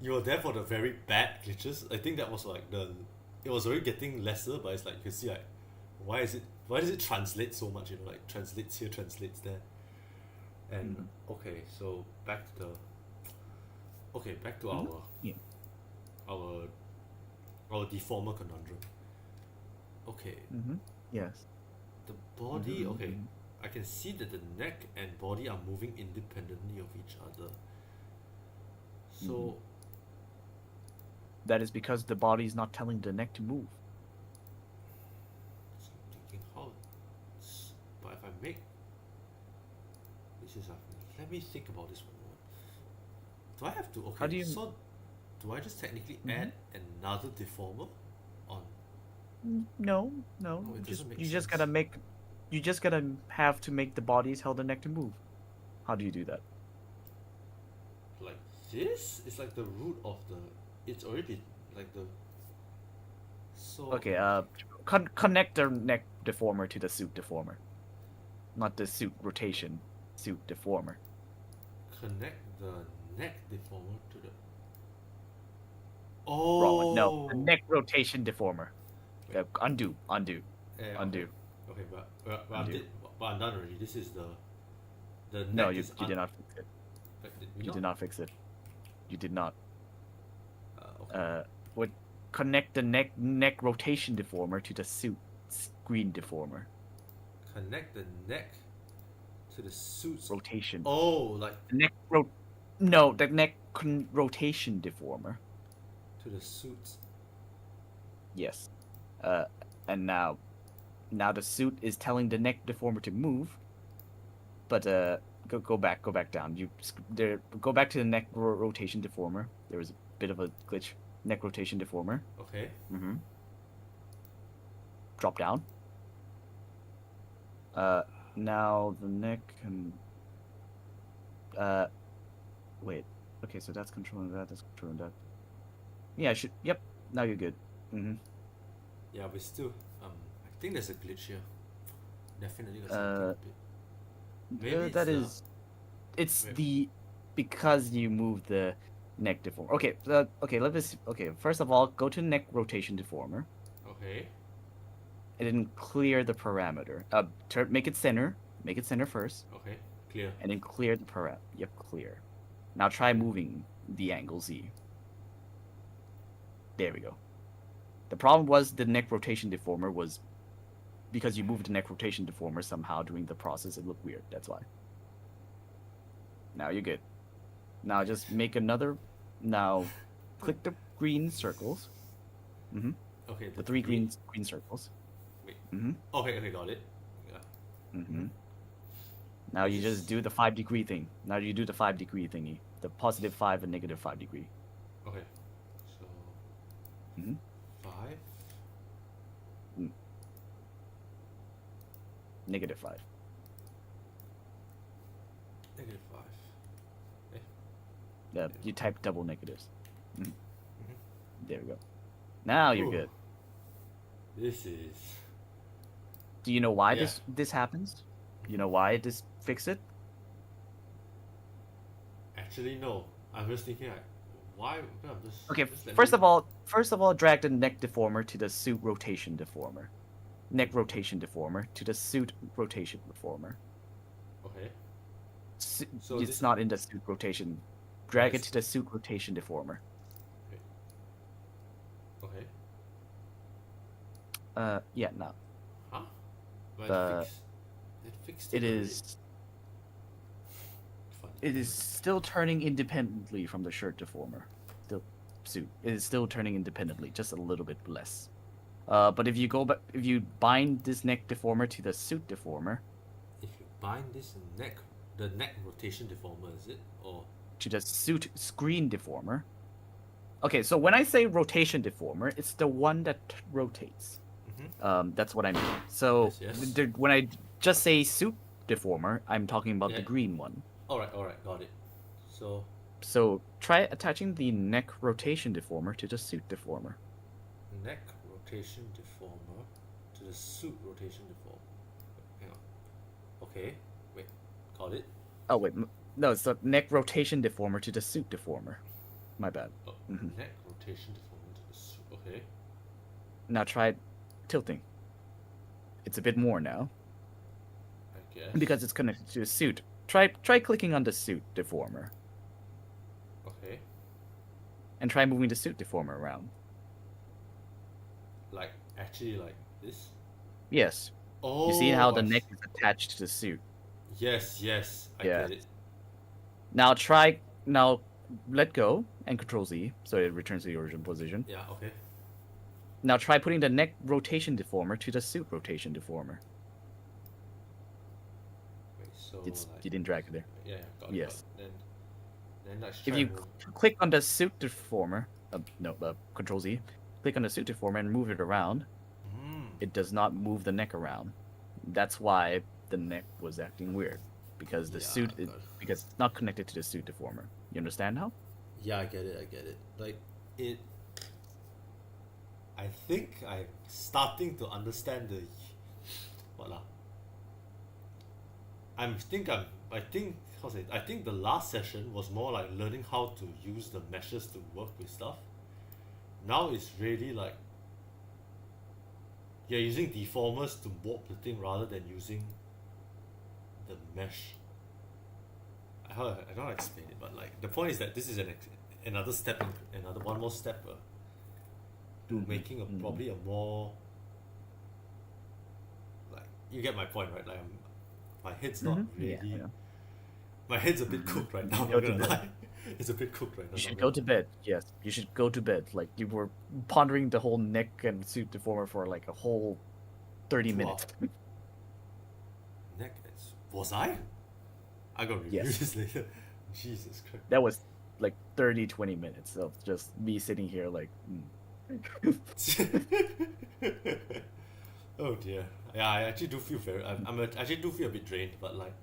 you were there for the very bad glitches. I think that was like it was already getting lesser, but it's like you can see like, why is it why does it translate so much? You know, like translates here, translates there. And okay, so back to Mhm. our Yeah. our our deformer conundrum. Okay, Yes. the body. Okay, Mhm. I can see that the neck and body are moving independently of each other. So That is because the body is not telling the neck to move. so I'm thinking how. But if I make this is a, let me think about this one moment. Do I have to? How do Okay, you? so do I just technically Mhm. add another deformer on? No, no. No, it Just doesn't make you just sense. gotta make. You just gotta have to make the body tell the neck to move. How do you do that? Like this is like the root of the. It's already like the. So Okay. Connect the neck deformer to the suit deformer, not the suit rotation. Suit deformer. connect the neck deformer to the. Wrong one. No, the Oh. neck rotation deformer. Wait. Undo, undo, Okay. undo, Okay, but undo. I'm done already. This is the No, neck you is you did not fix it. did we You not? did not fix it. You did not. Okay. Would connect the neck rotation deformer to the suit screen deformer Connect the neck to the suits. rotation. Oh, like The neck ro No, the neck rotation deformer. to the suits. Yes. Uh, and now the suit is telling the neck deformer to move, but go back down. Go back to the neck rotation deformer. There was a bit of a glitch. Neck rotation deformer. Okay. Mm-hmm. Drop down. Now the neck can wait. Okay, so that's controlling that. That's controlling that. Yeah, I should. Yep. Now you're good. Mm-hmm. Yeah, we still. I think there's a glitch here. Definitely got something Uh, a bit. Maybe it's that the. is. It's Wait. the because you move the neck deformer. Okay. Okay. Let's. Okay. First of all, go to neck rotation deformer Okay. and then clear the parameter. Make it center. Make it center first, Okay. Clear. and then clear the parameter. Yep. Clear. Now try moving the angle Z. There we go. The problem was the neck rotation deformer was because you moved the neck rotation deformer somehow during the process. It looked weird. That's why. Now you're good. Now just make another. Now click the green circles. Mm-hmm. Okay. The The three three. green circles. Wait. Mm-hmm. Okay. Okay. Got it. Yeah. Mm-hmm. Now you This just is do the 5-degree thing. Now you do the 5-degree thingy. The +5 and -5 degree. okay. So Mm-hmm. 5. -5. -5. Eh. You type double negatives. Mhm. Mhm. There we go. Now you're Ooh, good. this is. Do you know why Yeah. this happens? You know why this fix it? Actually, no. I'm just thinking like, why? No, Okay, just let first me. of all, drag the neck deformer to the suit rotation deformer. Neck rotation deformer to the suit rotation deformer. Okay. Su- So it's this. not in the suit rotation. Yeah. Drag it to the suit rotation deformer. Okay. Yeah, no. Huh? But The it fixed it it already. is Funny. it is still turning independently from the shirt deformer. Still suit. It is still turning independently, just a little bit less. But if you go back, if you bind this neck deformer to the suit deformer, If you bind this neck, the neck rotation deformer, is it? Or to the suit screen deformer. Okay, so when I say rotation deformer, it's the one that rotates. That's what I mean. So yes, yes. when I just say suit deformer, I'm talking about Yeah. the green one. All right, got it. So So try attaching the neck rotation deformer to the suit deformer. neck rotation deformer to the suit rotation deformer. Hang on. Okay. Wait. Got it. Oh wait, no, it's the neck rotation deformer to the suit deformer. My bad. Oh, Mhm. neck rotation deformer to the suit. Okay. Now try tilting. It's a bit more now I guess. because it's connected to a suit. Try clicking on the suit deformer Okay. and try moving the suit deformer around. Like actually like this. Yes. Oh. You see how the I neck s- is attached to the suit. Yes. I Yeah. get it. Now let go and Control Z so it returns to the original position. Yeah. Okay. Now try putting the neck rotation deformer to the suit rotation deformer. Wait. So It's like. you didn't drag it there. Yeah. Got it. Yes. Got it. Then let's If try you and move. click on the suit deformer, Control Z, click on the suit deformer and move it around, Mm. it does not move the neck around. That's why the neck was acting weird because the Yeah, suit got it. because it's not connected to the suit deformer. You understand now? Yeah, I get it. Like it. I think I'm starting to understand the. What lah? I think how to say it? I think the last session was more like learning how to use the meshes to work with stuff. Now it's really like you're using deformers to warp the thing rather than using the mesh. I don't know how to explain it, but like the point is that this is another step, another one more step to making a probably a more like you get my point, right? Like my head's not really. Yeah. My head's a bit cooked right now. I'm Go not to gonna bed. lie. It's a bit cooked right now. You should not go gonna- to bed. Yes, you should go to bed. Like you were pondering the whole neck and suit deformer for like a whole 30 Wow. minutes. Neck. Was I? I gotta review Yes. this later. Jesus Christ. That was like 30, 20 minutes of just me sitting here like. Oh dear. Yeah, I actually do feel actually do feel a bit drained, but like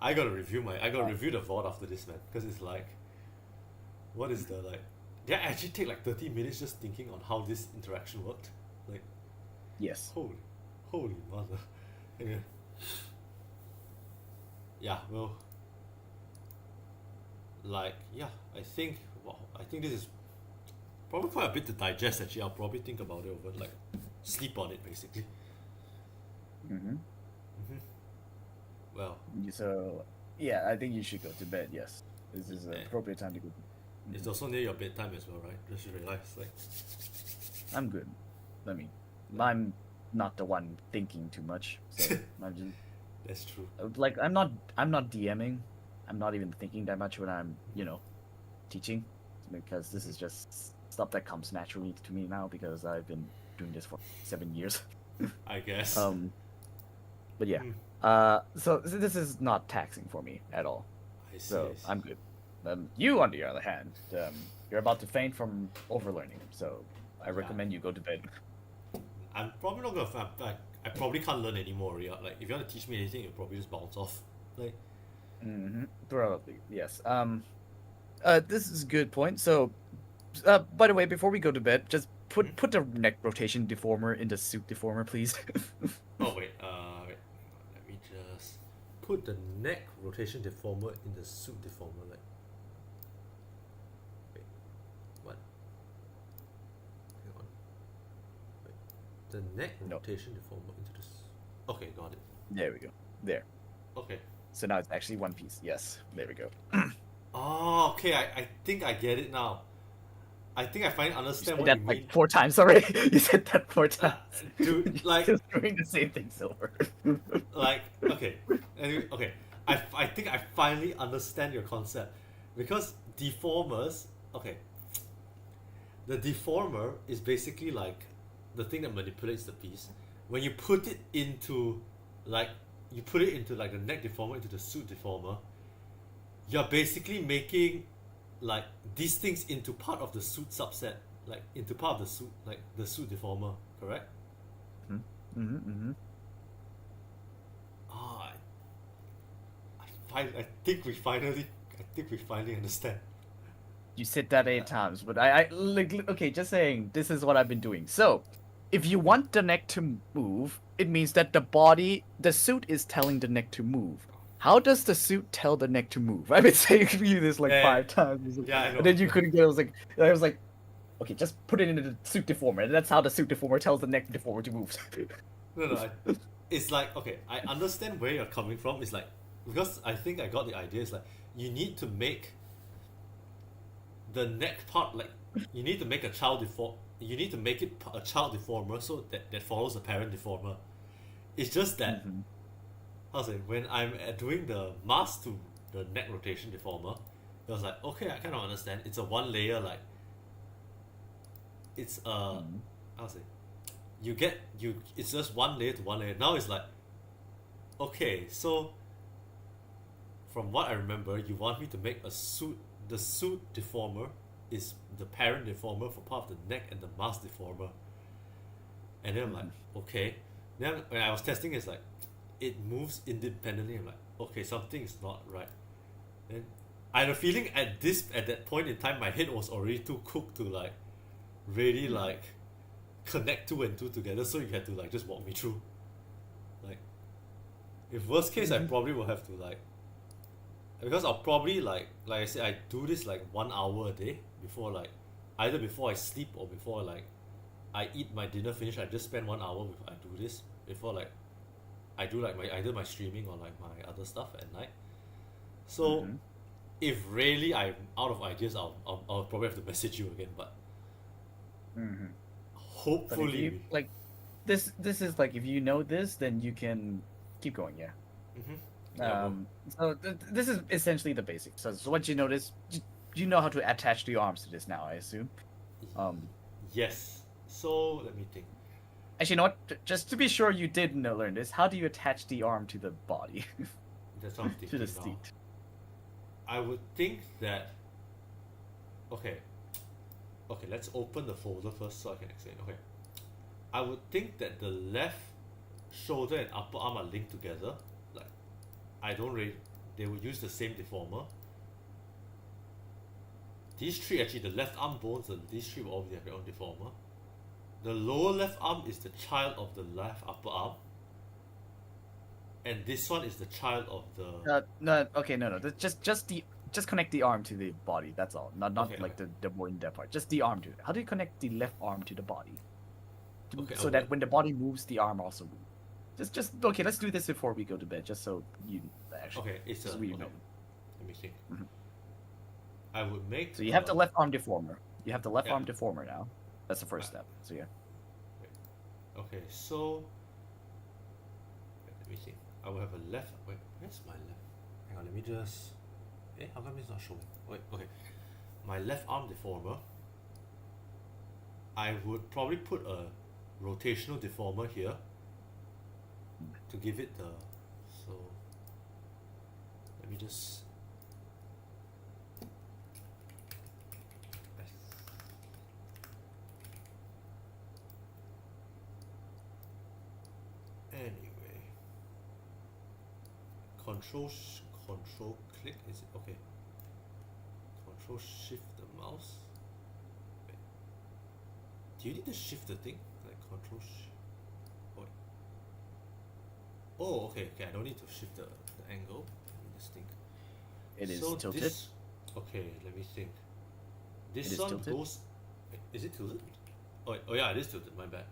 I gotta review the VOD after this, man, because it's like, what is the like? Did I actually take like 30 minutes just thinking on how this interaction worked? Like, Yes. holy mother. Anyway. Yeah, well, like, yeah, I think this is probably quite a bit to digest. Actually, I'll probably think about it over, like, sleep on it basically. Mm-hmm. Well, So, yeah, I think you should go to bed. Yes, this is an appropriate time to go. it's also near your bedtime as well, right? Just realize, like, I'm good. I mean, I'm not the one thinking too much, so I'm just that's true. like I'm not DMing. I'm not even thinking that much when I'm teaching, because this is just stuff that comes naturally to me now because I've been doing this for 7 years. I guess. But yeah. So this is not taxing for me at all. I see. So I see. I'm good. You, on the other hand, you're about to faint from overlearning, so I recommend you go to bed. I'm probably not gonna. I probably can't learn anymore. Yeah, like if you want to teach me anything, it'll probably just bounce off. Like, Probably yes. This is a good point. So, by the way, before we go to bed, just put the neck rotation deformer in the suit deformer, please. oh wait, wait, let me just put the neck rotation deformer in the suit deformer. Like, wait, what? Hang on. Wait, the neck No. rotation deformer into the. Okay, got it. There we go. There. Okay. So now it's actually one piece. Yes. There we go. Oh, okay. I think I get it now. I think I finally You understand said what that you like mean. 4 times already. You said that 4 times. Dude, like, Just doing the same thing, Silver. like, okay, anyway, okay. I think I finally understand your concept, because deformers. Okay, the deformer is basically like the thing that manipulates the piece. When you put it into like the neck deformer into the suit deformer, you're basically making like these things into part of the suit subset, like into part of the suit, like the suit deformer, correct? Ah, I think we finally understand. You said that 8 times, but I like okay, just saying this is what I've been doing. So, if you want the neck to move, it means that the suit is telling the neck to move. How does the suit tell the neck to move? I've been saying to you this like Yeah, 5 times. yeah, I know. And then you couldn't get it. I was like, okay, just put it into the suit deformer, and that's how the suit deformer tells the neck deformer to move. It's like, okay, I understand where you're coming from. It's like, because I think I got the idea. It's like you need to make the neck part, like you need to make a child deform. You need to make it a child deformer so that follows a parent deformer. It's just that Mhm. how to say, when I'm doing the mask to the neck rotation deformer, it was like, okay, I kind of understand. It's a one layer, like it's Mhm. how to say, it's just one layer to one layer. Now it's like, okay, so from what I remember, you want me to make a suit. The suit deformer is the parent deformer for part of the neck and the mask deformer. And then I'm like, okay. Then when I was testing, it's like, it moves independently. I'm like, okay, something is not right. Then I had a feeling at that point in time, my head was already too cooked to like really like connect two and two together. So you had to like just walk me through. Like, if worst case, I probably will have to like, because I'll probably like I said, I do this like 1 hour a day before like either before I sleep or before like I eat my dinner finish. I just spend 1 hour I do this before like I do like my either my streaming or like my other stuff at night. So Mhm. if really I'm out of ideas, I'll probably have to message you again. But Mhm. But if hopefully, you like this is like if you know this, then you can keep going. Yeah. yeah, bro. So this is essentially the basics. So once you notice, you know how to attach the arms to this now, I assume. Um, Yes. So let me think. Actually, you know what? Just to be sure you did learn this, how do you attach the arm to the body, That's what I'm to thinking the now. seat? I would think that. Okay. Okay, let's open the folder first so I can explain. Okay. I would think that the left shoulder and upper arm are linked together. Like, I don't really. They would use the same deformer. These three, actually, the left arm bones, these three will all have their own deformer. The lower left arm is the child of the left upper arm. And this one is the child of the. No, okay, no. Just connect the arm to the body. That's all. Not Okay, like the more in-depth part. Just the arm to it. How do you connect the left arm to the body? Okay, I So would that like. when the body moves, the arm also moves. Just okay. Let's do this before we go to bed, just so you actually. Okay, it's a. Just so you Okay, know. let me think. Mhm. I would make. So you have the left arm deformer. You have the left Yeah. arm deformer now. That's the first step. So yeah. Okay, so. Let me think. I will have a left. Wait, where's my left? Hang on, let me just. How come it's not showing? Wait, okay. My left arm deformer. I would probably put a rotational deformer here to give it the. So. Let me just. Anyway, control click, is it okay? Control shift the mouse. Wait. Do you need to shift the thing like control? Oh, wait. Oh, okay. I don't need to shift the angle. Let me just think. It is So tilted. this, okay. Let me think. It This is one tilted. goes. Wait, is it tilted? Oh, wait, oh yeah, it is tilted. My bad.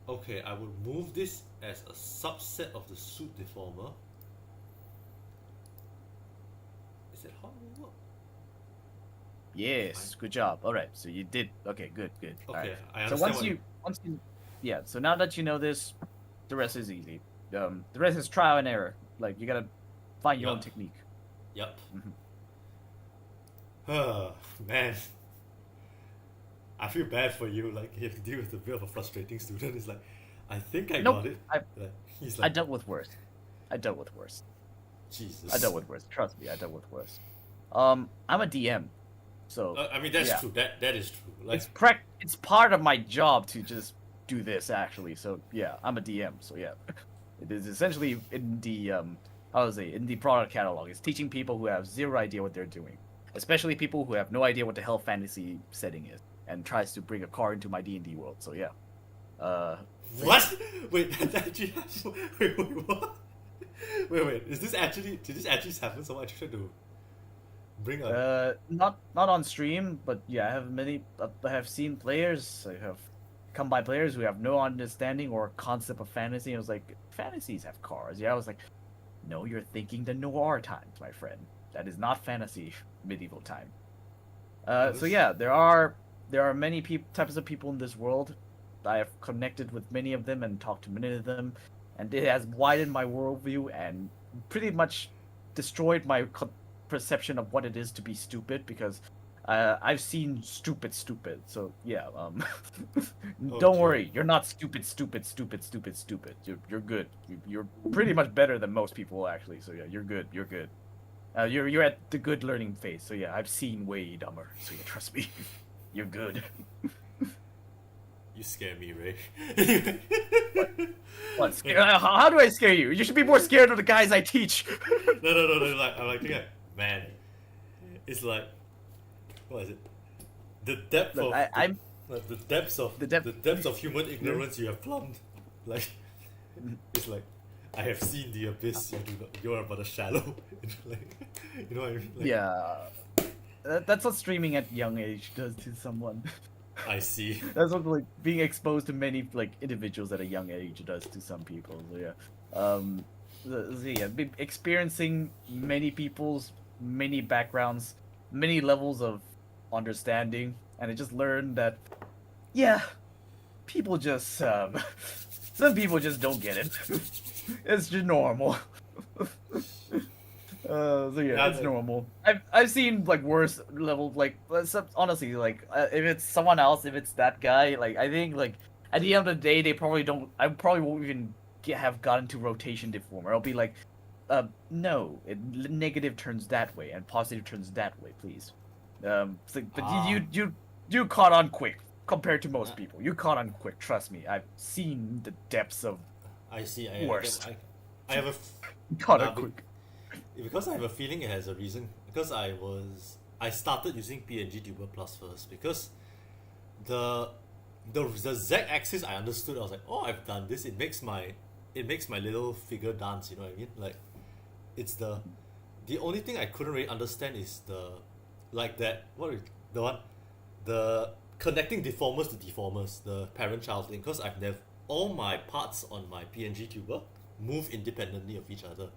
Okay, I will move this as a subset of the suit deformer. Is that how it will work? Yes, good job. All right, so you did. Okay, good. All Okay, right. I So understand once you, yeah. So now that you know this, the rest is easy. The rest is trial and error. Like you gotta find your own Yup. technique. Yep. Mhm. Man, I feel bad for you. Like you have to deal with a bit of a frustrating student. It's like, I think I Nope. got it. I Like, he's I like, dealt with worse. I dealt with worse. Jesus. I dealt with worse. Trust me, I dealt with worse. I'm a DM, so I mean, that's yeah. true. That is true. Like, It's part of my job to just do this actually. So yeah, I'm a DM. So yeah, it is essentially in the how to say in the product catalog. It's teaching people who have zero idea what they're doing, especially people who have no idea what the hell fantasy setting is, and tries to bring a car into my D&D world. So yeah, what? Wait, that actually. Wait, what? Wait. Is this actually? Did this actually happen? Someone actually tried to bring a. not on stream, but yeah, I have I have seen players. I have come by players who have no understanding or concept of fantasy. And I was like, fantasies have cars. Yeah, I was like, no, you're thinking the noir times, my friend. That is not fantasy medieval time. So yeah, there are many types of people in this world. I have connected with many of them and talked to many of them, and it has widened my worldview and pretty much destroyed my perception of what it is to be stupid because I've seen stupid. So yeah, don't Okay. worry, you're not stupid. You're good. You're pretty much better than most people actually. So yeah, you're good. You're good. You're at the good learning phase. So yeah, I've seen way dumber. So yeah, trust me, you're good. You scare me, Ray. What? How do I scare you? You should be more scared of the guys I teach. No. Like I'm like, man, it's like, what is it? The depth Look, of I'm like, the depths of human ignorance you have plumbed. Like, it's like, I have seen the abyss. You are but a shallow. Like, you know what I mean? Like, yeah. That's what streaming at young age does to someone. I see. That's what like being exposed to many like individuals at a young age does to some people. So yeah, experiencing many people's many backgrounds, many levels of understanding, and I just learned that yeah, people just some people just don't get it. It's just normal. So yeah, it's normal. I've seen like worse level like honestly like if it's someone else, if it's that guy, like I think like at the end of the day they probably don't. I probably won't even have gotten to rotation deformer. I'll be like, no, negative turns that way and positive turns that way, please. But you caught on quick compared to most people. You caught on quick. Trust me. I've seen the depths of I see. worse. I have a. Caught Nah, on quick. Because I have a feeling it has a reason. Because I started using PNG Tuber Plus first because the Z axis I understood. I was like, oh, I've done this. It makes my little figure dance. You know what I mean? Like, it's the only thing I couldn't really understand is the connecting deformers to deformers, the parent-child thing. Because I've never all my parts on my PNG Tuber move independently of each other,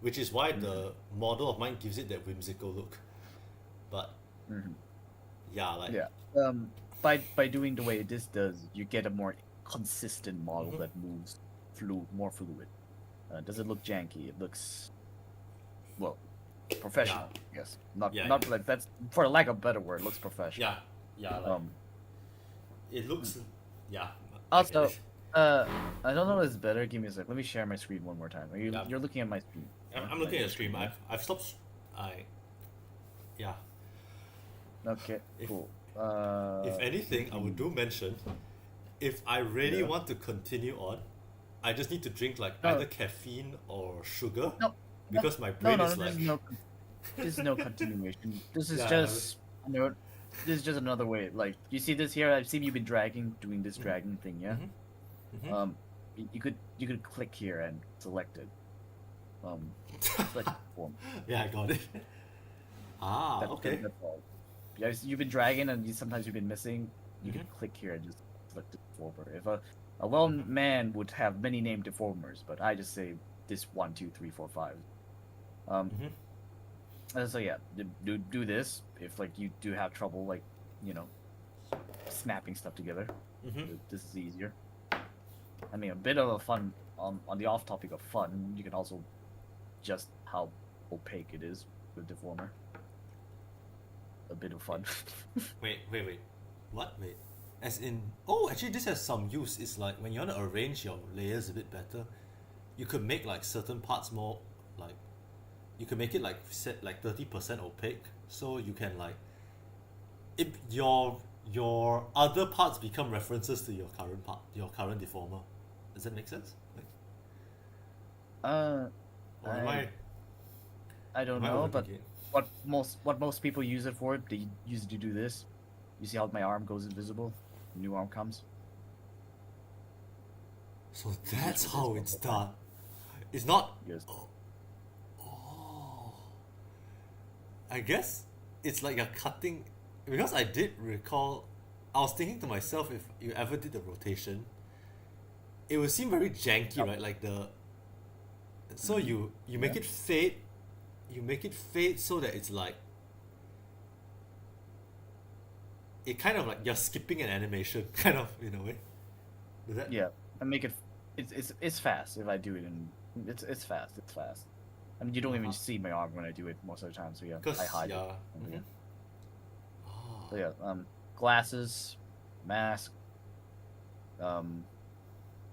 which is why the model of mine gives it that whimsical look. But yeah, like By doing the way this does, you get a more consistent model that moves more fluid. Does it look janky? It looks well professional. Yes, not like that's for lack of a better word. Looks professional. like, it looks Also, I don't know if it's better. Give me a sec. Let me share my screen one more time. You're looking at my screen. I'm looking at the stream. I've stopped. Okay, cool. If anything, I would do mention, if I really want to continue on, I just need to drink like either caffeine or sugar, because my brain is like. This is no continuation. This is just this is just another way. Like you see this here. I've seen you've been doing this dragging thing. Yeah. You could click here and select it. Select form. Yeah, I got it. Okay. That's all. Yeah, you've been dragging and sometimes you've been missing. You can click here and just select the deformer. If a well man would have many named deformers, but I just say this 1, 2, 3, 4, 5. So yeah, do this if like you do have trouble like snapping stuff together. This is easier. I mean, a bit of a fun on the off topic of fun. You can also just how opaque it is with deformer. A bit of fun. Wait. What? Wait. As in, oh, actually, this has some use. It's like when you want to arrange your layers a bit better, you could make like certain parts more like. You can make it like set like 30% opaque, so you can like. If your other parts become references to your current deformer. Does that make sense? Like, I don't know, but what most people use it for, they use it to do this. You see how my arm goes invisible? New arm comes. So that's how it's done. It's not. Yes. Oh. I guess it's like you're cutting, because I did recall I was thinking to myself, if you ever did the rotation, it would seem very janky, right? Like the so you make it fade, so that it's like it kind of like you're skipping an animation, kind of in a way. Does that? Yeah, and make it. It's fast if I do it, and it's fast. It's fast. I mean, you don't even see my arm when I do it most of the time. So yeah, Because I hide yeah. it. Mhm. Yeah. Oh. So yeah, glasses, mask,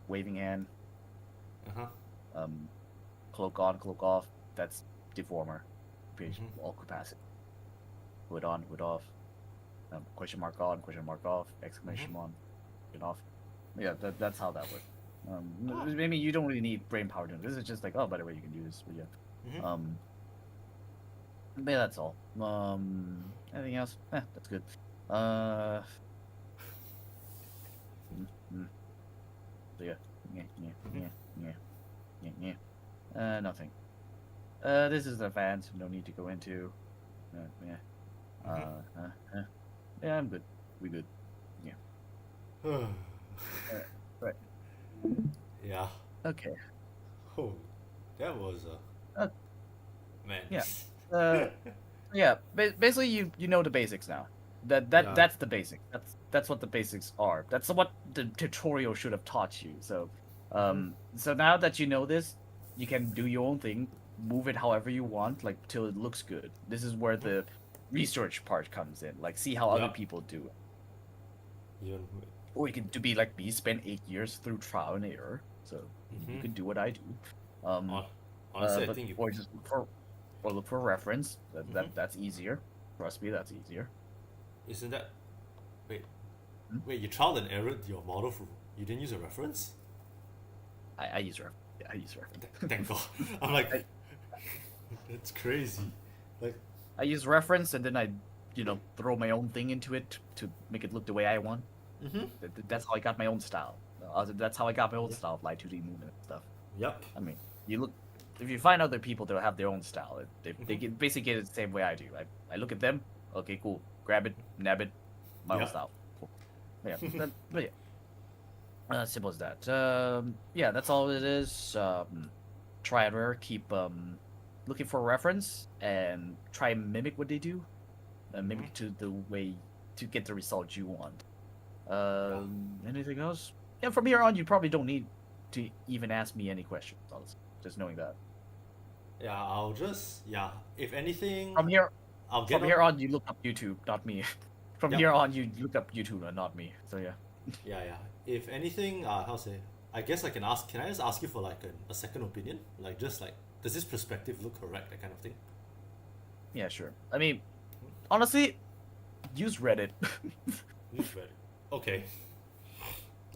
waving hand, Uh-huh. cloak on, cloak off. That's deformer, page Mhm. all capacity. Hood on, hood off. Question mark on, question mark off. Exclamation on, question off. Yeah, that's how that works. Ah. Maybe you don't really need brain power to do this. Is just like, oh, by the way, you can do this. But yeah. Mhm. But yeah, that's all. Anything else? That's good. So yeah, nothing. This is the fans. No need to go into. Yeah, I'm good. We good. Right. Yeah. Okay. Oh, that was Uh, man. yeah. Yeah. Basically, you know the basics now. Yeah. That's the basic. That's what the basics are. That's what the tutorial should have taught you. So, so now that you know this, you can do your own thing, move it however you want, like till it looks good. This is where the research part comes in. Like, see how other Yeah. people do it. Even Or you can to be like me, spend 8 years through trial and error. So you can do what I do. honestly, I but- think you. or just look for reference. Mhm. That's easier. Trust me, that's easier. Isn't that? Wait, Hmm? wait. You trialed and errored your model for. You didn't use a reference. I use reference. Yeah, I use reference. Thank God. I'm like, that's crazy. Like, I use reference and then I, throw my own thing into it to make it look the way I want. mm-hmm. That's how I got my own style. That's how I got my own style of light 2D movement and stuff. Yep. I mean, if you find other people that have their own style, they basically get it the same way I do. I look at them, okay, cool, grab it, nab it, my own Yeah. style. Cool. Yeah, but yeah, simple as that. Yeah, that's all it is. Try and error. Keep looking for a reference and try and mimic what they do, and mimic to the way to get the result you want. Anything else? Yeah, from here on, you probably don't need to even ask me any questions. Honestly, just knowing that. Yeah, I'll just If anything, From here, I'll get from here on, you look up YouTube, not me. From Yep. here on, you look up YouTube and not me. So yeah. Yeah. If anything, how to say? I guess I can ask. Can I just ask you for like a second opinion? Like just like, does this perspective look correct? That kind of thing. Yeah, sure. I mean, honestly, use Reddit. Use Reddit. Okay.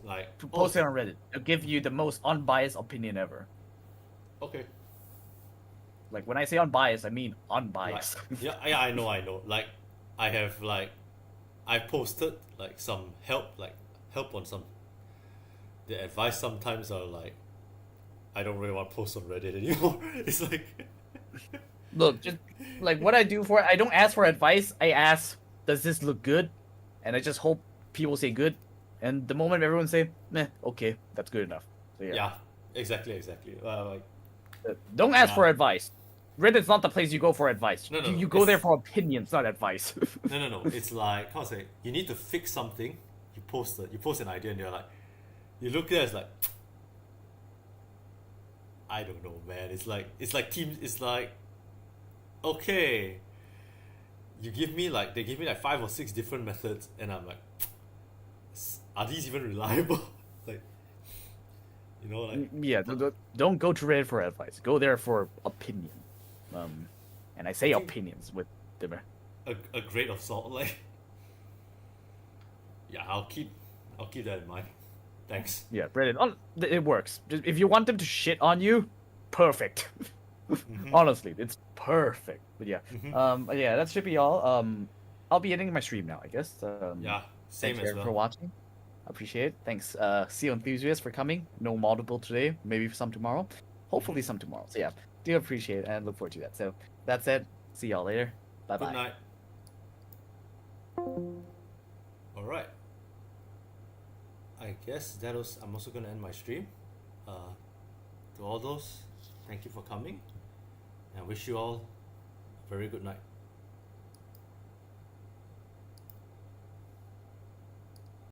Like Post it on Reddit. It'll give you the most unbiased opinion ever. Okay. Like when I say unbiased, I mean Like, unbiased. yeah, I know. Like, I have like, I posted like some help on some. The advice sometimes are like, I don't really want to post on Reddit anymore. It's like, Look, just like what I do for it, I don't ask for advice. I ask, does this look good? And I just hope people say good. And the moment everyone say, meh, okay, that's good enough. So yeah. yeah, exactly. Like, Don't ask Yeah. for advice. Reddit's not the place you go for advice. No, You go it's- there for opinions, not advice. no. It's like, how to say? You need to fix something. You post an idea, and you're like, you look there, it's like, I don't know, man. It's like teams. It's like, okay, they give me like 5 or 6 different methods, and I'm like, are these even reliable? Like, like, Yeah, don't go to Reddit for advice. Go there for opinion. And I say I think- opinions with the. a grade of salt. Like, yeah, I'll keep that in mind. Thanks. Yeah, Reddit. It works. If you want them to shit on you, perfect. Honestly, it's perfect. But yeah, yeah, that should be all. I'll be ending my stream now, I guess. Yeah, same Thanks as for well. watching. Appreciate it. Thanks, Seal Enthusiast, for coming. No multiple today, maybe some tomorrow. Hopefully some tomorrow. So yeah, do appreciate it and look forward to that. So that's it. See y'all later. Bye Good bye. night. All right. I guess I'm also gonna end my stream. To all those, thank you for coming, and wish you all a very good night.